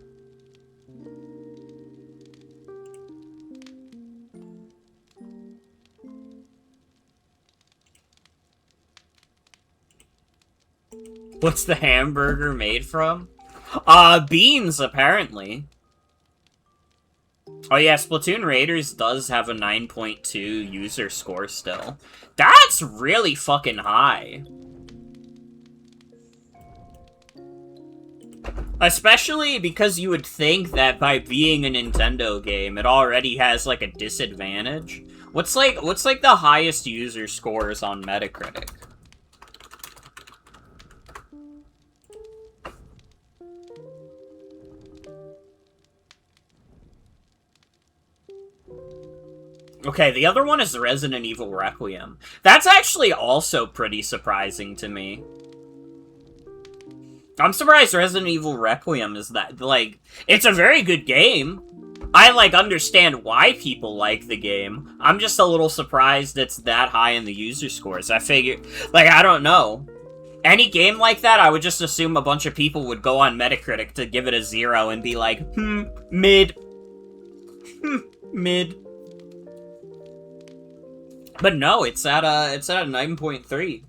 What's the hamburger made from? Beans, apparently. Oh yeah, Splatoon Raiders does have a 9.2 user score still. That's really fucking high. Especially because you would think that by being a Nintendo game, it already has, like, a disadvantage. What's like the highest user scores on Metacritic? Okay, the other one is Resident Evil Requiem. That's actually also pretty surprising to me. I'm surprised Resident Evil Requiem is that, like, it's a very good game. I, like, understand why people like the game. I'm just a little surprised it's that high in the user scores. I figure, like, I don't know. Any game like that, I would just assume a bunch of people would go on Metacritic to give it a 0 and be like, mid. Mid. But no, it's at a 9.3.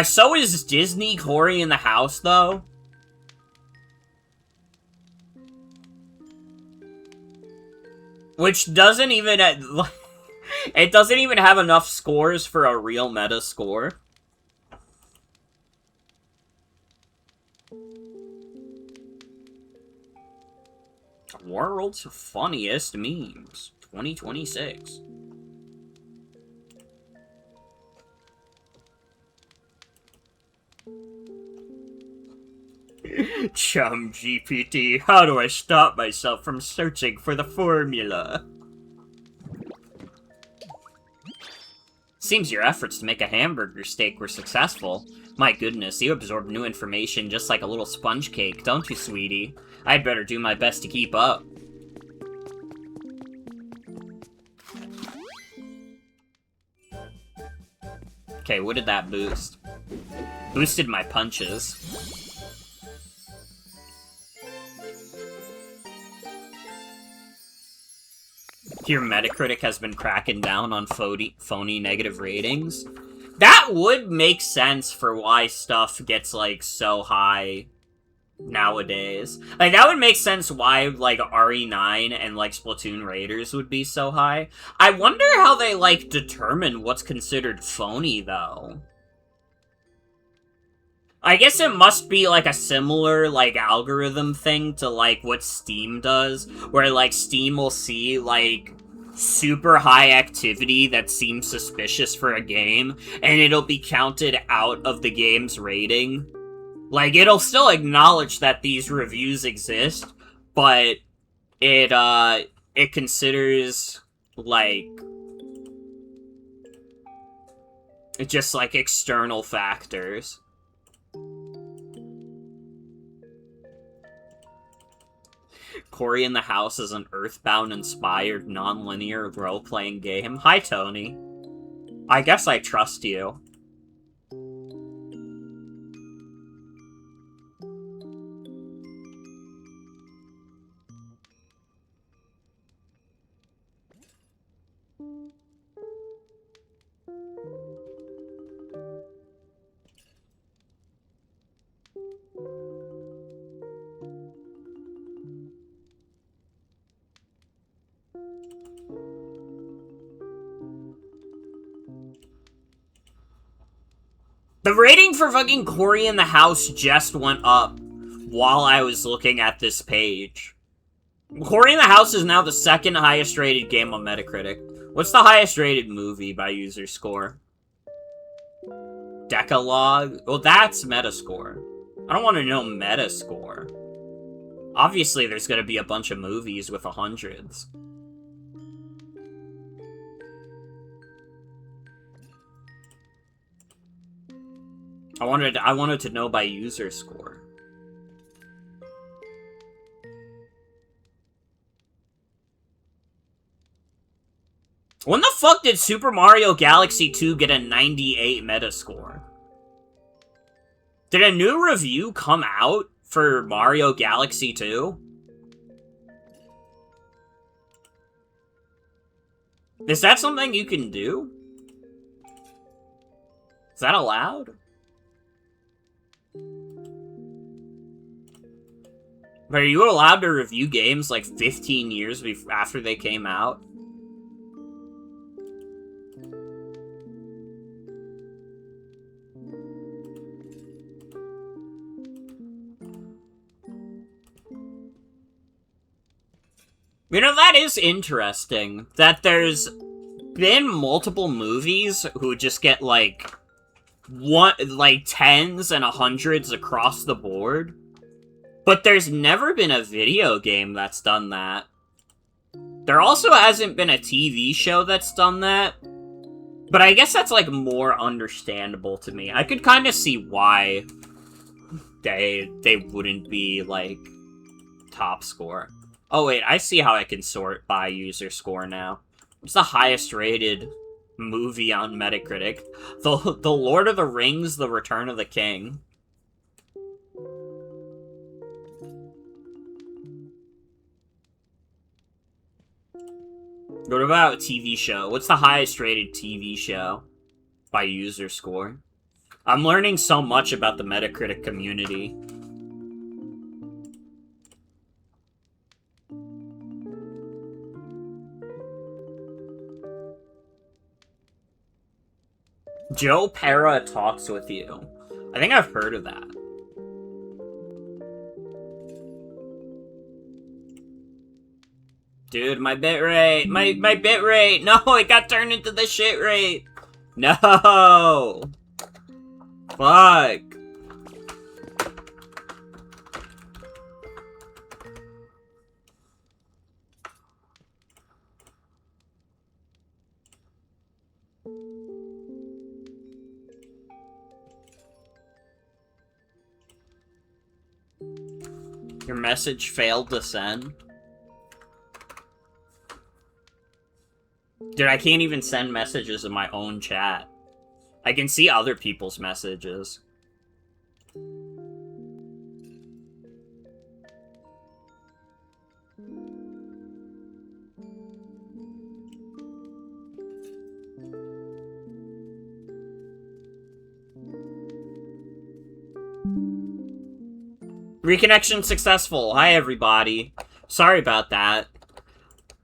So is Disney Cory in the House, though? Which doesn't even... it doesn't even have enough scores for a real meta score. World's Funniest Memes, 2026. Chum GPT, how do I stop myself from searching for the formula? Seems your efforts to make a hamburger steak were successful. My goodness, you absorb new information just like a little sponge cake, don't you, sweetie? I'd better do my best to keep up. Okay, what did that boost? Boosted my punches. Here, Metacritic has been cracking down on phony negative ratings. That would make sense for why stuff gets, like, so high nowadays. Like, that would make sense why, like, RE9 and, like, Splatoon Raiders would be so high. I wonder how they, like, determine what's considered phony, though. I guess it must be, like, a similar, like, algorithm thing to, like, what Steam does, where, like, Steam will see, like, super high activity that seems suspicious for a game, and it'll be counted out of the game's rating. Like, it'll still acknowledge that these reviews exist, but it considers, like, just, like, external factors. Cory in the House is an Earthbound-inspired, non-linear role-playing game. Hi, Tony. I guess I trust you. The rating for fucking Cory in the House just went up while I was looking at this page. Cory in the House is now the second highest rated game on Metacritic. What's the highest rated movie by user score? Decalogue? Well, that's Metascore. I don't want to know Metascore. Obviously, there's gonna be a bunch of movies with hundreds. I wanted to know by user score. When the fuck did Super Mario Galaxy 2 get a 98 Metascore? Did a new review come out for Mario Galaxy 2? Is that something you can do? Is that allowed? But are you allowed to review games like 15 years after they came out? You know, that is interesting, that there's been multiple movies who just get, like, tens and hundreds across the board. But there's never been a video game that's done that. There also hasn't been a TV show that's done that. But I guess that's, like, more understandable to me. I could kind of see why they wouldn't be, like, top score. Oh, wait, I see how I can sort by user score now. What's the highest rated movie on Metacritic? The Lord of the Rings, The Return of the King. What about TV show? What's the highest rated TV show by user score? I'm learning so much about the Metacritic community. Joe Pera Talks With You. I think I've heard of that. Dude, my bitrate! My bitrate! No, it got turned into the shit rate! No! Fuck! Your message failed to send? Dude, I can't even send messages in my own chat. I can see other people's messages. Reconnection successful. Hi, everybody. Sorry about that.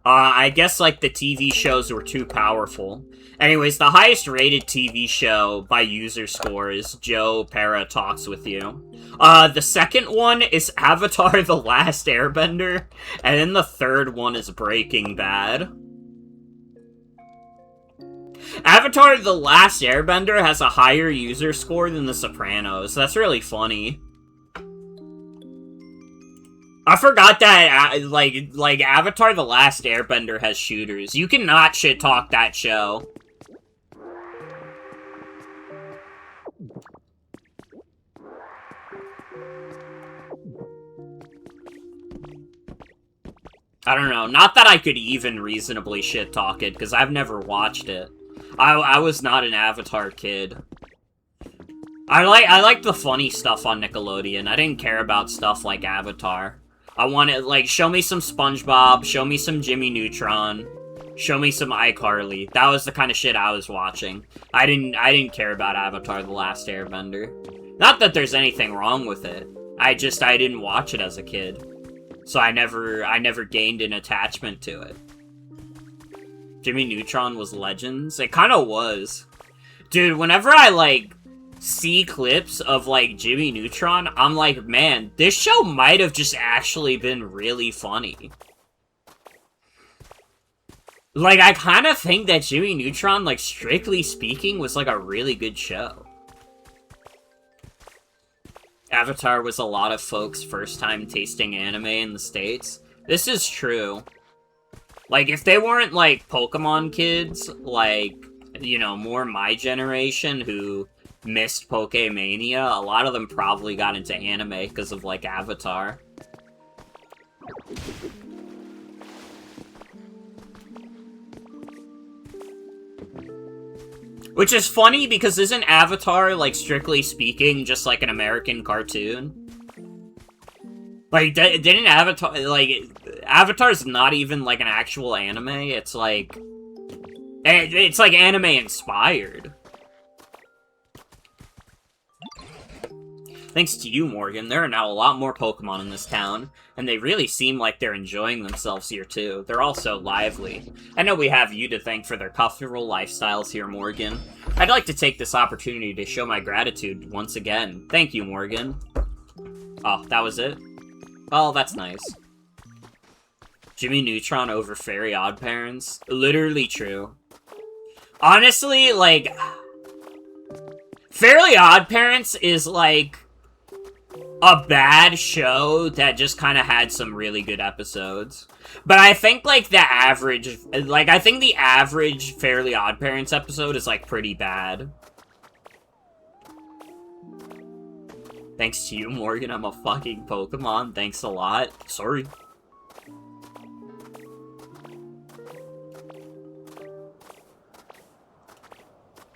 I guess, like, the TV shows were too powerful. Anyways, the highest rated TV show by user score is Joe Para Talks With You. The second one is Avatar The Last Airbender, and then the third one is Breaking Bad. Avatar The Last Airbender has a higher user score than The Sopranos. That's really funny. I forgot that, like, Avatar The Last Airbender has shooters. You cannot shit-talk that show. I don't know. Not that I could even reasonably shit-talk it, because I've never watched it. I was not an Avatar kid. I like the funny stuff on Nickelodeon. I didn't care about stuff like Avatar. I wanted, like, show me some SpongeBob, show me some Jimmy Neutron, show me some iCarly. That was the kind of shit I was watching. I didn't care about Avatar The Last Airbender. Not that there's anything wrong with it. I didn't watch it as a kid. So I never gained an attachment to it. Jimmy Neutron was Legends? It kinda was. Dude, whenever I, like, see clips of, like, Jimmy Neutron, I'm like, man, this show might have just actually been really funny. Like, I kind of think that Jimmy Neutron, like, strictly speaking, was, like, a really good show. Avatar was a lot of folks' first time tasting anime in the States. This is true. Like, if they weren't, like, Pokemon kids, like, you know, more my generation who missed Pokemania, a lot of them probably got into anime because of, like, Avatar. Which is funny because isn't Avatar, like, strictly speaking, just like an American cartoon? Like, didn't Avatar, like, Avatar's not even, like, an actual anime, it's like anime inspired. Thanks to you, Morgan, there are now a lot more Pokemon in this town, and they really seem like they're enjoying themselves here, too. They're all so lively. I know we have you to thank for their comfortable lifestyles here, Morgan. I'd like to take this opportunity to show my gratitude once again. Thank you, Morgan. Oh, that was it? Oh, that's nice. Jimmy Neutron over Fairy Oddparents? Literally true. Honestly, like, Fairly Oddparents is, like, a bad show that just kind of had some really good episodes. But I think, like, the average Fairly Oddparents episode is, like, pretty bad. Thanks to you, Morgan, I'm a fucking Pokemon. Thanks a lot. Sorry.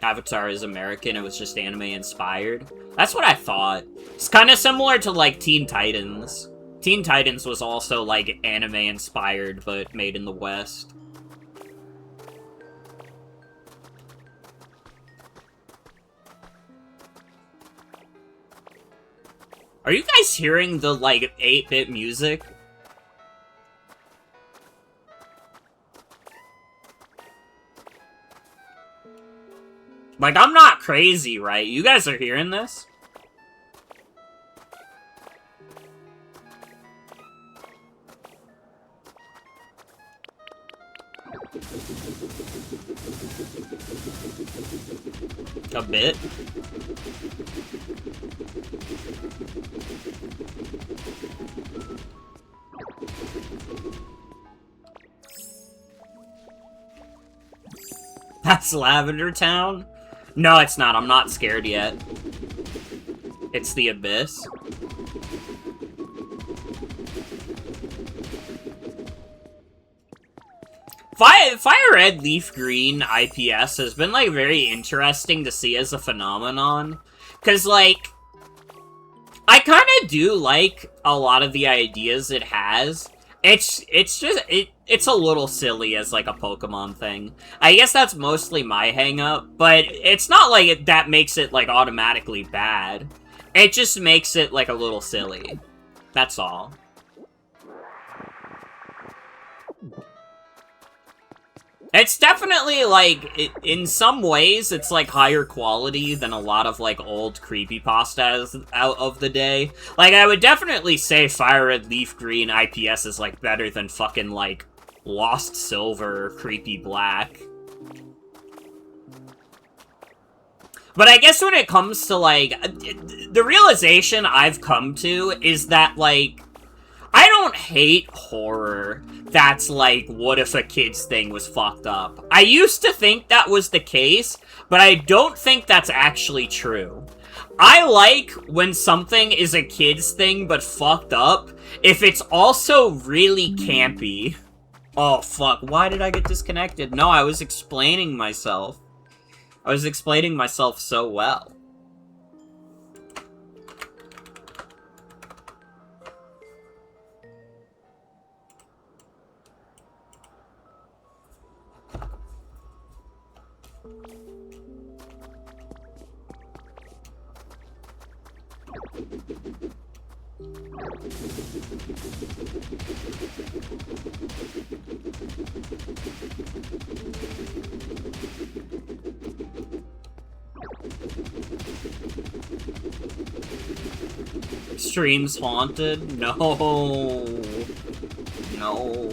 Avatar is American, it was just anime inspired. That's what I thought. It's kind of similar to, like, Teen Titans. Teen Titans was also, like, anime inspired, but made in the West. Are you guys hearing the, like, 8-bit music? Like, I'm not crazy, right? You guys are hearing this? A bit? That's Lavender Town? No, it's not. I'm not scared yet. It's the Abyss. Fire Red Leaf Green IPS has been, like, very interesting to see as a phenomenon. Because, like, I kind of do like a lot of the ideas it has. It's a little silly as, like, a Pokemon thing. I guess that's mostly my hang-up, but it's not like that makes it, like, automatically bad. It just makes it, like, a little silly. That's all. It's definitely, like, in some ways, it's, like, higher quality than a lot of, like, old creepypastas out of the day. Like, I would definitely say Fire Red Leaf Green IPS is, like, better than fucking, like, Lost Silver Creepy Black. But I guess when it comes to, like, the realization I've come to is that, like, I don't hate horror that's like, what if a kid's thing was fucked up? I used to think that was the case, but I don't think that's actually true. I like when something is a kid's thing but fucked up, if it's also really campy. Oh, fuck. Why did I get disconnected? No, I was explaining myself. I was explaining myself so well. Streams haunted? No. No.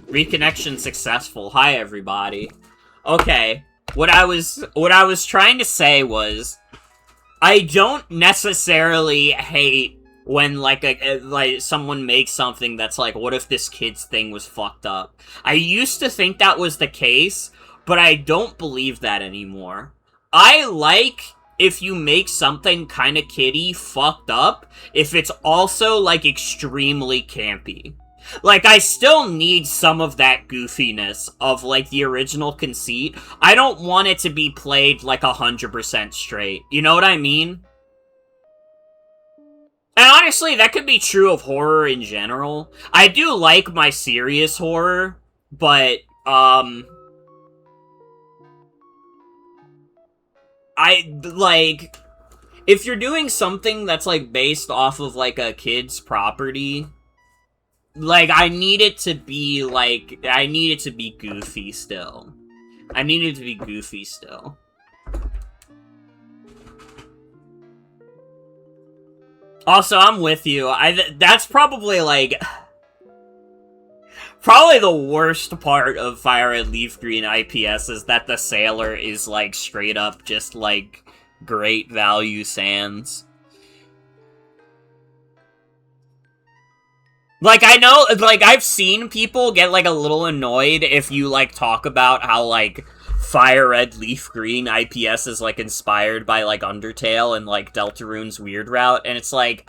Reconnection successful. Hi, everybody. Okay. What I was trying to say was, I don't necessarily hate when, like, someone makes something that's like, what if this kid's thing was fucked up? I used to think that was the case, but I don't believe that anymore. I like if you make something kinda kiddie fucked up, if it's also, like, extremely campy. Like, I still need some of that goofiness of, like, the original conceit. I don't want it to be played, like, 100% straight. You know what I mean? And honestly, that could be true of horror in general. I do like my serious horror, but, if you're doing something that's, like, based off of, like, a kid's property, like, I need it to be goofy still. I need it to be goofy still. Also, I'm with you. That's probably, like, probably the worst part of Fire Red Leaf Green IPS is that the sailor is, like, straight up just, like, great value sans. Like, I know, like, I've seen people get, like, a little annoyed if you, like, talk about how, like, Fire Red Leaf Green IPS is, like, inspired by, like, Undertale and, like, Deltarune's Weird Route, and it's like...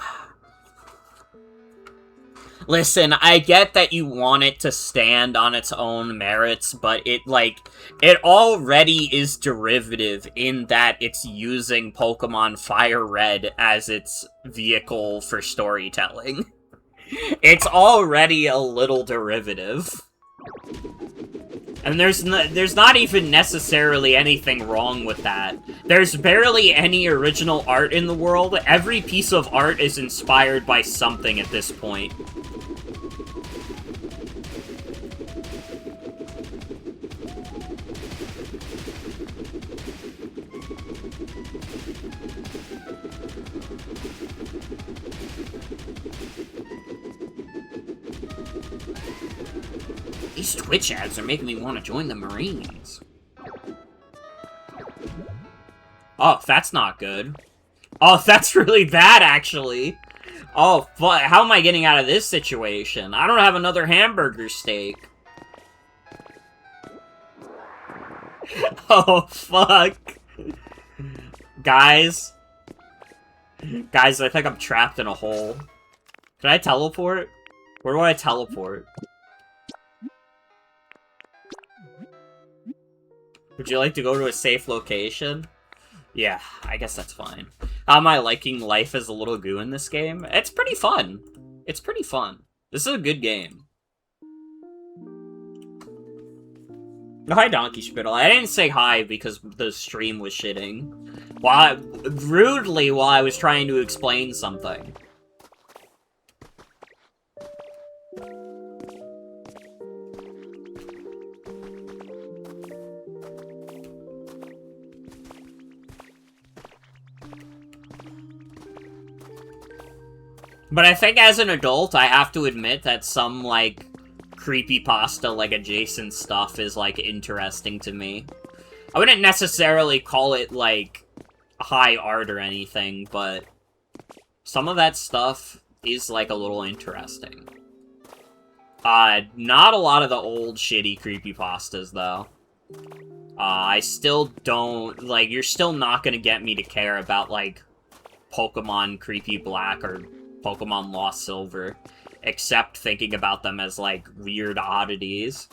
Listen, I get that you want it to stand on its own merits, but it already is derivative in that it's using Pokemon Fire Red as its vehicle for storytelling. It's already a little derivative. And there's not even necessarily anything wrong with that. There's barely any original art in the world. Every piece of art is inspired by something at this point. These Twitch ads are making me want to join the Marines. Oh, that's not good. Oh, that's really bad, actually. Oh, fuck. How am I getting out of this situation? I don't have another hamburger steak. Oh, fuck. Guys. Guys, I think I'm trapped in a hole. Can I teleport? Where do I teleport? Would you like to go to a safe location? Yeah, I guess that's fine. How am I liking life as a little goo in this game? It's pretty fun. It's pretty fun. This is a good game. Hi, Donkey Spittle. I didn't say hi because the stream was shitting. Rudely while I was trying to explain something. But I think as an adult, I have to admit that some, like, creepypasta, like, adjacent stuff is, like, interesting to me. I wouldn't necessarily call it, like, high art or anything, but some of that stuff is, like, a little interesting. Not a lot of the old shitty creepypastas, though. I still don't, like, you're still not gonna get me to care about, like, Pokemon Creepy Black or Pokemon Lost Silver, except thinking about them as, like, weird oddities.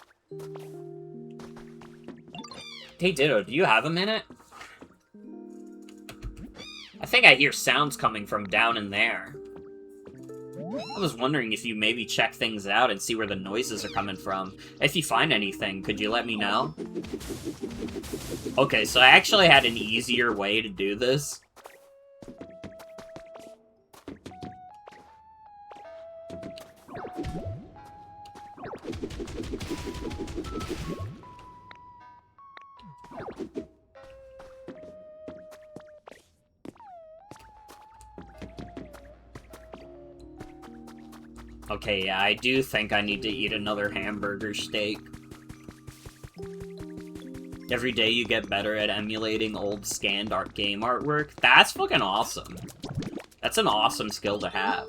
Hey, Ditto, do you have a minute? I think I hear sounds coming from down in there. I was wondering if you maybe check things out and see where the noises are coming from. If you find anything, could you let me know? Okay, so I actually had an easier way to do this. Okay, yeah, I do think I need to eat another hamburger steak. Every day you get better at emulating old scanned art game artwork. That's fucking awesome. That's an awesome skill to have.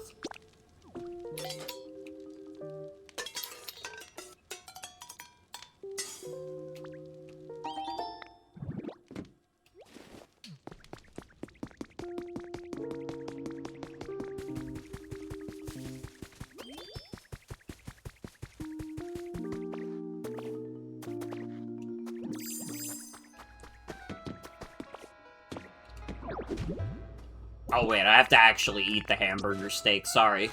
Oh wait, I have to actually eat the hamburger steak, sorry.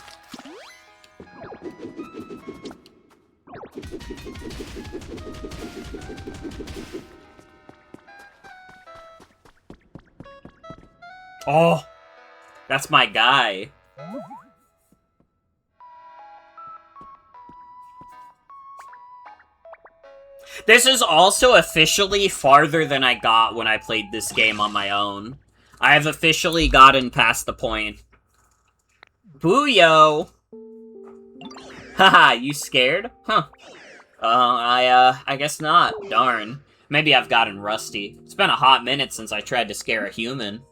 Oh! That's my guy. This is also officially farther than I got when I played this game on my own. I have officially gotten past the point. Booyo! Haha, you scared? Huh. I guess not. Darn. Maybe I've gotten rusty. It's been a hot minute since I tried to scare a human.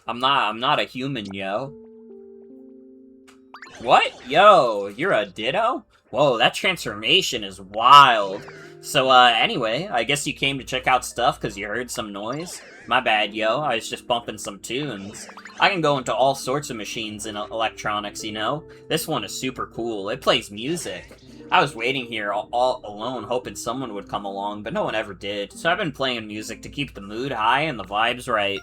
I'm not a human, yo. What? Yo, you're a Ditto? Whoa, that transformation is wild. So, anyway, I guess you came to check out stuff because you heard some noise? My bad, yo, I was just bumping some tunes. I can go into all sorts of machines in electronics, you know? This one is super cool. It plays music. I was waiting here all alone hoping someone would come along, but no one ever did. So I've been playing music to keep the mood high and the vibes right.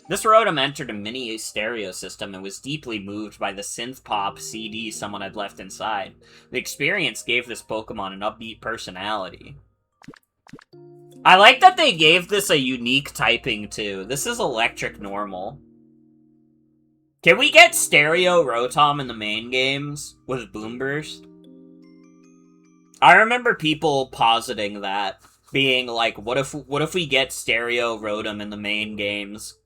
This Rotom entered a mini stereo system and was deeply moved by the synth-pop CD someone had left inside. The experience gave this Pokemon an upbeat personality. I like that they gave this a unique typing, too. This is electric normal. Can we get stereo Rotom in the main games with Boom Burst? I remember people positing that, being like, what if we get stereo Rotom in the main games?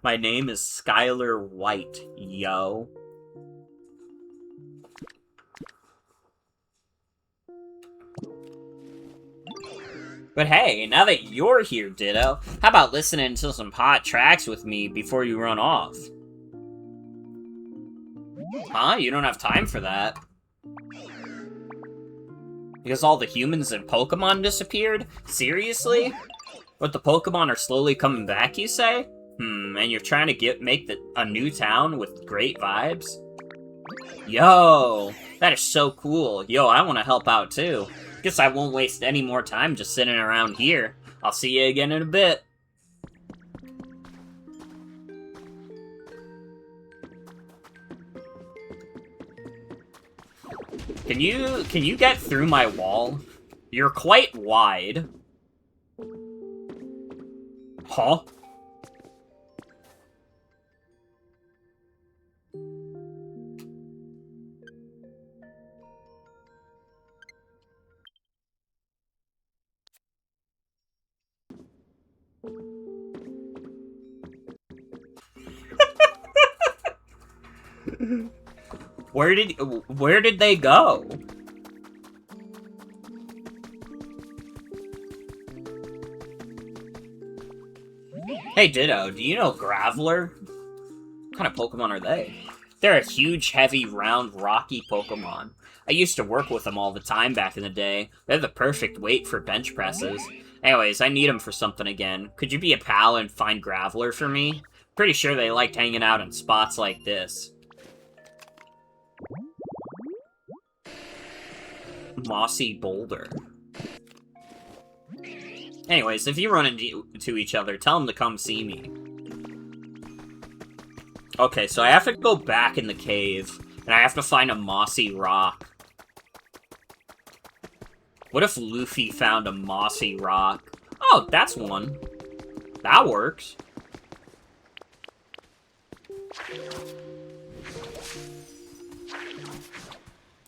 My name is Skylar White, yo. But hey, now that you're here, Ditto, how about listening to some hot tracks with me before you run off? Huh? You don't have time for that? Because all the humans and Pokemon disappeared? Seriously? But the Pokemon are slowly coming back, you say? And you're trying to make a new town with great vibes? Yo, that is so cool. Yo, I want to help out too. Guess I won't waste any more time just sitting around here. I'll see you again in a bit. Can you get through my wall? You're quite wide. Huh? Where did they go? Hey Ditto, do you know Graveler? What kind of Pokemon are they? They're a huge, heavy, round, rocky Pokemon. I used to work with them all the time back in the day. They're the perfect weight for bench presses. Anyways, I need them for something again. Could you be a pal and find Graveler for me? Pretty sure they liked hanging out in spots like this. Mossy Boulder. Anyways, if you run into each other, tell them to come see me. Okay, so I have to go back in the cave, and I have to find a mossy rock. What if Luffy found a mossy rock? Oh, that's one. That works.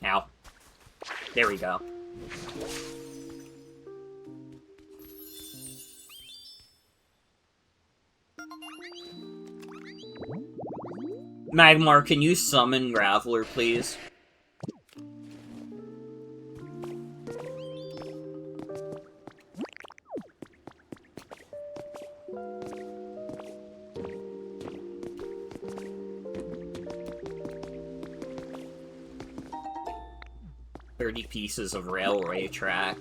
Ow. There we go. Magmar, can you summon Graveler, please? Pieces of railway track.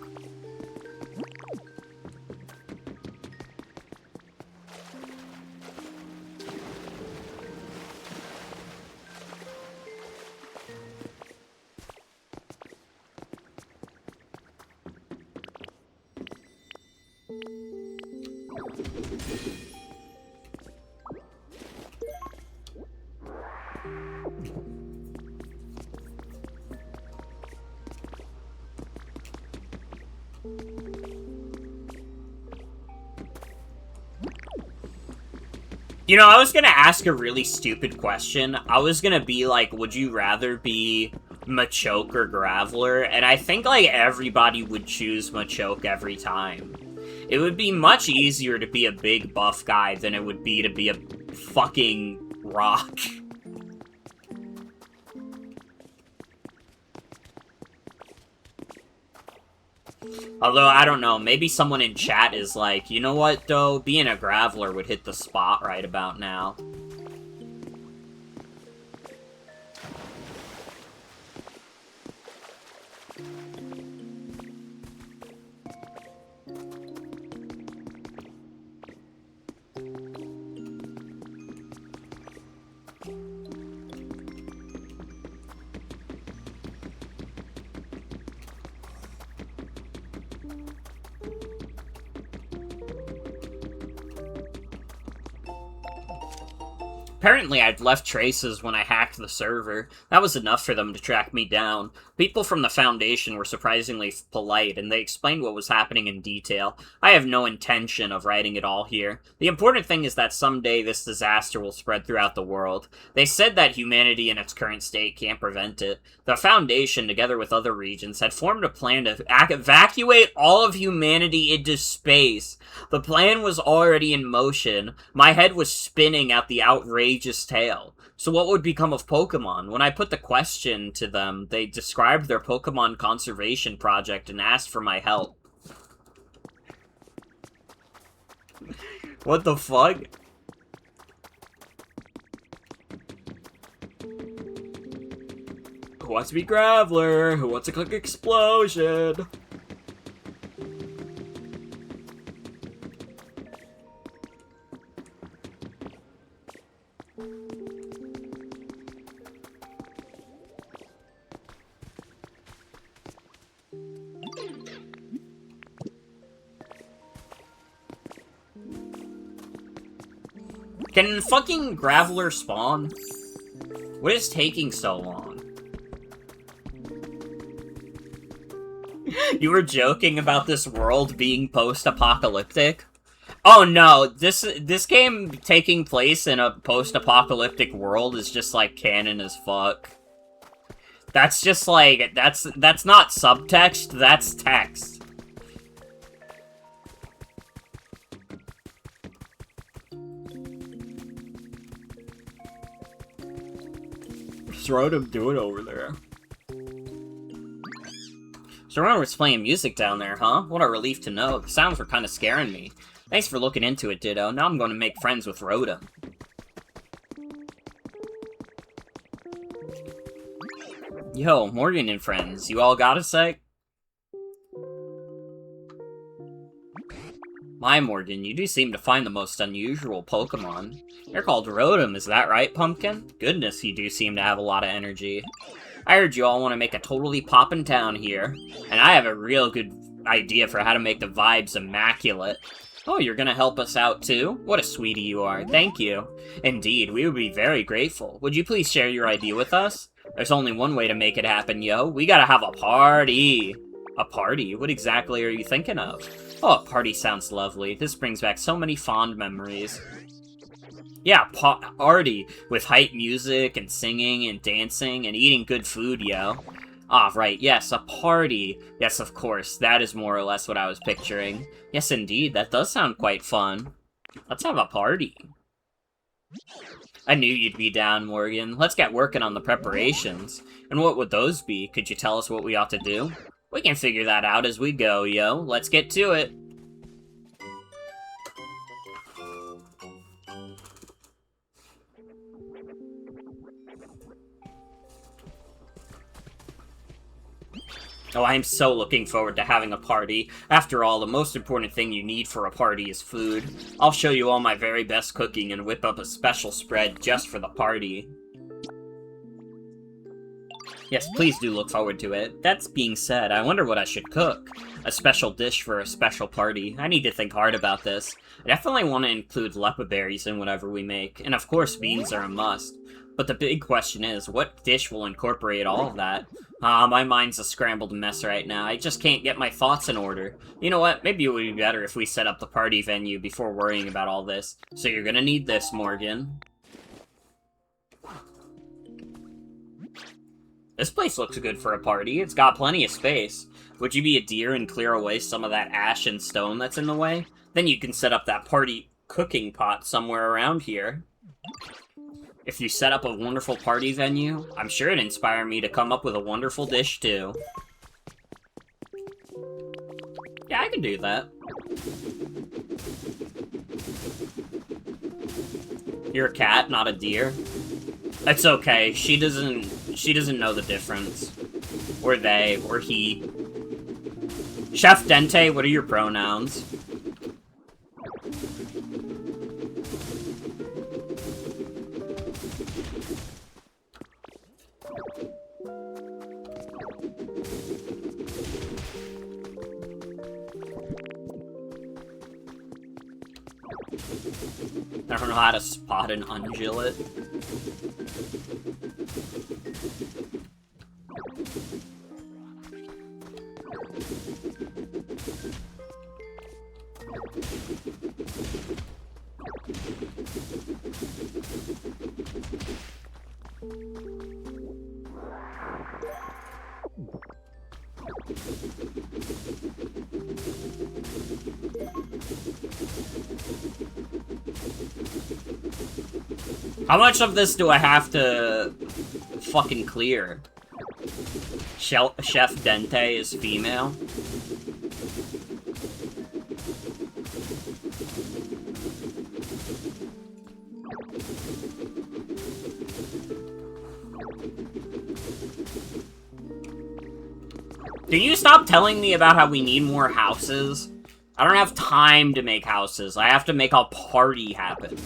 You know, I was gonna ask a really stupid question. I was gonna be like, would you rather be Machoke or Graveler? And I think, like, everybody would choose Machoke every time. It would be much easier to be a big buff guy than it would be to be a fucking rock. Although, I don't know, maybe someone in chat is like, you know what, though? Being a Graveler would hit the spot right about now. Apparently, I'd left traces when I hacked the server. That was enough for them to track me down. People from the Foundation were surprisingly polite, and they explained what was happening in detail. I have no intention of writing it all here. The important thing is that someday this disaster will spread throughout the world. They said that humanity in its current state can't prevent it. The Foundation, together with other regions, had formed a plan to evacuate all of humanity into space. The plan was already in motion. My head was spinning at the outrageous tale. So what would become of Pokemon? When I put the question to them, they described their Pokemon conservation project and asked for my help. What the fuck? Who wants to be Graveler? Who wants to click Explosion? Can fucking Graveler spawn? What is taking so long? You were joking about this world being post-apocalyptic? Oh no, this game taking place in a post-apocalyptic world is just like canon as fuck. That's just like that's not subtext, that's text. What's him doing over there? So everyone was playing music down there, huh? What a relief to know. The sounds were kind of scaring me. Thanks for looking into it, Ditto. Now I'm going to make friends with Rhoda. Yo, Morgan and friends, you all got a sec? My Morgan, you do seem to find the most unusual Pokemon. You're called Rotom, is that right, Pumpkin? Goodness, you do seem to have a lot of energy. I heard you all want to make a totally poppin' town here, and I have a real good idea for how to make the vibes immaculate. Oh, you're gonna help us out too? What a sweetie you are, thank you. Indeed, we would be very grateful. Would you please share your idea with us? There's only one way to make it happen, yo. We gotta have a party. A party? What exactly are you thinking of? Oh, a party sounds lovely. This brings back so many fond memories. Yeah, party with hype music and singing and dancing and eating good food, yo. Ah, right, yes, a party. Yes, of course, that is more or less what I was picturing. Yes, indeed, that does sound quite fun. Let's have a party. I knew you'd be down, Morgan. Let's get working on the preparations. And what would those be? Could you tell us what we ought to do? We can figure that out as we go, yo. Let's get to it. Oh, I am so looking forward to having a party. After all, the most important thing you need for a party is food. I'll show you all my very best cooking and whip up a special spread just for the party. Yes, please do look forward to it. That being said, I wonder what I should cook. A special dish for a special party. I need to think hard about this. I definitely want to include lepa berries in whatever we make, and of course beans are a must. But the big question is, what dish will incorporate all of that? My mind's a scrambled mess right now. I just can't get my thoughts in order. You know what? Maybe it would be better if we set up the party venue before worrying about all this. So you're gonna need this, Morgan. This place looks good for a party. It's got plenty of space. Would you be a deer and clear away some of that ash and stone that's in the way? Then you can set up that party cooking pot somewhere around here. If you set up a wonderful party venue, I'm sure it'd inspire me to come up with a wonderful dish, too. Yeah, I can do that. You're a cat, not a deer. It's okay. She doesn't know the difference. Or they, or he. Chef Dente, what are your pronouns? I don't know how to spot an ungulate. How much of this do I have to fucking clear? Chef Dente is female. Can you stop telling me about how we need more houses? I don't have time to make houses. I have to make a party happen.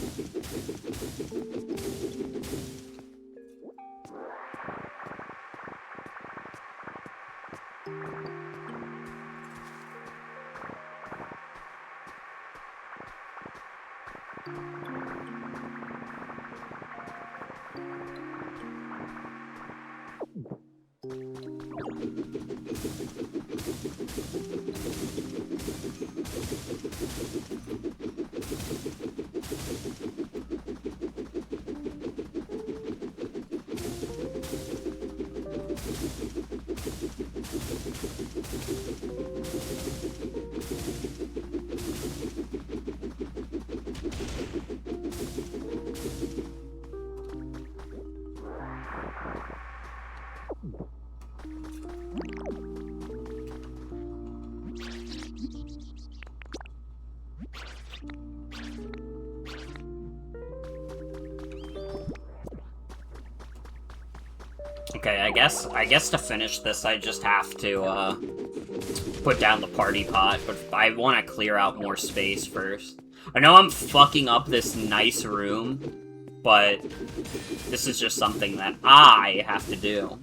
Okay, I guess to finish this, I just have to, put down the party pot, but I want to clear out more space first. I know I'm fucking up this nice room, but this is just something that I have to do.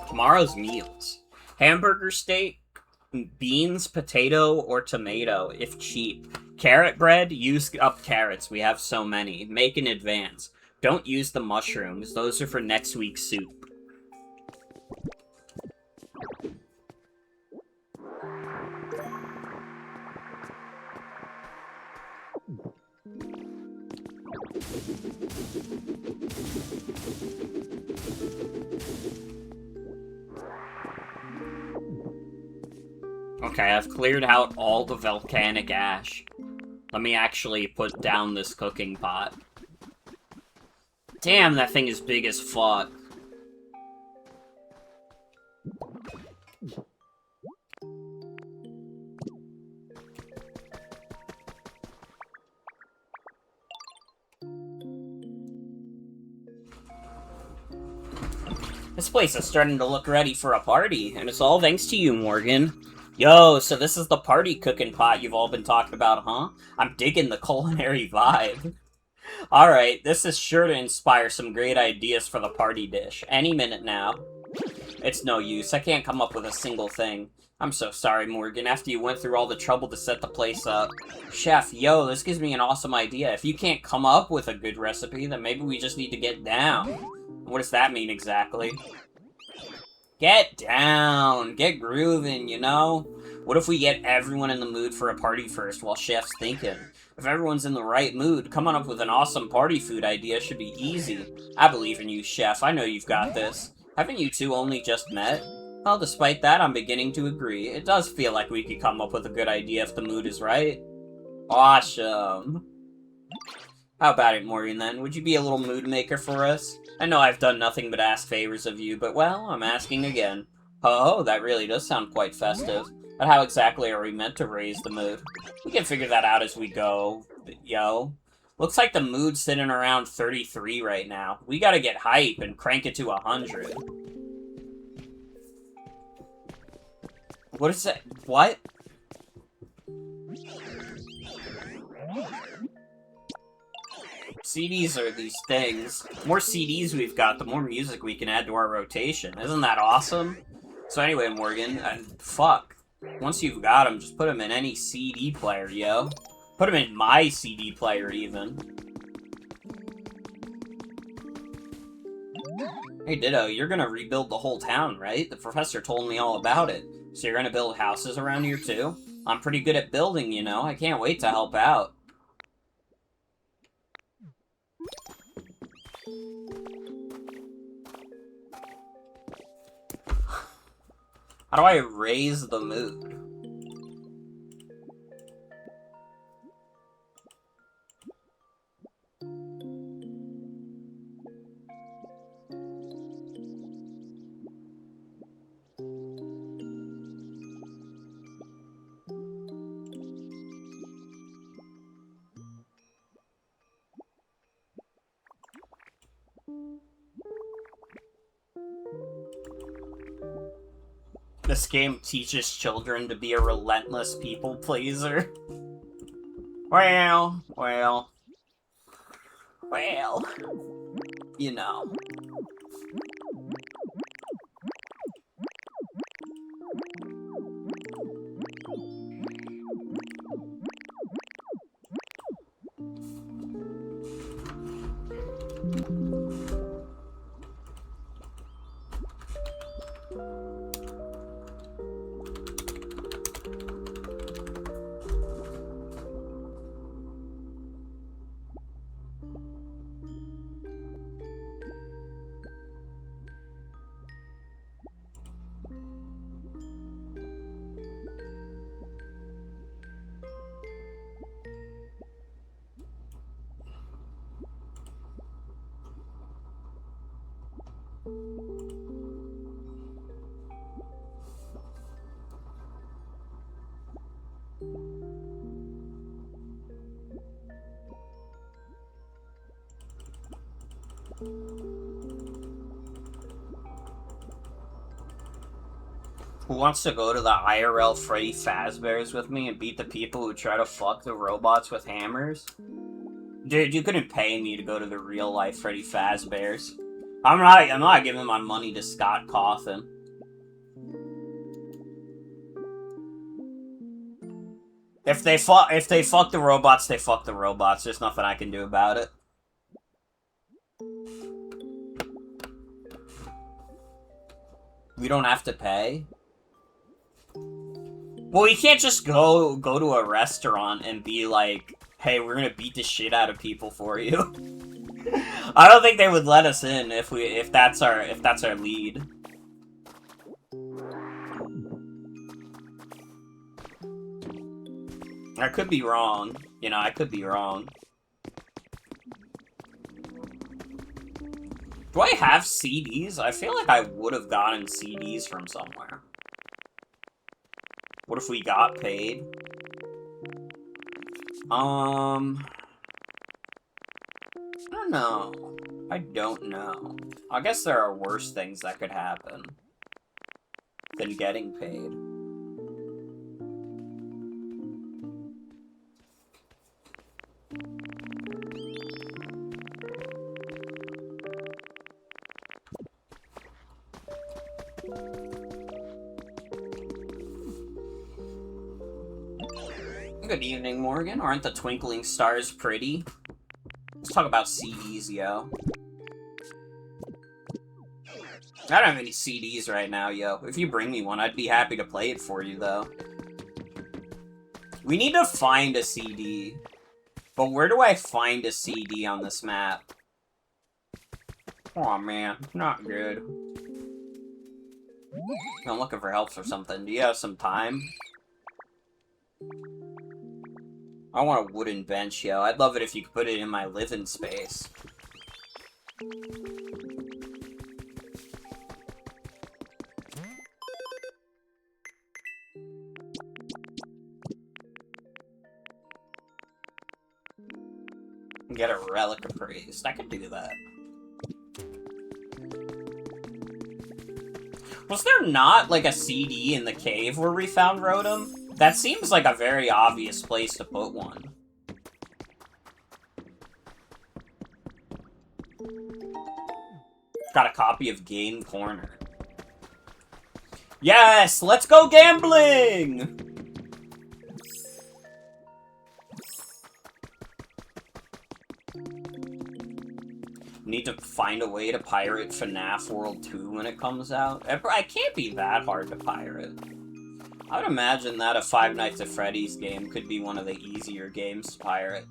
Tomorrow's meals. Hamburger steak, beans, potato, or tomato, if cheap. Carrot bread, use up carrots, we have so many. Make in advance. Don't use the mushrooms, those are for next week's soup. Okay, I've cleared out all the volcanic ash. Let me actually put down this cooking pot. Damn, that thing is big as fuck. This place is starting to look ready for a party, and it's all thanks to you, Morgan. Yo, so this is the party cooking pot you've all been talking about, huh? I'm digging the culinary vibe. Alright, this is sure to inspire some great ideas for the party dish. Any minute now. It's no use, I can't come up with a single thing. I'm so sorry, Morgan, after you went through all the trouble to set the place up. Chef, yo, this gives me an awesome idea. If you can't come up with a good recipe, then maybe we just need to get down. What does that mean exactly? Get down! Get grooving, you know? What if we get everyone in the mood for a party first while Chef's thinking? If everyone's in the right mood, coming up with an awesome party food idea should be easy. I believe in you, Chef. I know you've got this. Haven't you two only just met? Well, despite that, I'm beginning to agree. It does feel like we could come up with a good idea if the mood is right. Awesome. How about it, Morgan, then? Would you be a little mood maker for us? I know I've done nothing but ask favors of you, but, well, I'm asking again. Oh, that really does sound quite festive. But how exactly are we meant to raise the mood? We can figure that out as we go, yo. Looks like the mood's sitting around 33 right now. We gotta get hype and crank it to 100. What is that? What? CDs are these things. The more CDs we've got, the more music we can add to our rotation. Isn't that awesome? So anyway, Morgan, fuck. Once you've got them, just put them in any CD player, yo. Put them in my CD player, even. Hey, Ditto, you're gonna rebuild the whole town, right? The professor told me all about it. So you're gonna build houses around here, too? I'm pretty good at building, you know. I can't wait to help out. How do I raise the mood? This game teaches children to be a relentless people pleaser. Well, you know. Who wants to go to the IRL Freddy Fazbear's with me and beat the people who try to fuck the robots with hammers? Dude, you couldn't pay me to go to the real life Freddy Fazbear's. I'm not giving my money to Scott Cawthon. If they fuck the robots, they fuck the robots. There's nothing I can do about it. We don't have to pay? Well, we can't just go to a restaurant and be like, hey, we're gonna beat the shit out of people for you. I don't think they would let us in if that's our lead. I could be wrong. You know, I could be wrong. Do I have CDs? I feel like I would have gotten CDs from somewhere. What if we got paid? I don't know. I don't know. I guess there are worse things that could happen than getting paid. Good evening, Morgan. Aren't the twinkling stars pretty? Let's talk about CDs, yo. I don't have any CDs right now, yo. If you bring me one, I'd be happy to play it for you, though. We need to find a CD. But where do I find a CD on this map? Aw, man. Not good. I'm looking for help or something. Do you have some time? I want a wooden bench, yo. I'd love it if you could put it in my living space. Get a relic appraised. I could do that. Was there not, like, a CD in the cave where we found Rotom? That seems like a very obvious place to put one. Got a copy of Game Corner. Yes! Let's go gambling! Need to find a way to pirate FNAF World 2 when it comes out. It can't be that hard to pirate. I would imagine that a Five Nights at Freddy's game could be one of the easier games to pirate.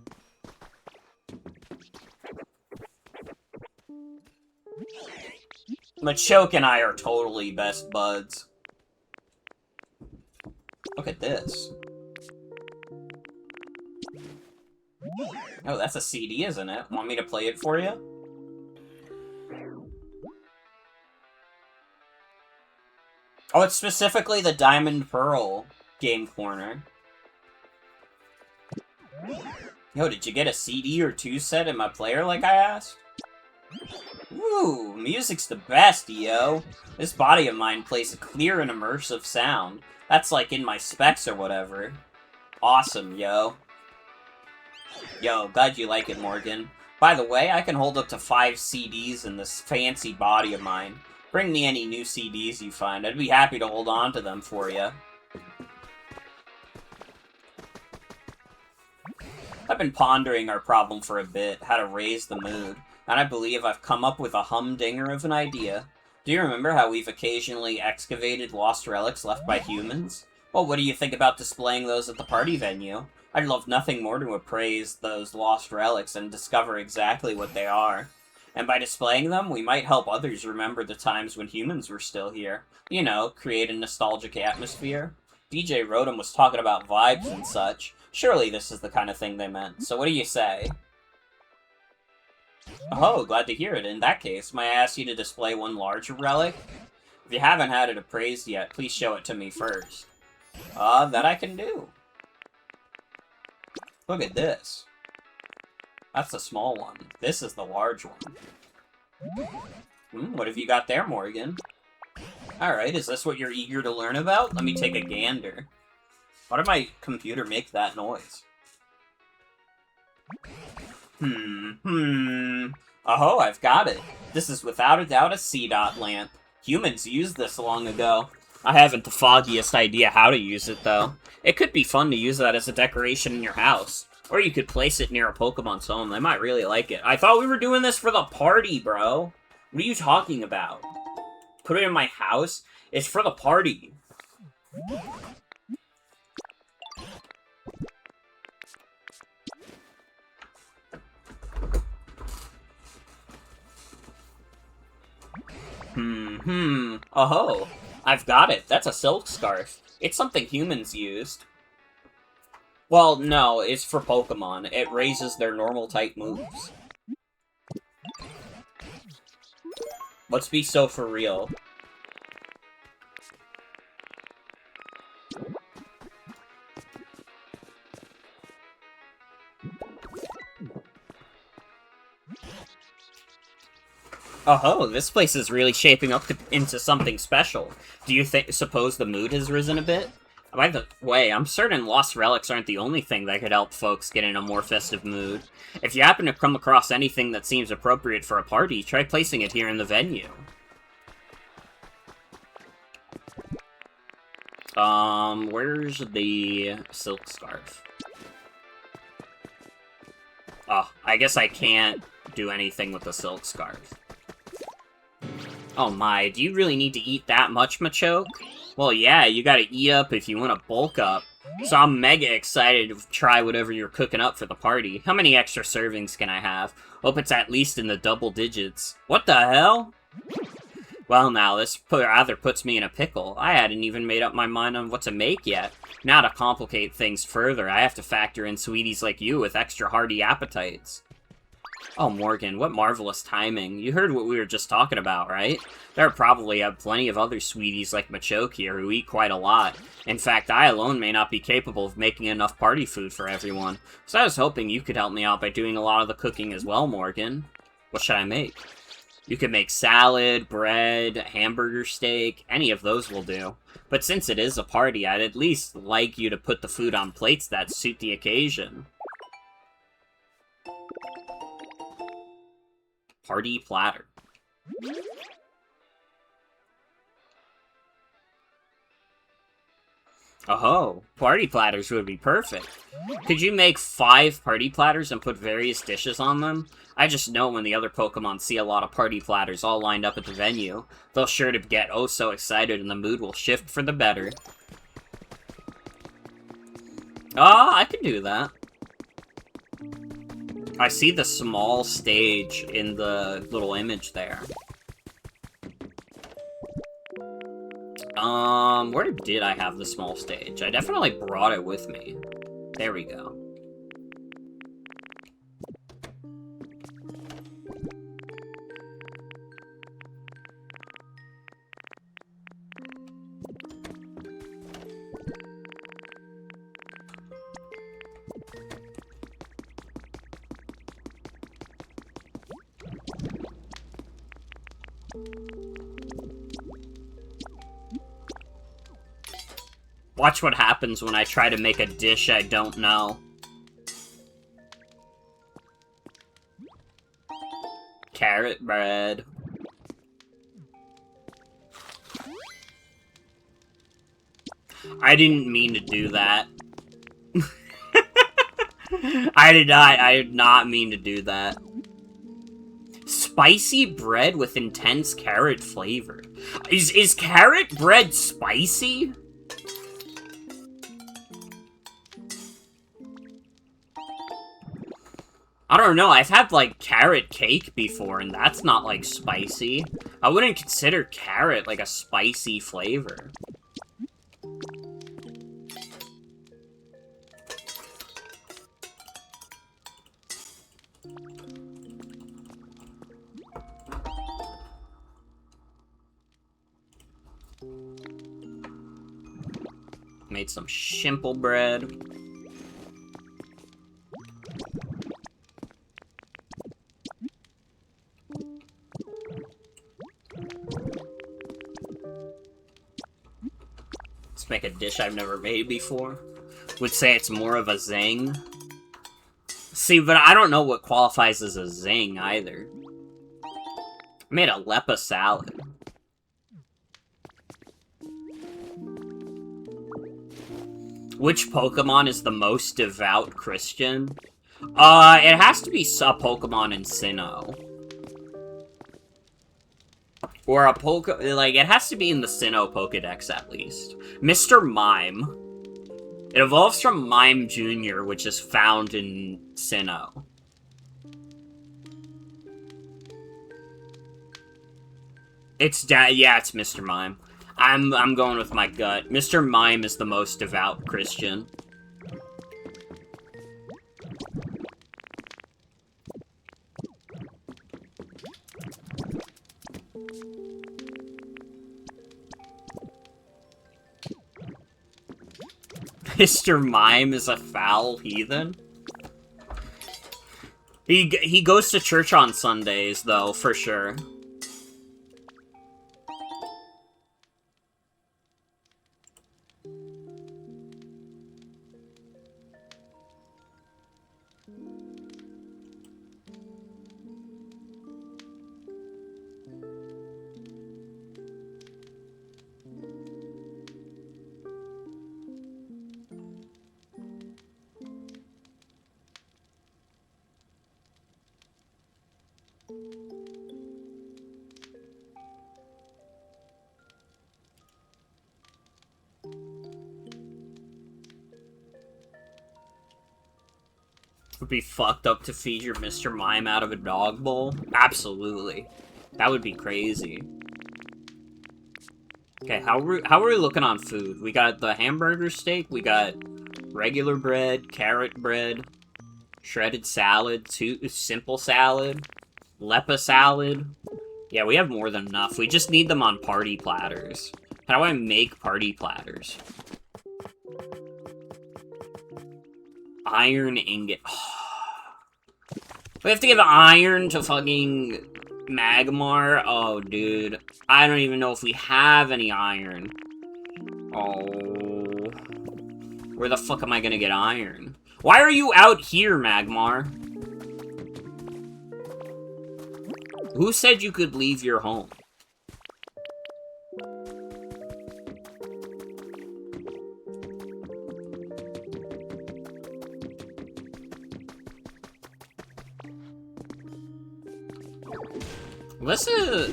Machoke and I are totally best buds. Look at this. Oh, that's a CD, isn't it? Want me to play it for you? Oh, it's specifically the Diamond Pearl Game Corner. Yo, did you get a CD or 2 set in my player like I asked? Woo, music's the best, yo. This body of mine plays a clear and immersive sound. That's like in my specs or whatever. Awesome, yo. Yo, glad you like it, Morgan. By the way, I can hold up to 5 CDs in this fancy body of mine. Bring me any new CDs you find. I'd be happy to hold on to them for you. I've been pondering our problem for a bit, how to raise the mood, and I believe I've come up with a humdinger of an idea. Do you remember how we've occasionally excavated lost relics left by humans? Well, what do you think about displaying those at the party venue? I'd love nothing more to appraise those lost relics and discover exactly what they are. And by displaying them, we might help others remember the times when humans were still here. You know, create a nostalgic atmosphere. DJ Rotom was talking about vibes and such. Surely this is the kind of thing they meant. So what do you say? Oh, glad to hear it. In that case, may I ask you to display one larger relic? If you haven't had it appraised yet, please show it to me first. That I can do. Look at this. That's the small one. This is the large one. What have you got there, Morgan? Alright, is this what you're eager to learn about? Let me take a gander. Why did my computer make that noise? Oh, I've got it. This is without a doubt a C-dot lamp. Humans used this long ago. I haven't the foggiest idea how to use it, though. It could be fun to use that as a decoration in your house. Or you could place it near a Pokemon's home. They might really like it. I thought we were doing this for the party, bro. What are you talking about? Put it in my house? It's for the party. Oh, I've got it. That's a silk scarf. It's something humans used. Well, no, it's for Pokemon. It raises their normal type moves. Let's be so for real. Oh, this place is really shaping up into something special. Do you suppose the mood has risen a bit? By the way, I'm certain lost relics aren't the only thing that could help folks get in a more festive mood. If you happen to come across anything that seems appropriate for a party, try placing it here in the venue. Where's the silk scarf? Oh, I guess I can't do anything with the silk scarf. Oh my, do you really need to eat that much, Machoke? Well, yeah, you gotta eat up if you want to bulk up. So I'm mega excited to try whatever you're cooking up for the party. How many extra servings can I have? Hope it's at least in the double digits. What the hell? Well now, this rather puts me in a pickle. I hadn't even made up my mind on what to make yet. Now to complicate things further, I have to factor in sweeties like you with extra hearty appetites. Oh, Morgan, what marvelous timing. You heard what we were just talking about, right? There probably have plenty of other sweeties like Machoke here who eat quite a lot. In fact, I alone may not be capable of making enough party food for everyone. So I was hoping you could help me out by doing a lot of the cooking as well, Morgan. What should I make? You could make salad, bread, hamburger steak, any of those will do. But since it is a party, I'd at least like you to put the food on plates that suit the occasion. Party platter. Oh, party platters would be perfect. Could you make 5 party platters and put various dishes on them? I just know when the other Pokemon see a lot of party platters all lined up at the venue, they'll sure to get oh so excited and the mood will shift for the better. Ah, I can do that. I see the small stage in the little image there. Where did I have the small stage? I definitely brought it with me. There we go. Watch what happens when I try to make a dish I don't know. Carrot bread. I didn't mean to do that. I did not mean to do that. Spicy bread with intense carrot flavor. Is carrot bread spicy? I don't know, I've had, like, carrot cake before, and that's not, like, spicy. I wouldn't consider carrot, like, a spicy flavor. Made some shimple bread. Let's make a dish I've never made before. Would say it's more of a zing. See, but I don't know what qualifies as a zing, either. I made a lepa salad. Which Pokemon is the most devout Christian? It has to be a Pokemon in Sinnoh. Or a like, it has to be in the Sinnoh Pokedex, at least. Mr. Mime. It evolves from Mime Jr., which is found in Sinnoh. Yeah, it's Mr. Mime. I'm going with my gut. Mr. Mime is the most devout Christian. Mr. Mime is a foul heathen? He goes to church on Sundays, though, for sure. Would be fucked up to feed your Mr. Mime out of a dog bowl? Absolutely. That would be crazy. Okay, how are we looking on food? We got the hamburger steak, we got regular bread, carrot bread, shredded salad, simple salad, lepa salad. Yeah, we have more than enough. We just need them on party platters. How do I make party platters? Iron ingot. We have to give iron to fucking Magmar? Oh, dude. I don't even know if we have any iron. Oh. Where the fuck am I gonna get iron? Why are you out here, Magmar? Who said you could leave your home?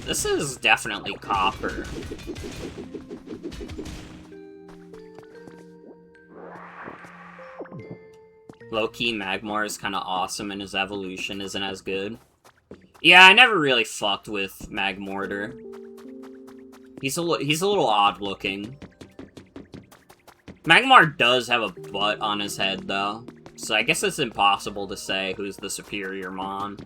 This is definitely copper. Low-key Magmar is kind of awesome and his evolution isn't as good. Yeah, I never really fucked with Magmortar. He's a little odd-looking. Magmar does have a butt on his head, though. So I guess it's impossible to say who's the superior Mon.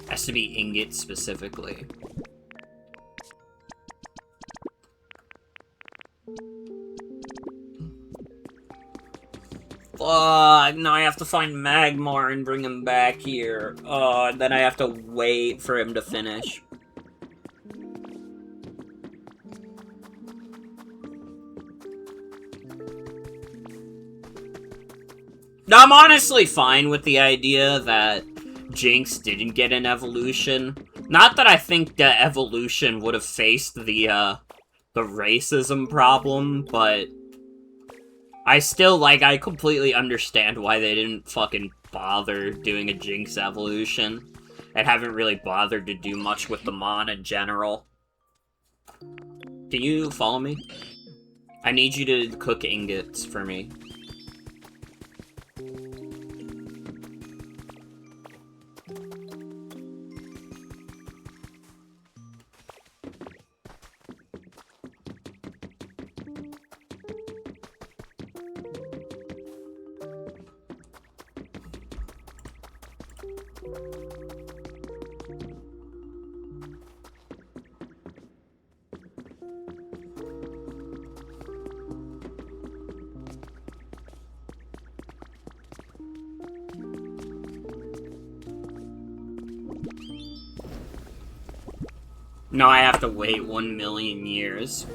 Has to be ingot specifically. Now I have to find Magmar and bring him back here. And then I have to wait for him to finish. Now, I'm honestly fine with the idea that Jinx didn't get an evolution. Not that I think the evolution would have faced the racism problem, but I still, I completely understand why they didn't fucking bother doing a Jinx evolution, and haven't really bothered to do much with the Mon in general. Can you follow me? I need you to cook ingots for me. No, I have to wait 1,000,000 years.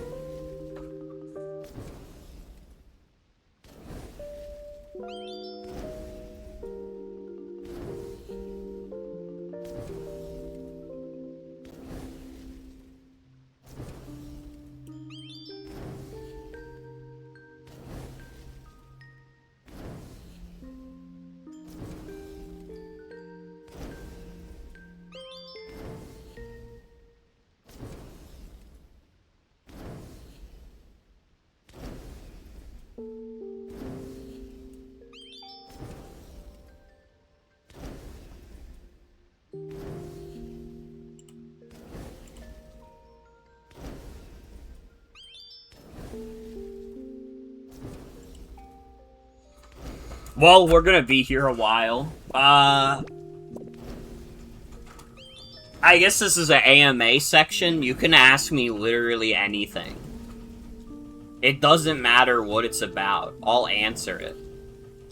Well, we're gonna be here a while. I guess this is an AMA section. You can ask me literally anything. It doesn't matter what it's about. I'll answer it.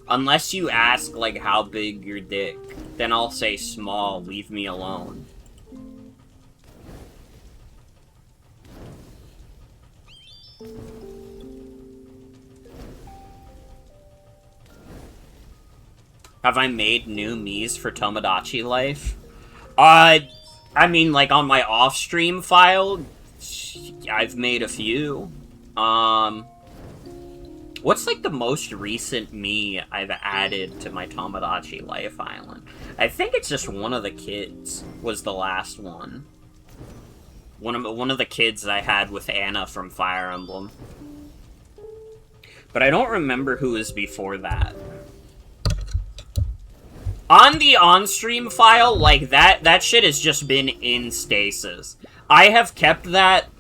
Unless you ask, like, how big your dick. Then I'll say small, leave me alone. Have I made new Miis for Tomodachi Life? I mean, like, on my off-stream file, I've made a few. What's, like, the most recent Mii I've added to my Tomodachi Life island? I think it's just one of the kids was the last one. One of the kids I had with Anna from Fire Emblem. But I don't remember who was before that. On the on-stream file, like, that shit has just been in stasis. I have kept that,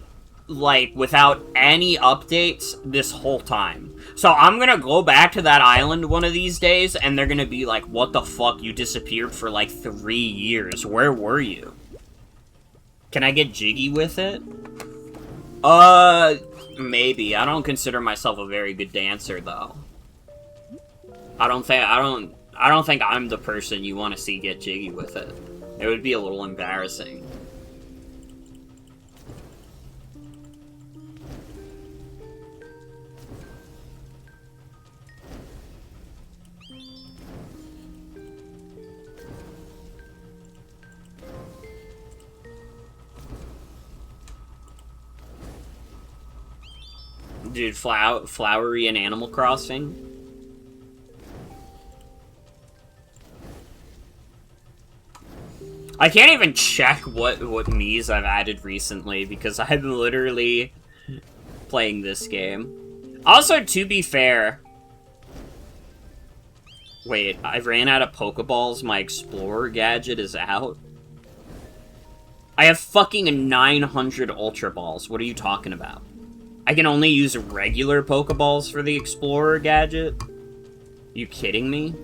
like, without any updates this whole time. So I'm gonna go back to that island one of these days, and they're gonna be like, what the fuck, you disappeared for, like, 3 years. Where were you? Can I get jiggy with it? Maybe. I don't consider myself a very good dancer, though. I don't think I'm the person you want to see get jiggy with it. It would be a little embarrassing. Dude, Flowery and Animal Crossing. I can't even check what Miis I've added recently because I'm literally playing this game. Also, to be fair... Wait, I ran out of Pokeballs. My Explorer gadget is out. I have fucking 900 Ultra Balls. What are you talking about? I can only use regular Pokeballs for the Explorer gadget? You kidding me?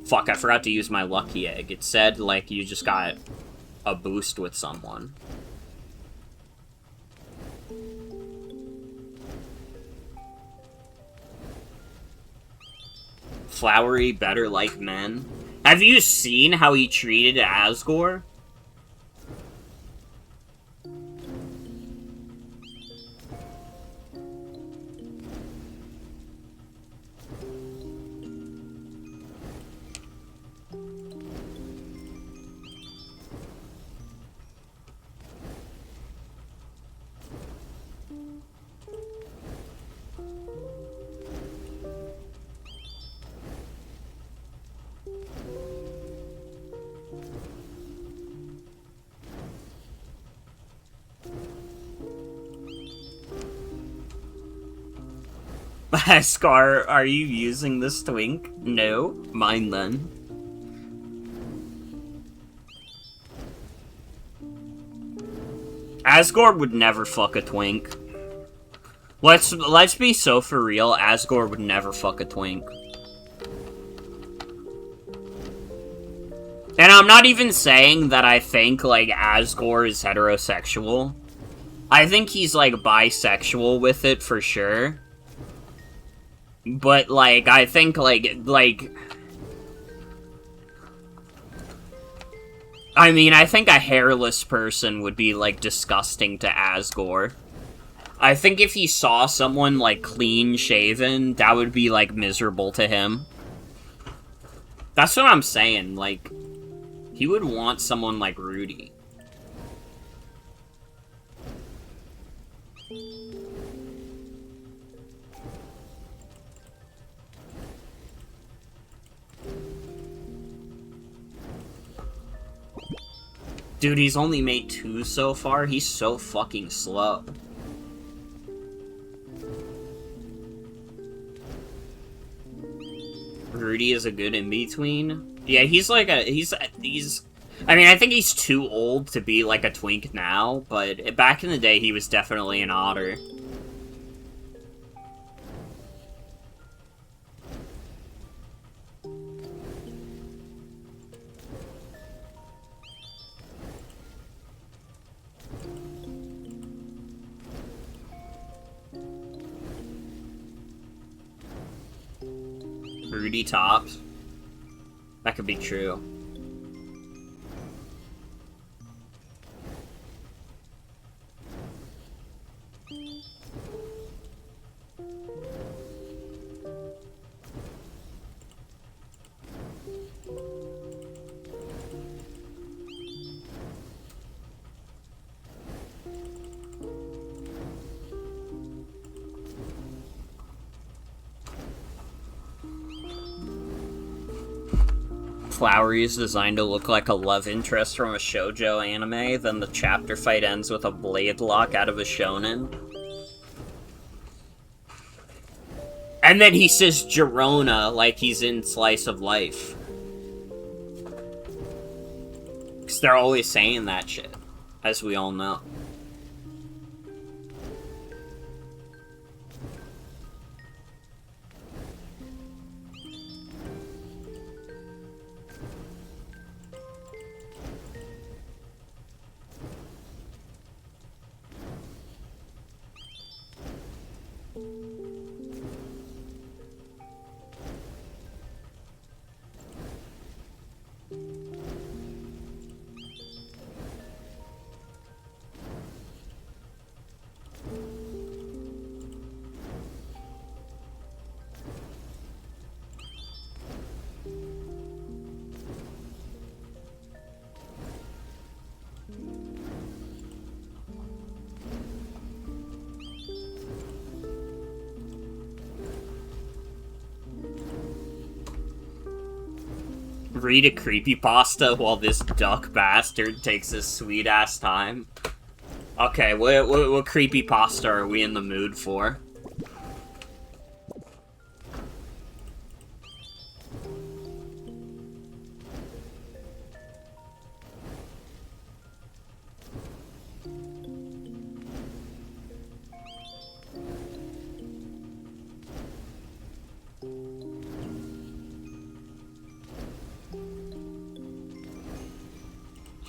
Fuck, I forgot to use my lucky egg. It said, like, you just got a boost with someone. Flowery better like men. Have you seen how he treated Asgore? Scar, are you using this twink? No? Mine then. Asgore would never fuck a twink. Let's be so for real, Asgore would never fuck a twink. And I'm not even saying that I think, like, Asgore is heterosexual. I think he's, like, bisexual with it for sure. But, like, I think, like... I mean, I think a hairless person would be, like, disgusting to Asgore. I think if he saw someone, like, clean-shaven, that would be, like, miserable to him. That's what I'm saying, like, he would want someone like Rudy. Dude, he's only made 2 so far? He's so fucking slow. Rudy is a good in-between. Yeah, he's like a... He's... I mean, I think he's too old to be like a twink now, but back in the day, he was definitely an otter. Rudy tops. That could be true. Flowery is designed to look like a love interest from a shoujo anime, then the chapter fight ends with a blade lock out of a shonen. And then he says Girona like he's in Slice of Life. Because they're always saying that shit, as we all know. Read a creepypasta while this duck bastard takes his sweet-ass time. Okay, what creepypasta are we in the mood for?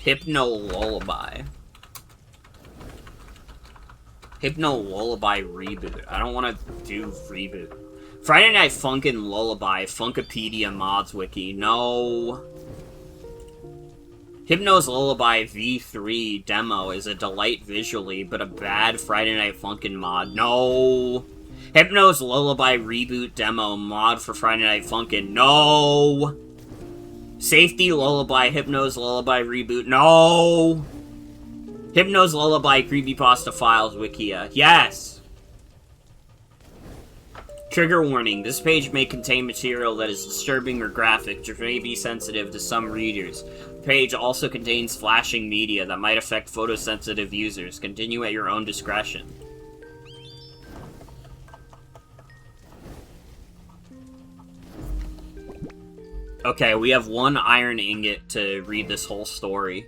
Hypno Lullaby. Hypno Lullaby reboot. I don't want to do reboot. Friday Night Funkin' Lullaby, Funkopedia mods wiki. No. Hypno's Lullaby V3 demo is a delight visually, but a bad Friday Night Funkin' mod. No. Hypno's Lullaby reboot demo mod for Friday Night Funkin'. No. Safety Lullaby, Hypno's Lullaby reboot. No! Hypno's Lullaby creepypasta files wikia. Yes! Trigger warning. This page may contain material that is disturbing or graphic, which may be sensitive to some readers. The page also contains flashing media that might affect photosensitive users. Continue at your own discretion. Okay, we have 1 iron ingot to read this whole story.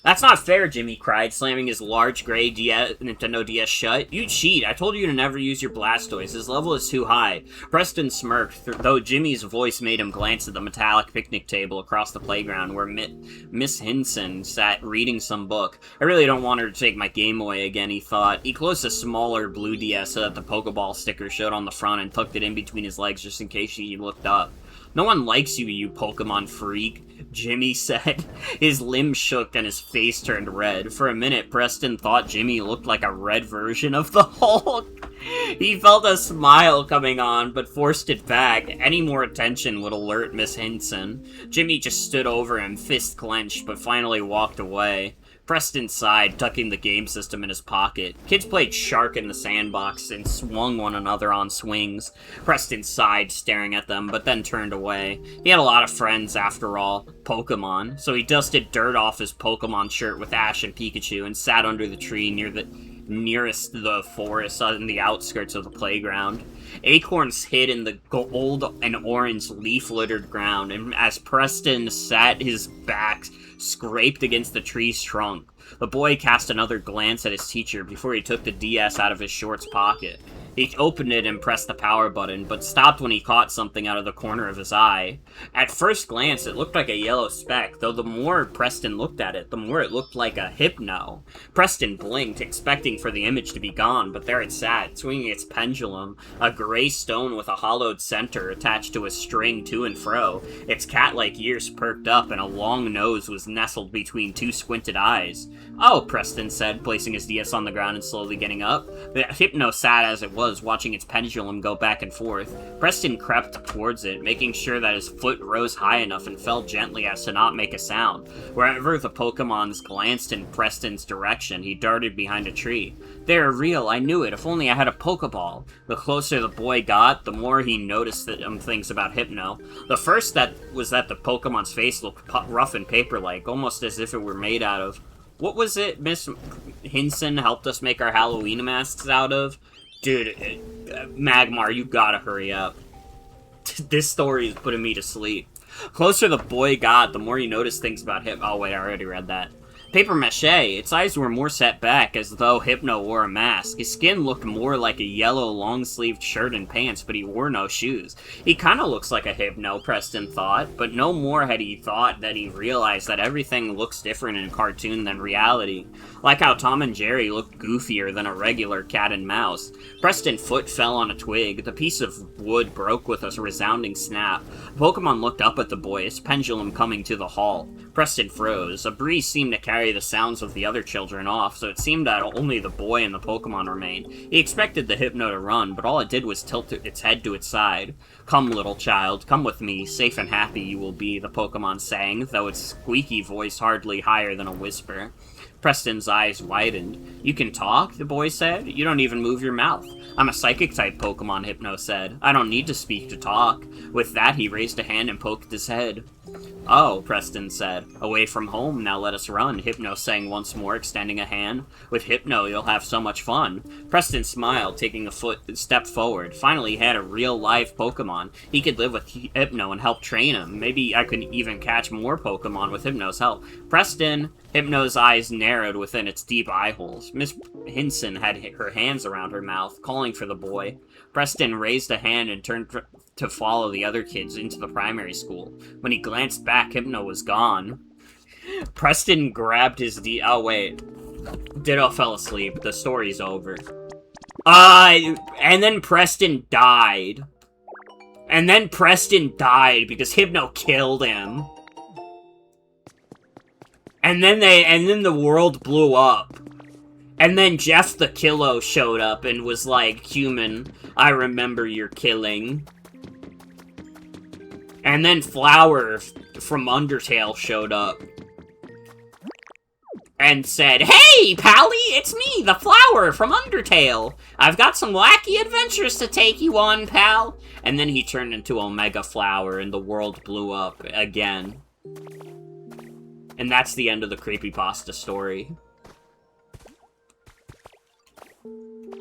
That's not fair, Jimmy cried, slamming his large gray Nintendo DS shut. You cheat. I told you to never use your Blastoise. His level is too high. Preston smirked, though Jimmy's voice made him glance at the metallic picnic table across the playground where Miss Hinson sat reading some book. I really don't want her to take my game away again, he thought. He closed a smaller blue DS so that the Pokeball sticker showed on the front and tucked it in between his legs just in case she looked up. No one likes you, you Pokemon freak, Jimmy said. His limbs shook and his face turned red. For a minute, Preston thought Jimmy looked like a red version of the Hulk. He felt a smile coming on, but forced it back. Any more attention would alert Miss Hinson. Jimmy just stood over him, fist clenched, but finally walked away. Preston sighed, tucking the game system in his pocket. Kids played Shark in the sandbox and swung one another on swings. Preston sighed, staring at them, but then turned away. He had a lot of friends, after all, Pokemon, so he dusted dirt off his Pokemon shirt with Ash and Pikachu and sat under the tree nearest the forest on the outskirts of the playground. Acorns hid in the gold and orange leaf-littered ground, and as Preston sat, his back scraped against the tree's trunk. The boy cast another glance at his teacher before he took the DS out of his shorts pocket. He opened it and pressed the power button, but stopped when he caught something out of the corner of his eye. At first glance, it looked like a yellow speck, though the more Preston looked at it, the more it looked like a Hypno. Preston blinked, expecting for the image to be gone, but there it sat, swinging its pendulum, a gray stone with a hollowed center attached to a string to and fro. Its cat-like ears perked up, and a long nose was nestled between two squinted eyes. "Oh," Preston said, placing his DS on the ground and slowly getting up. The Hypno sat as it was, watching its pendulum go back and forth. Preston crept towards it, making sure that his foot rose high enough and fell gently as to not make a sound. Wherever the Pokemons glanced in Preston's direction, he darted behind a tree. "They're real, I knew it, if only I had a Pokeball." The closer the boy got, the more he noticed things about Hypno. The first was that the Pokemon's face looked rough and paper-like, almost as if it were made out of... What was it Miss Hinson helped us make our Halloween masks out of? Dude, Magmar, you gotta hurry up. This story is putting me to sleep. Closer the boy got, the more he noticed things about him. Oh wait, I already read that. Paper mache, its eyes were more set back, as though Hypno wore a mask. His skin looked more like a yellow long-sleeved shirt and pants, but he wore no shoes. He kinda looks like a Hypno, Preston thought, but no more had he thought that he realized that everything looks different in a cartoon than reality. Like how Tom and Jerry looked goofier than a regular cat and mouse. Preston's foot fell on a twig. The piece of wood broke with a resounding snap. Pokemon looked up at the boy, its pendulum coming to the halt. Preston froze. A breeze seemed to carry the sounds of the other children off, so it seemed that only the boy and the Pokemon remained. He expected the Hypno to run, but all it did was tilt its head to its side. "Come, little child, come with me. Safe and happy you will be," the Pokemon sang, though its squeaky voice hardly higher than a whisper. Preston's eyes widened. "You can talk?" the boy said. "You don't even move your mouth." "I'm a psychic-type Pokemon," Hypno said. "I don't need to speak to talk." With that, he raised a hand and poked his head. "Oh," Preston said. "Away from home, now let us run," Hypno sang once more, extending a hand. "With Hypno, you'll have so much fun." Preston smiled, taking a step forward. Finally, he had a real live Pokemon. He could live with Hypno and help train him. Maybe I could even catch more Pokemon with Hypno's help. "Preston!" Hypno's eyes narrowed within its deep eye holes. Miss Hinson had her hands around her mouth, calling for the boy. Preston raised a hand and turned to follow the other kids into the primary school. When he glanced back, Hypno was gone. Preston grabbed his oh wait. Ditto fell asleep. The story's over. And then Preston died. And then Preston died because Hypno killed him. And then the world blew up. And then Jeff the Killo showed up and was like, "Human, I remember your killing." And then Flower from Undertale showed up. And said, "Hey, Pally, it's me, the Flower from Undertale. I've got some wacky adventures to take you on, pal." And then he turned into Omega Flower and the world blew up again. And that's the end of the creepypasta story.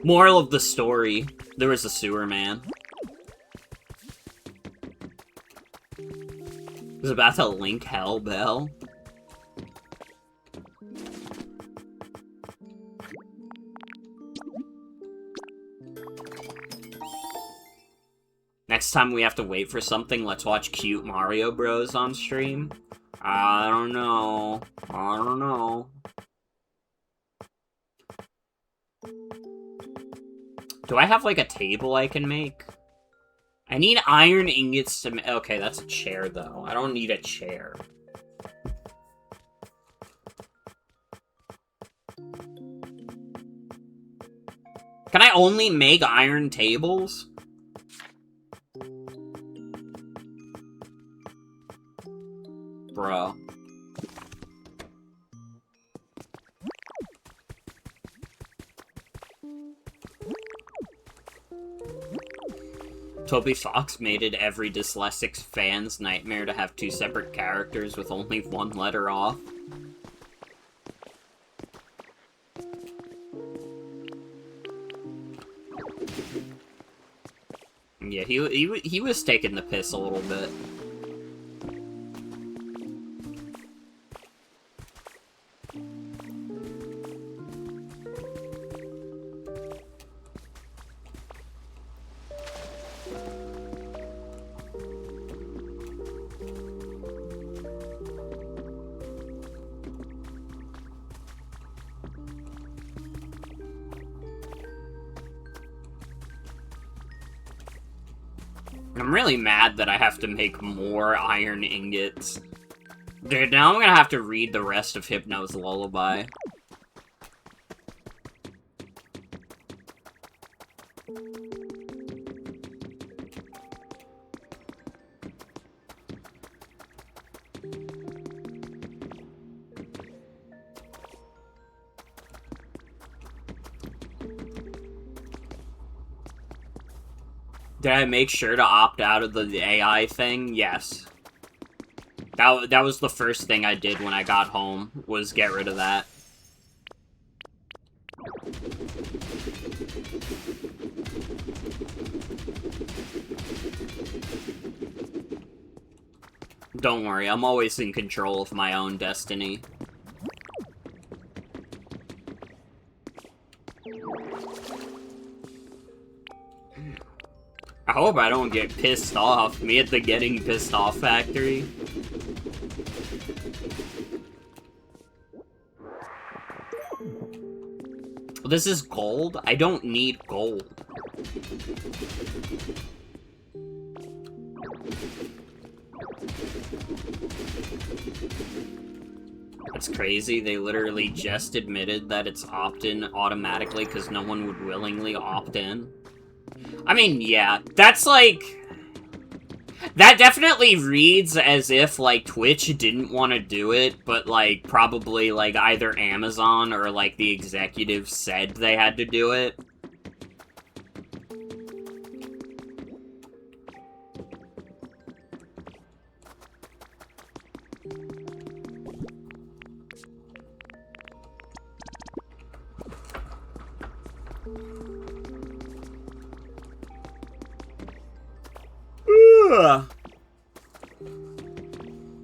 Moral of the story, there was a sewer man. I was about to link Hell Bell. Next time we have to wait for something, let's watch cute Mario Bros on stream. I don't know. Do I have, like, a table I can make? I need iron ingots to... Okay, that's a chair, though. I don't need a chair. Can I only make iron tables? Bro. Toby Fox made it every dyslexic fan's nightmare to have 2 separate characters with only 1 letter off. Yeah, he was taking the piss a little bit. I'm really mad that I have to make more iron ingots. Dude, now I'm gonna have to read the rest of Hypno's Lullaby. Did I make sure to opt out of the AI thing? Yes. That was the first thing I did when I got home, was get rid of that. Don't worry, I'm always in control of my own destiny. I hope I don't get pissed off. Me at the getting pissed off factory. This is gold? I don't need gold. That's crazy. They literally just admitted that it's opt-in automatically because no one would willingly opt in. I mean, yeah, that's like... That definitely reads as if, like, Twitch didn't want to do it, but, like, probably, like, either Amazon or, like, the executives said they had to do it.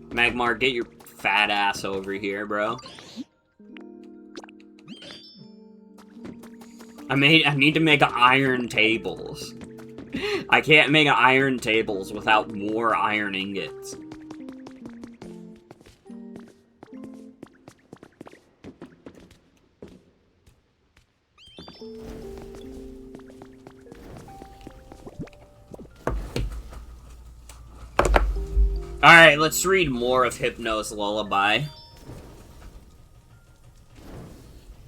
Magmar, get your fat ass over here, bro. I need to make iron tables. I can't make iron tables without more iron ingots. Alright, let's read more of Hypno's Lullaby.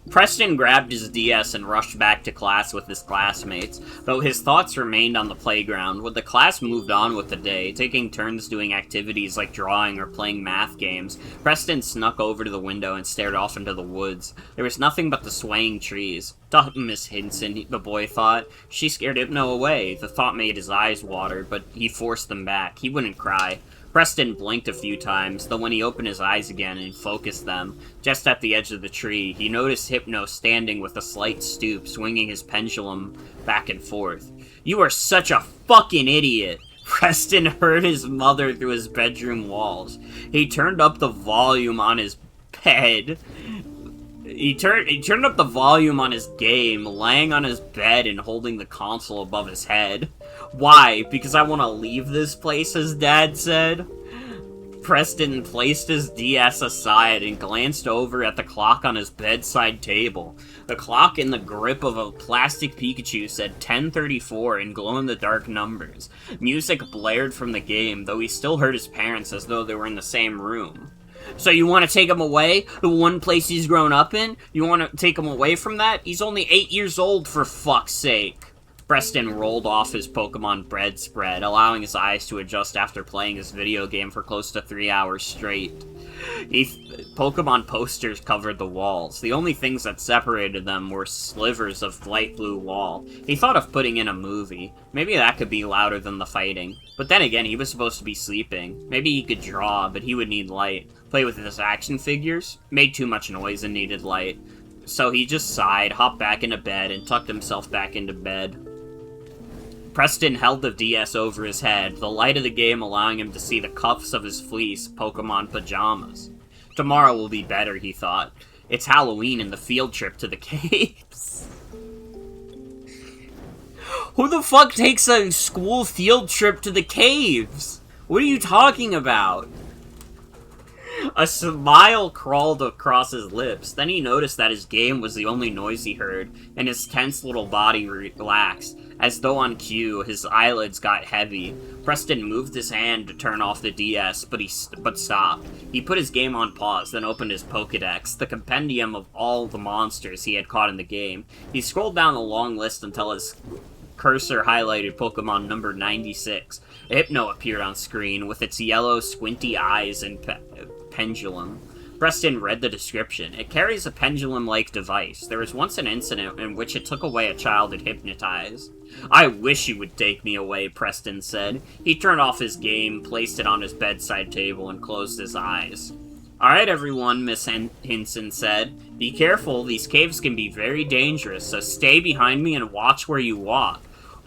Preston grabbed his DS and rushed back to class with his classmates, though his thoughts remained on the playground. When the class moved on with the day, taking turns doing activities like drawing or playing math games, Preston snuck over to the window and stared off into the woods. There was nothing but the swaying trees. "Duh, Miss Hinson," the boy thought. She scared Hypno away. The thought made his eyes water, but he forced them back. He wouldn't cry. Preston blinked a few times, though when he opened his eyes again and focused them, just at the edge of the tree, he noticed Hypno standing with a slight stoop, swinging his pendulum back and forth. "You are such a fucking idiot!" Preston heard his mother through his bedroom walls. He turned up the volume on his bed. He turned up the volume on his game, laying on his bed and holding the console above his head. "Why? Because I want to leave this place," his dad said. Preston placed his DS aside and glanced over at the clock on his bedside table. The clock in the grip of a plastic Pikachu said 10:34 in glow-in-the-dark numbers. Music blared from the game, though he still heard his parents as though they were in the same room. So you want to take him away? The one place he's grown up in? You want to take him away from that? He's only 8 years old, for fuck's sake. Preston rolled off his Pokemon bread spread, allowing his eyes to adjust after playing his video game for close to 3 hours straight. Pokemon posters covered the walls. The only things that separated them were slivers of light blue wall. He thought of putting in a movie. Maybe that could be louder than the fighting. But then again, he was supposed to be sleeping. Maybe he could draw, but he would need light. Play with his action figures? Made too much noise and needed light. So he just sighed, hopped back into bed, and tucked himself back into bed. Preston held the DS over his head, the light of the game allowing him to see the cuffs of his fleece Pokemon pajamas. Tomorrow will be better, he thought. It's Halloween and the field trip to the caves. Who the fuck takes a school field trip to the caves? What are you talking about? A smile crawled across his lips. Then he noticed that his game was the only noise he heard, and his tense little body relaxed. As though on cue, his eyelids got heavy. Preston moved his hand to turn off the DS, but stopped. He put his game on pause, then opened his Pokedex, the compendium of all the monsters he had caught in the game. He scrolled down the long list until his cursor highlighted Pokemon number 96. Hypno appeared on screen, with its yellow, squinty eyes and pendulum. Preston read the description. It carries a pendulum-like device. There was once an incident in which it took away a child it hypnotized. I wish you would take me away, Preston said. He turned off his game, placed it on his bedside table, and closed his eyes. Alright everyone, Miss Hinson said. Be careful, these caves can be very dangerous, so stay behind me and watch where you walk.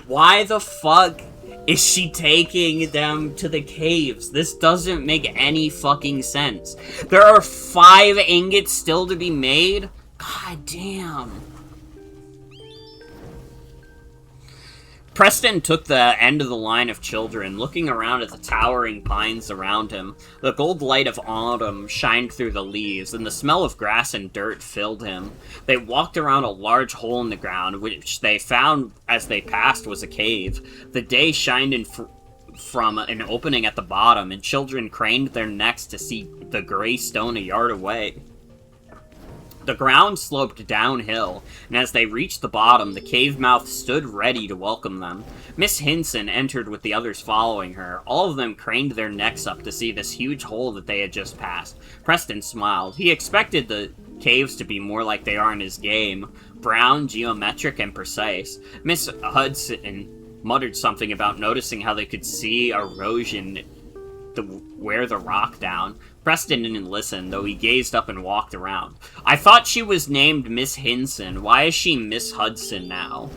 Why the fuck is she taking them to the caves? This doesn't make any fucking sense. There are 5 ingots still to be made? God damn. Preston took the end of the line of children, looking around at the towering pines around him. The gold light of autumn shined through the leaves, and the smell of grass and dirt filled him. They walked around a large hole in the ground, which they found as they passed was a cave. The day shined in from an opening at the bottom, and children craned their necks to see the gray stone a yard away. The ground sloped downhill, and as they reached the bottom, the cave mouth stood ready to welcome them. Miss Hinson entered with the others following her. All of them craned their necks up to see this huge hole that they had just passed. Preston smiled. He expected the caves to be more like they are in his game. Brown, geometric, and precise. Miss Hudson muttered something about noticing how they could see erosion wear the rock down. Preston didn't listen, though he gazed up and walked around. I thought she was named Miss Hinson. Why is she Miss Hudson now?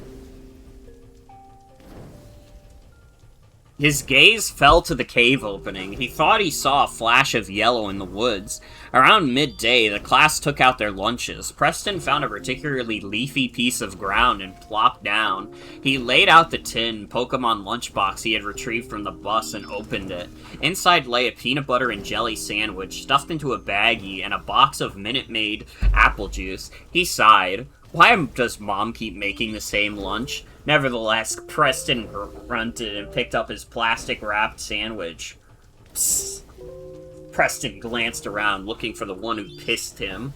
His gaze fell to the cave opening. He thought he saw a flash of yellow in the woods. Around midday, the class took out their lunches. Preston found a particularly leafy piece of ground and plopped down. He laid out the tin Pokemon lunchbox he had retrieved from the bus and opened it. Inside lay a peanut butter and jelly sandwich stuffed into a baggie and a box of Minute Maid apple juice. He sighed. Why does Mom keep making the same lunch? Nevertheless, Preston grunted and picked up his plastic-wrapped sandwich. Psst. Preston glanced around, looking for the one who pissed him.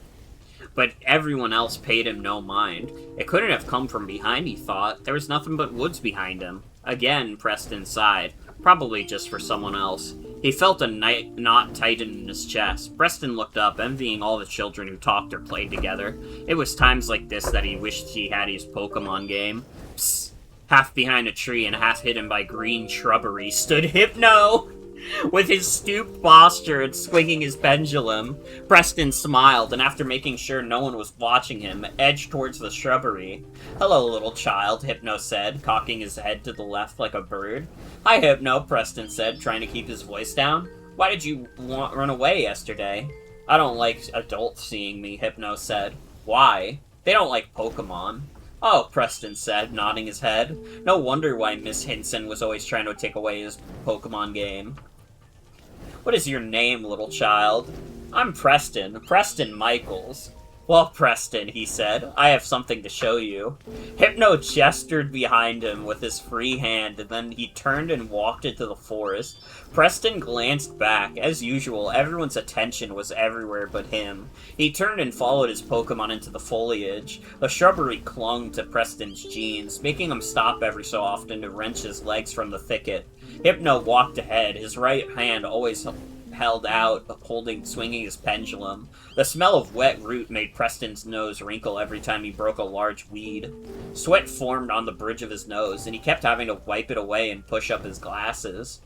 But everyone else paid him no mind. It couldn't have come from behind, he thought. There was nothing but woods behind him. Again, Preston sighed. Probably just for someone else. He felt a knot tighten in his chest. Preston looked up, envying all the children who talked or played together. It was times like this that he wished he had his Pokemon game. Psst. Half behind a tree and half hidden by green shrubbery stood Hypno! With his stooped posture and swinging his pendulum. Preston smiled, and after making sure no one was watching him, edged towards the shrubbery. Hello, little child, Hypno said, cocking his head to the left like a bird. Hi, Hypno, Preston said, trying to keep his voice down. Why did you run away yesterday? I don't like adults seeing me, Hypno said. Why? They don't like Pokemon. Oh, Preston said, nodding his head. No wonder why Miss Hinson was always trying to take away his Pokemon game. What is your name, little child? I'm Preston. Preston Michaels. Well, Preston, he said, I have something to show you. Hypno gestured behind him with his free hand, and then he turned and walked into the forest. Preston glanced back. As usual, everyone's attention was everywhere but him. He turned and followed his Pokemon into the foliage. The shrubbery clung to Preston's jeans, making him stop every so often to wrench his legs from the thicket. Hypno walked ahead, his right hand always held out, swinging his pendulum. The smell of wet root made Preston's nose wrinkle every time he broke a large weed. Sweat formed on the bridge of his nose, and he kept having to wipe it away and push up his glasses.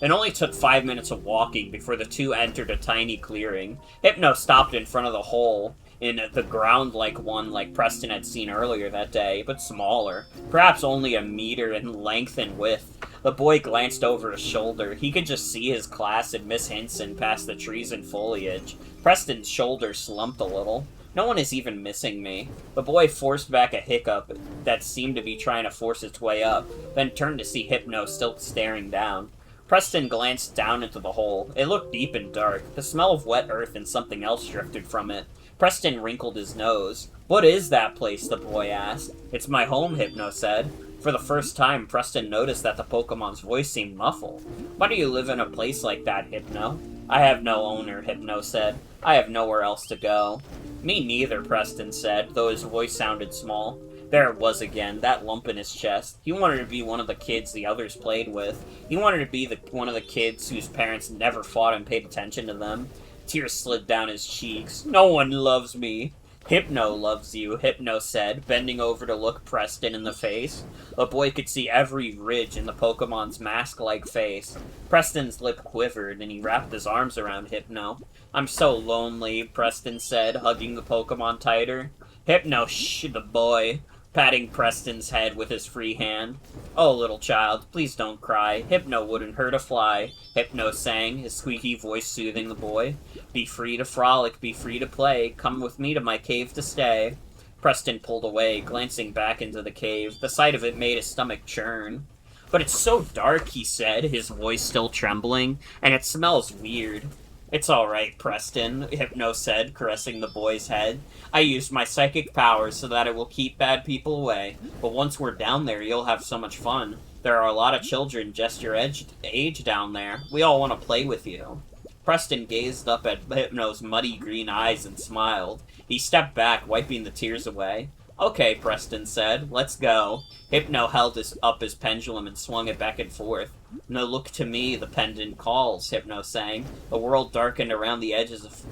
It only took 5 minutes of walking before the two entered a tiny clearing. Hypno stopped in front of the hole in the ground like one like Preston had seen earlier that day, but smaller, perhaps only a meter in length and width. The boy glanced over his shoulder. He could just see his class and Miss Hinson past the trees and foliage. Preston's shoulders slumped a little. No one is even missing me. The boy forced back a hiccup that seemed to be trying to force its way up, then turned to see Hypno still staring down. Preston glanced down into the hole. It looked deep and dark. The smell of wet earth and something else drifted from it. Preston wrinkled his nose. What is that place? The boy asked. It's my home, Hypno said. For the first time, Preston noticed that the Pokemon's voice seemed muffled. Why do you live in a place like that, Hypno? I have no owner, Hypno said. I have nowhere else to go. Me neither, Preston said, though his voice sounded small. There it was again, that lump in his chest. He wanted to be one of the kids the others played with. He wanted to be one of the kids whose parents never fought and paid attention to them. Tears slid down his cheeks. No one loves me. Hypno loves you, Hypno said, bending over to look Preston in the face. The boy could see every ridge in the Pokemon's mask-like face. Preston's lip quivered, and he wrapped his arms around Hypno. I'm so lonely, Preston said, hugging the Pokemon tighter. Hypno shh the boy, patting Preston's head with his free hand. Oh, little child, please don't cry. Hypno wouldn't hurt a fly, Hypno sang, his squeaky voice soothing the boy. Be free to frolic, be free to play, come with me to my cave to stay. Preston pulled away, glancing back into the cave. The sight of it made his stomach churn. But it's so dark, he said, his voice still trembling, and it smells weird. It's alright, Preston, Hypno said, caressing the boy's head. I used my psychic powers so that it will keep bad people away, but once we're down there, you'll have so much fun. There are a lot of children just your age down there. We all want to play with you. Preston gazed up at Hypno's muddy green eyes and smiled. He stepped back, wiping the tears away. Okay, Preston said. Let's go. Hypno held up his pendulum and swung it back and forth. No, look to me, the pendant calls, Hypno sang. The world darkened around the edges of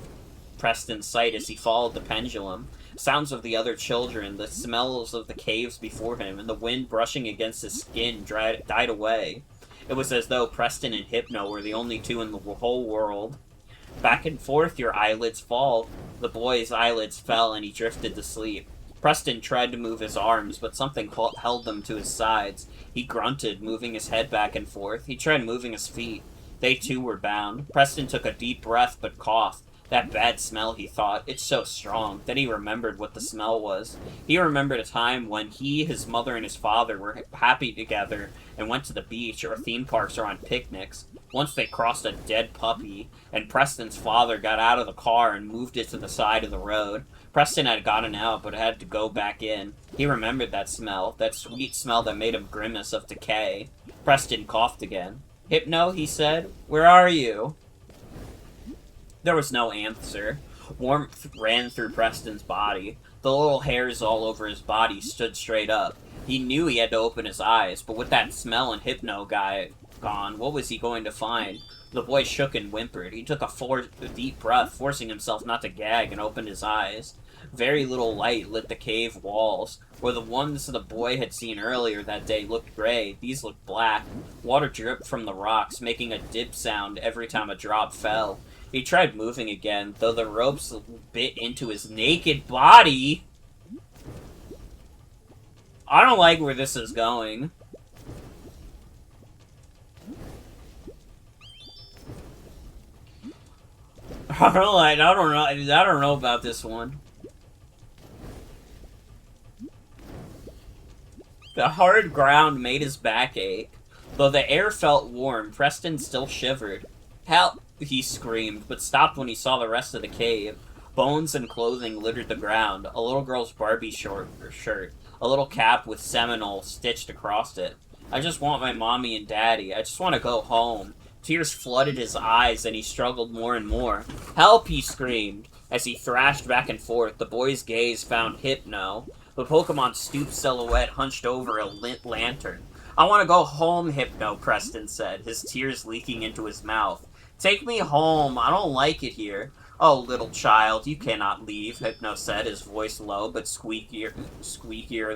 Preston's sight as he followed the pendulum. Sounds of the other children, the smells of the caves before him, and the wind brushing against his skin died away. It was as though Preston and Hypno were the only two in the whole world. Back and forth, your eyelids fall. The boy's eyelids fell and he drifted to sleep. Preston tried to move his arms, but something held them to his sides. He grunted, moving his head back and forth. He tried moving his feet. They too were bound. Preston took a deep breath, but coughed. That bad smell, he thought. It's so strong. Then he remembered what the smell was. He remembered a time when he, his mother, and his father were happy together and went to the beach or theme parks or on picnics. Once they crossed a dead puppy, and Preston's father got out of the car and moved it to the side of the road. Preston had gotten out, but had to go back in. He remembered that smell, that sweet smell that made him grimace of decay. Preston coughed again. Hypno, he said, where are you? There was no answer. Warmth ran through Preston's body. The little hairs all over his body stood straight up. He knew he had to open his eyes, but with that smell and Hypno guy gone, what was he going to find? The boy shook and whimpered. He took a deep breath, forcing himself not to gag, and opened his eyes. Very little light lit the cave walls. Where the ones the boy had seen earlier that day looked gray, these looked black. Water dripped from the rocks, making a dip sound every time a drop fell. He tried moving again, though the ropes bit into his naked body. I don't like where this is going. I don't know about this one. The hard ground made his back ache. Though the air felt warm, Preston still shivered. Help! He screamed, but stopped when he saw the rest of the cave. Bones and clothing littered the ground, a little girl's Barbie shirt, a little cap with Seminole stitched across it. I just want my mommy and daddy. I just want to go home. Tears flooded his eyes, and he struggled more and more. Help! He screamed. As he thrashed back and forth, the boy's gaze found Hypno. The Pokemon's stooped silhouette hunched over a lit lantern. I want to go home, Hypno, Preston said, his tears leaking into his mouth. Take me home. I don't like it here. Oh, little child, you cannot leave, Hypno said, his voice low but squeakier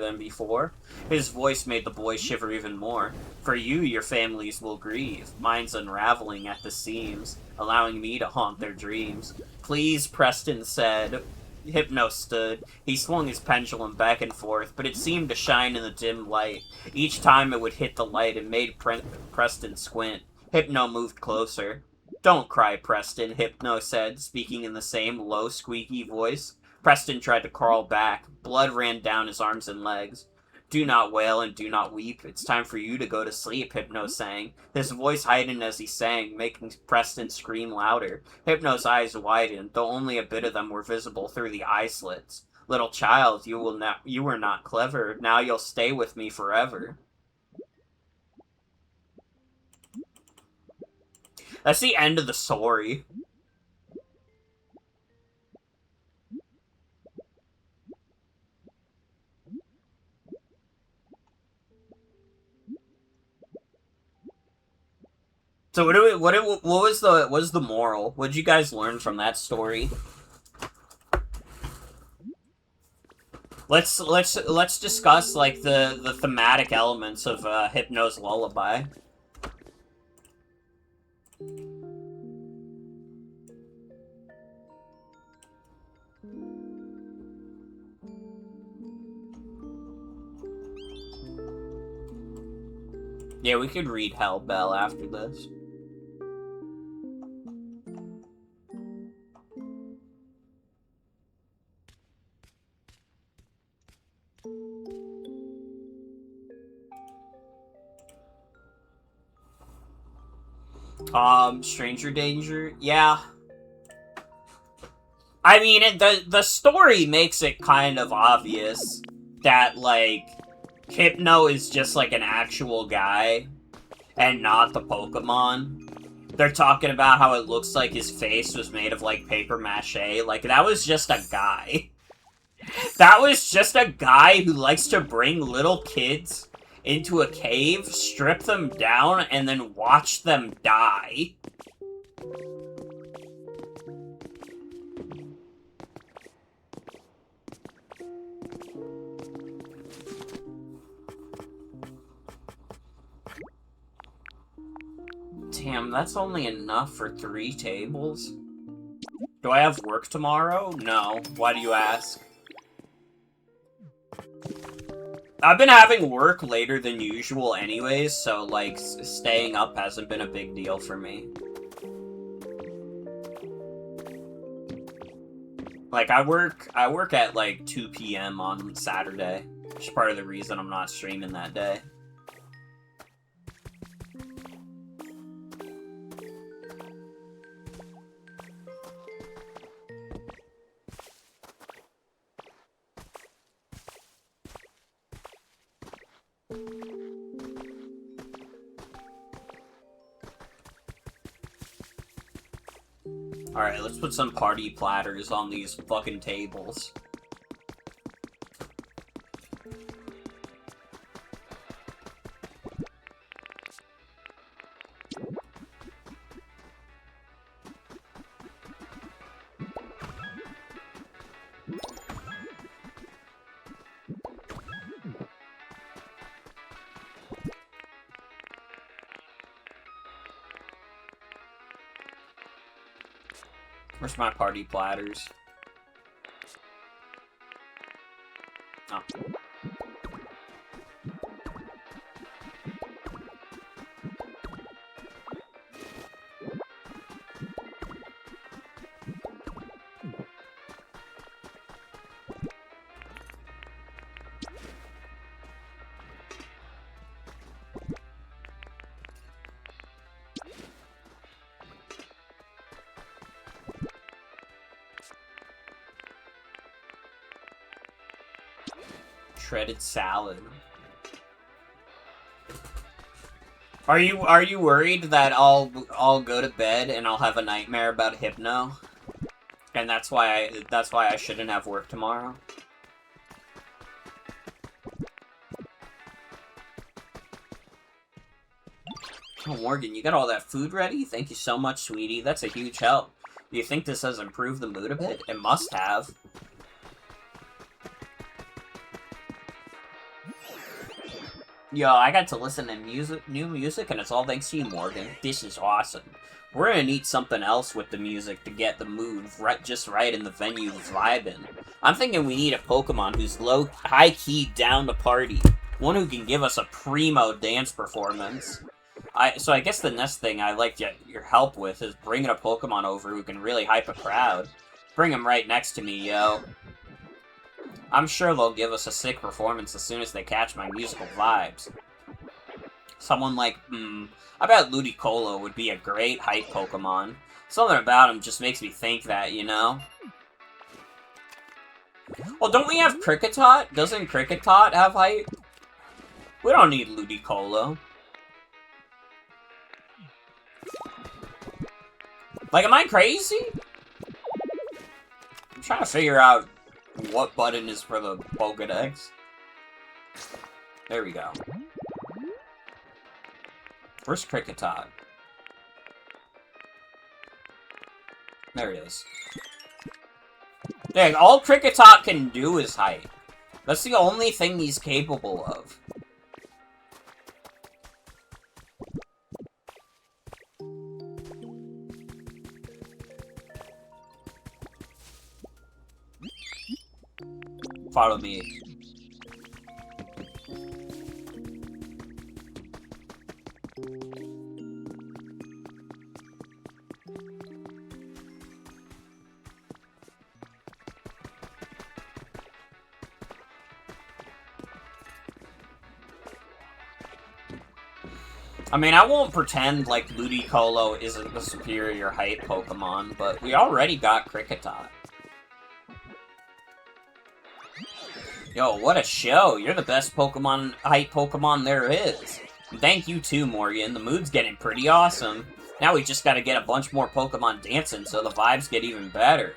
than before. His voice made the boy shiver even more. For you, your families will grieve. Mine's unraveling at the seams, allowing me to haunt their dreams. Please, Preston said. Hypno stood. He swung his pendulum back and forth, but it seemed to shine in the dim light. Each time it would hit the light, it made Preston squint. Hypno moved closer. Don't cry, Preston, Hypno said, speaking in the same low, squeaky voice. Preston tried to crawl back. Blood ran down his arms and legs. Do not wail and do not weep. It's time for you to go to sleep, Hypno sang. His voice heightened as he sang, making Preston scream louder. Hypno's eyes widened, though only a bit of them were visible through the eye slits. Little child, you were not clever. Now you'll stay with me forever. That's the end of the story. So what was the moral? What did you guys learn from that story? Let's discuss like the thematic elements of Hypno's lullaby. Yeah, we could read Hell Bell after this. Stranger Danger? Yeah. I mean, the story makes it kind of obvious that, like, Hypno is just, like, an actual guy and not the Pokemon. They're talking about how it looks like his face was made of, like, paper mache. Like, that was just a guy. That was just a guy who likes to bring little kids into a cave, strip them down, and then watch them die. Damn, that's only enough for 3 tables? Do I have work tomorrow? No. Why do you ask? I've been having work later than usual anyways, so, like, staying up hasn't been a big deal for me. Like, I work at, like, 2 p.m. on Saturday, which is part of the reason I'm not streaming that day. Alright, let's put some party platters on these fucking tables. Where's my party platters? Oh. shredded salad. Are you worried that I'll go to bed and I'll have a nightmare about Hypno? And that's why I shouldn't have work tomorrow? Oh, Morgan, you got all that food ready? Thank you so much, sweetie. That's a huge help. Do you think this has improved the mood a bit? It must have. Yo, I got to listen to new music, and it's all thanks to you, Morgan. This is awesome. We're gonna need something else with the music to get the mood just right in the venue vibing. I'm thinking we need a Pokemon who's high-key down to party. One who can give us a primo dance performance. So I guess the next thing I'd like your help with is bringing a Pokemon over who can really hype a crowd. Bring him right next to me, yo. I'm sure they'll give us a sick performance as soon as they catch my musical vibes. Someone like, I bet Ludicolo would be a great hype Pokemon. Something about him just makes me think that, you know? Well, don't we have Kricketot? Doesn't Kricketot have hype? We don't need Ludicolo. Like, am I crazy? I'm trying to figure out what button is for the Pokedex. There we go. Where's Kricketot? There it is. Dang, all Kricketot can do is hype. That's the only thing he's capable of. Follow me. I mean, I won't pretend like Ludicolo isn't the superior hype Pokemon, but we already got Kricketot. Yo, what a show! You're the best hype Pokemon there is. And thank you too, Morgan. The mood's getting pretty awesome. Now we just gotta get a bunch more Pokemon dancing so the vibes get even better.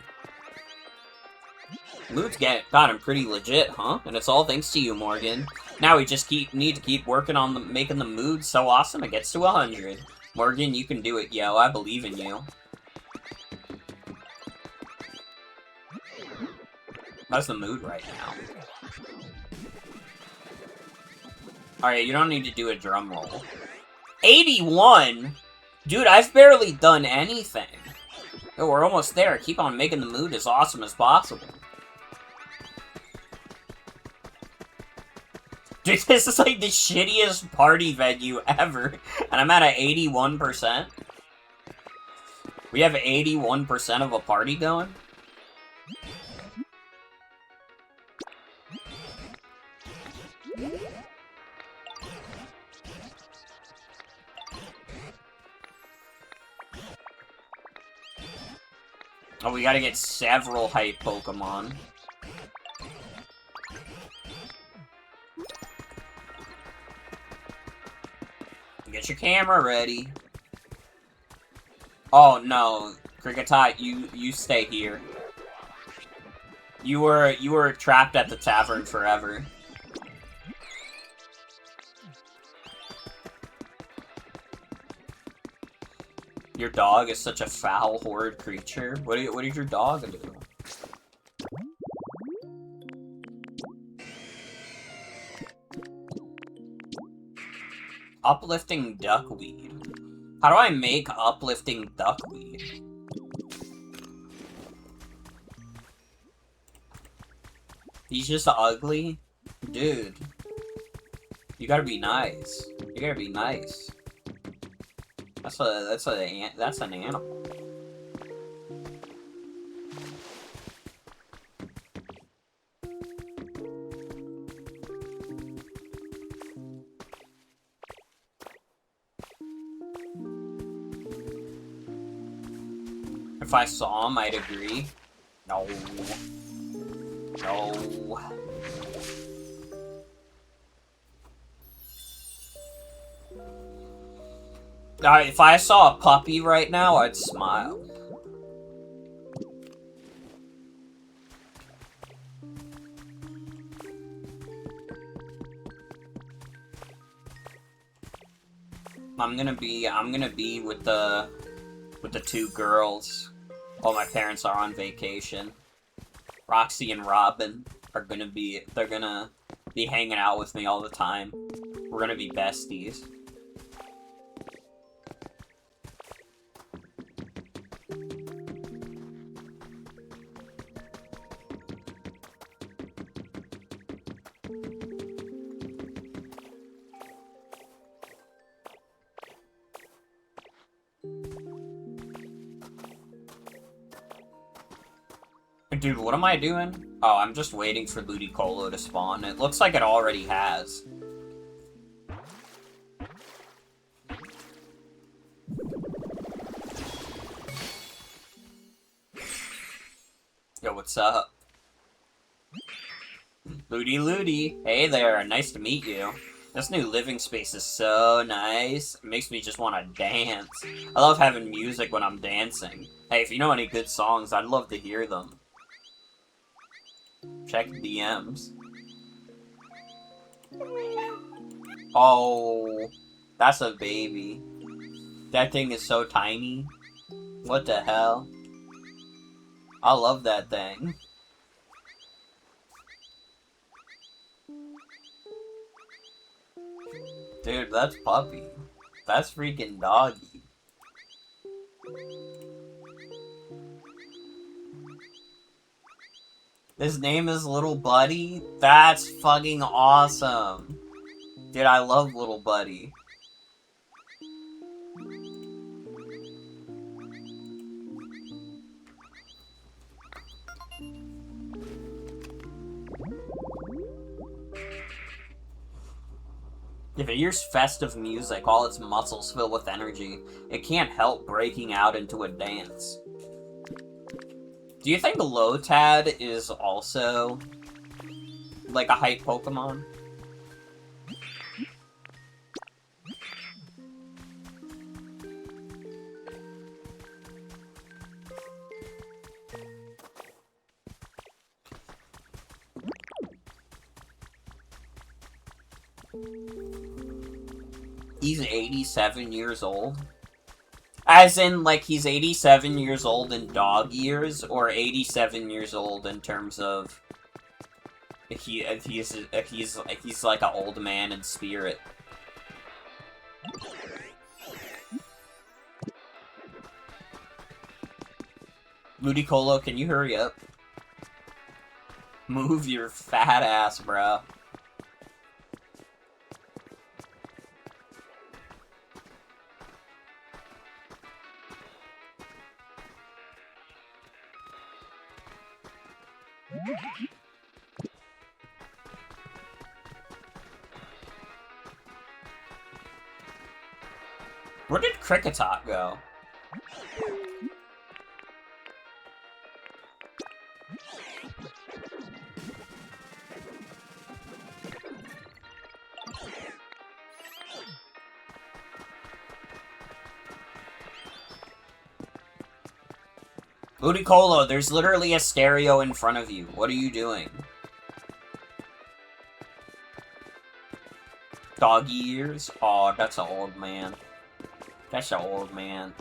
Mood's gotten pretty legit, huh? And it's all thanks to you, Morgan. Now we just need to keep working on making the mood so awesome it gets to 100. Morgan, you can do it, yo. I believe in you. How's the mood right now? Alright, you don't need to do a drum roll. 81?! Dude, I've barely done anything. Oh, we're almost there. Keep on making the mood as awesome as possible. Dude, this is like the shittiest party venue ever. And I'm at an 81%. We have 81% of a party going? Oh, we gotta get several hype Pokemon. Get your camera ready. Oh no, Kricketot, you stay here. You were trapped at the tavern forever. Your dog is such a foul, horrid creature. What did your dog do? Uplifting duckweed. How do I make uplifting duckweed? He's just ugly? Dude. You gotta be nice. You gotta be nice. That's an animal. If I saw him, I'd agree. No. No. If I saw a puppy right now, I'd smile. I'm gonna be with the two girls while my parents are on vacation. Roxy and Robin are gonna be hanging out with me all the time. We're gonna be besties. Dude, what am I doing? Oh, I'm just waiting for Ludicolo to spawn. It looks like it already has. Yo, what's up? Ludi. Hey there, nice to meet you. This new living space is so nice. It makes me just want to dance. I love having music when I'm dancing. Hey, if you know any good songs, I'd love to hear them. Check DMs. Oh, that's a baby. That thing is so tiny. What the hell? I love that thing. Dude, that's Puppy. That's freaking Doggy. His name is Little Buddy? That's fucking awesome. Dude, I love Little Buddy. If it hears festive music, all its muscles fill with energy, it can't help breaking out into a dance. Do you think Lotad is also, like, a hype Pokemon? He's 87 years old? As in, like, he's 87 years old in dog years, or 87 years old in terms of he's like an old man in spirit. Ludicolo, can you hurry up? Move your fat ass, bro. Where did Kricketot go? Ludicolo, there's literally a stereo in front of you. What are you doing? Doggy ears? Aw, that's an old man. That's an old man.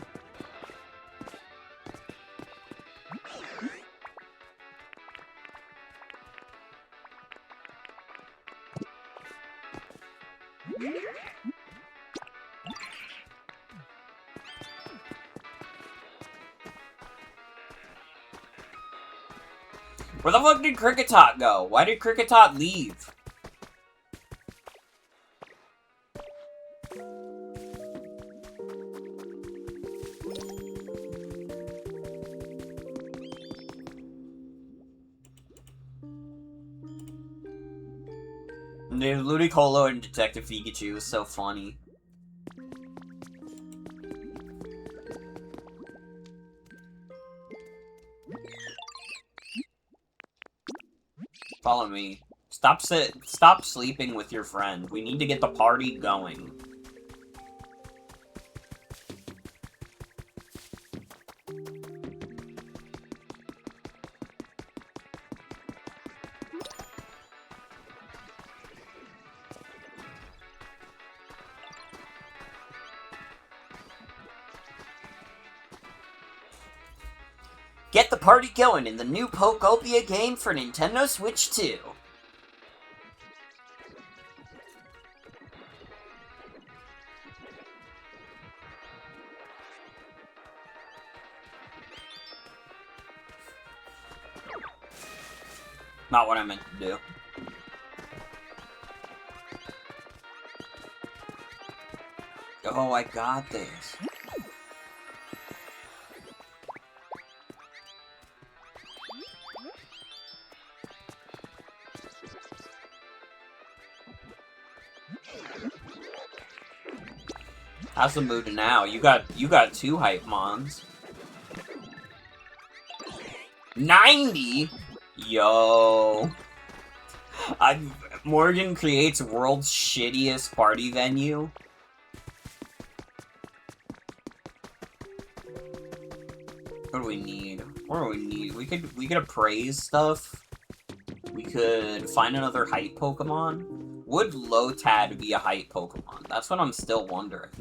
Where the fuck did Kricketot go? Why did Kricketot leave? Dude, Ludicolo and Detective Pikachu is so funny. Follow me. Stop sleeping with your friend. We need to get the party going. Get the party going in the new Pokopia game for Nintendo Switch 2. Not what I meant to do. Oh, I got this. How's the mood now? You got 2 hype mons. 90? Yo. Morgan creates world's shittiest party venue. What do we need? What do we need? We could appraise stuff. We could find another hype Pokemon. Would Lotad be a hype Pokemon? That's what I'm still wondering.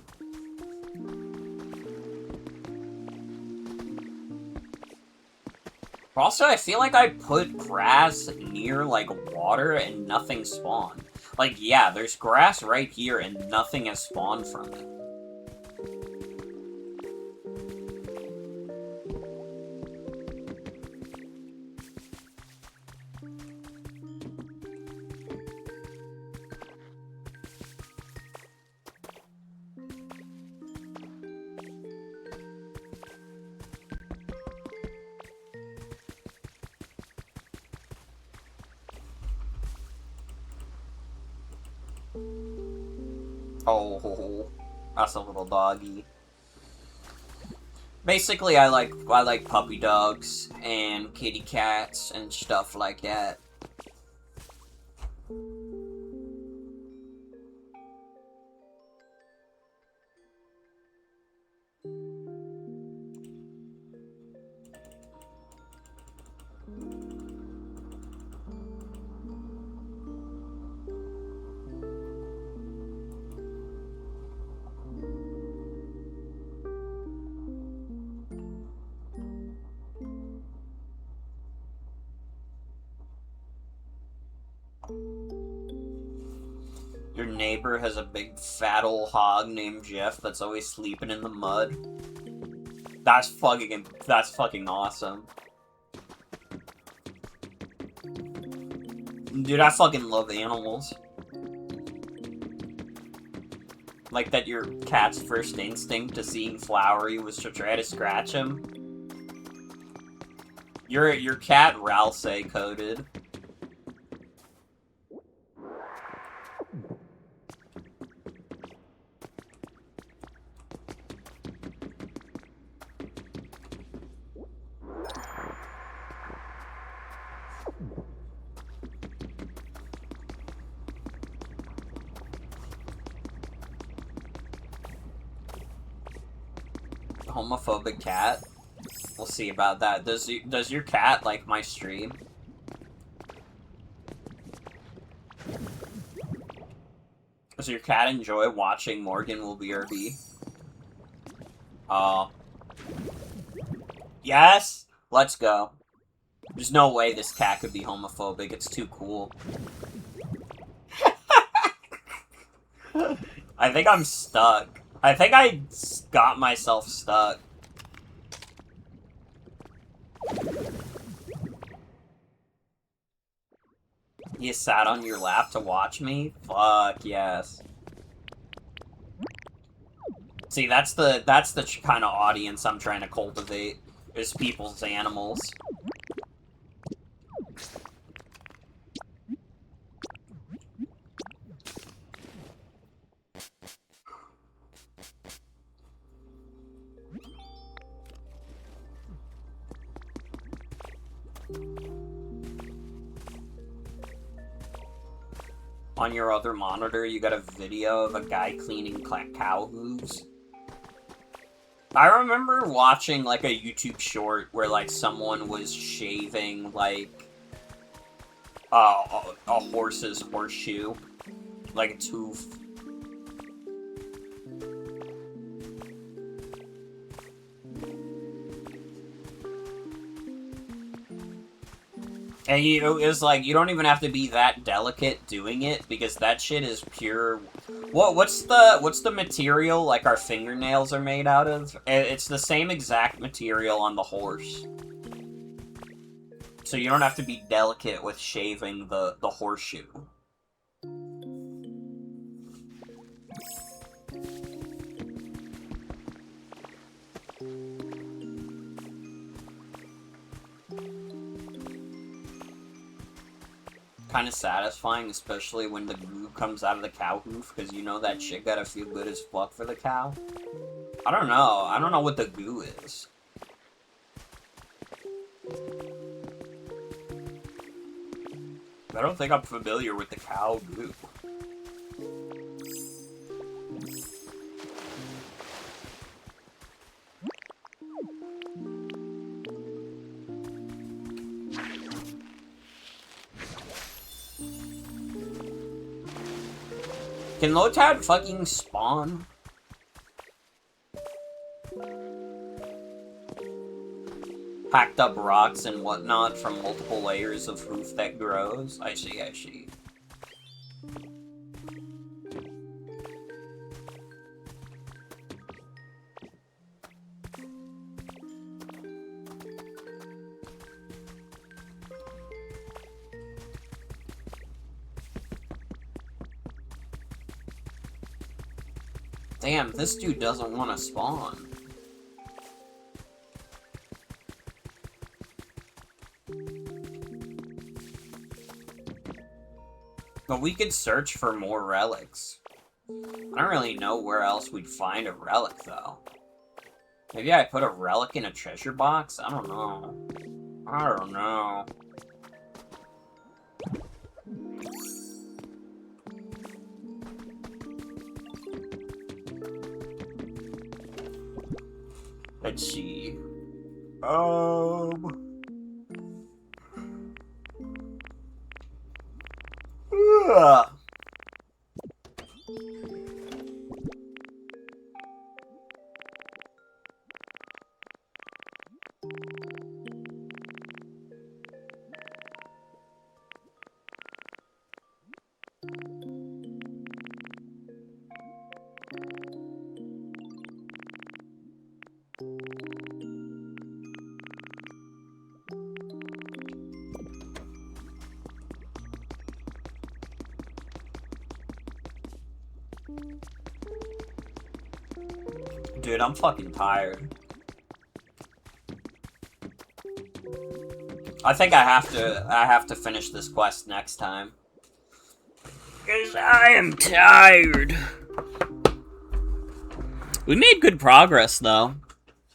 Also, I feel like I put grass near, like, water and nothing spawned. Like, yeah, there's grass right here and nothing has spawned from it. Oh, that's a little doggy. Basically, I like puppy dogs and kitty cats and stuff like that. Your neighbor has a big fat old hog named Jeff that's always sleeping in the mud. That's fucking awesome. Dude, I fucking love animals. Like that your cat's first instinct to seeing Flowery was to try to scratch him. Your cat Ralsei coded. Homophobic cat? We'll see about that. Does your cat like my stream? Does your cat enjoy watching Morgan will BRB? Yes? Let's go. There's no way this cat could be homophobic. It's too cool. I think I'm stuck. I think I got myself stuck. You sat on your lap to watch me? Fuck yes. See, that's the kind of audience I'm trying to cultivate, is people's animals. On your other monitor, you got a video of a guy cleaning cow hooves. I remember watching, like, a YouTube short where, like, someone was shaving, like, a horse's horseshoe. Like, its hoof. And it's like, you don't even have to be that delicate doing it, because that shit is pure... What's the material, like, our fingernails are made out of? It's the same exact material on the horse. So you don't have to be delicate with shaving the horseshoe. Kind of satisfying, especially when the goo comes out of the cow hoof, because you know that shit gotta feel good as fuck for the cow. I don't know. I don't know what the goo is. I don't think I'm familiar with the cow goo. Can Lotad fucking spawn? Packed up rocks and whatnot from multiple layers of hoof that grows? I see, I see. Damn, this dude doesn't want to spawn. But we could search for more relics. I don't really know where else we'd find a relic, though. Maybe I put a relic in a treasure box? I don't know. I don't know. Let's see. Ugh. Dude, I'm fucking tired. I think I have to finish this quest next time. 'Cause I am tired. We made good progress, though.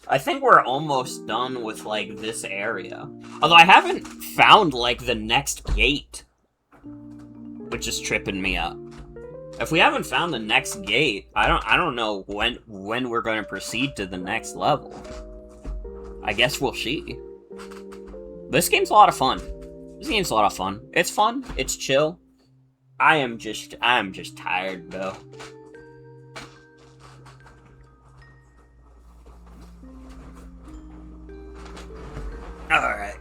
I think we're almost done with, like, this area. Although I haven't found, like, the next gate. Which is tripping me up. If we haven't found the next gate, I don't know when we're going to proceed to the next level. I guess we'll see. This game's a lot of fun. This game's a lot of fun. It's fun. It's chill. I am just tired, though. Alright.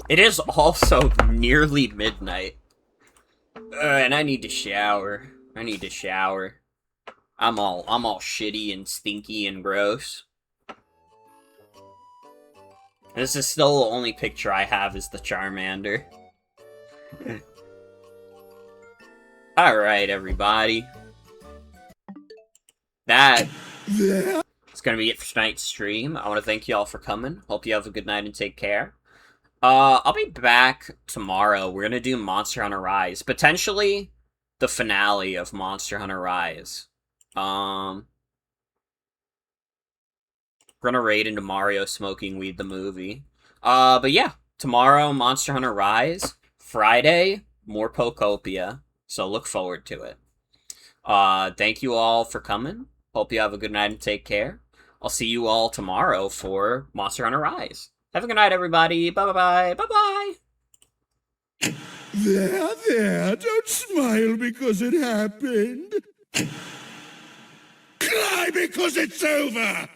It is also nearly midnight. And I need to shower. I'm all shitty and stinky and gross. This is still the only picture I have is the Charmander. Alright, everybody. That is gonna be it for tonight's stream. I want to thank you all for coming. Hope you have a good night and take care. I'll be back tomorrow. We're gonna do Monster Hunter Rise. Potentially the finale of Monster Hunter Rise. We're gonna raid into Mario Smoking Weed the movie. But yeah, tomorrow, Monster Hunter Rise. Friday, more Pokopia. So look forward to it. Thank you all for coming. Hope you have a good night and take care. I'll see you all tomorrow for Monster Hunter Rise. Have a good night, everybody. Bye-bye. Bye-bye. There, don't smile because it happened. Cry because it's over!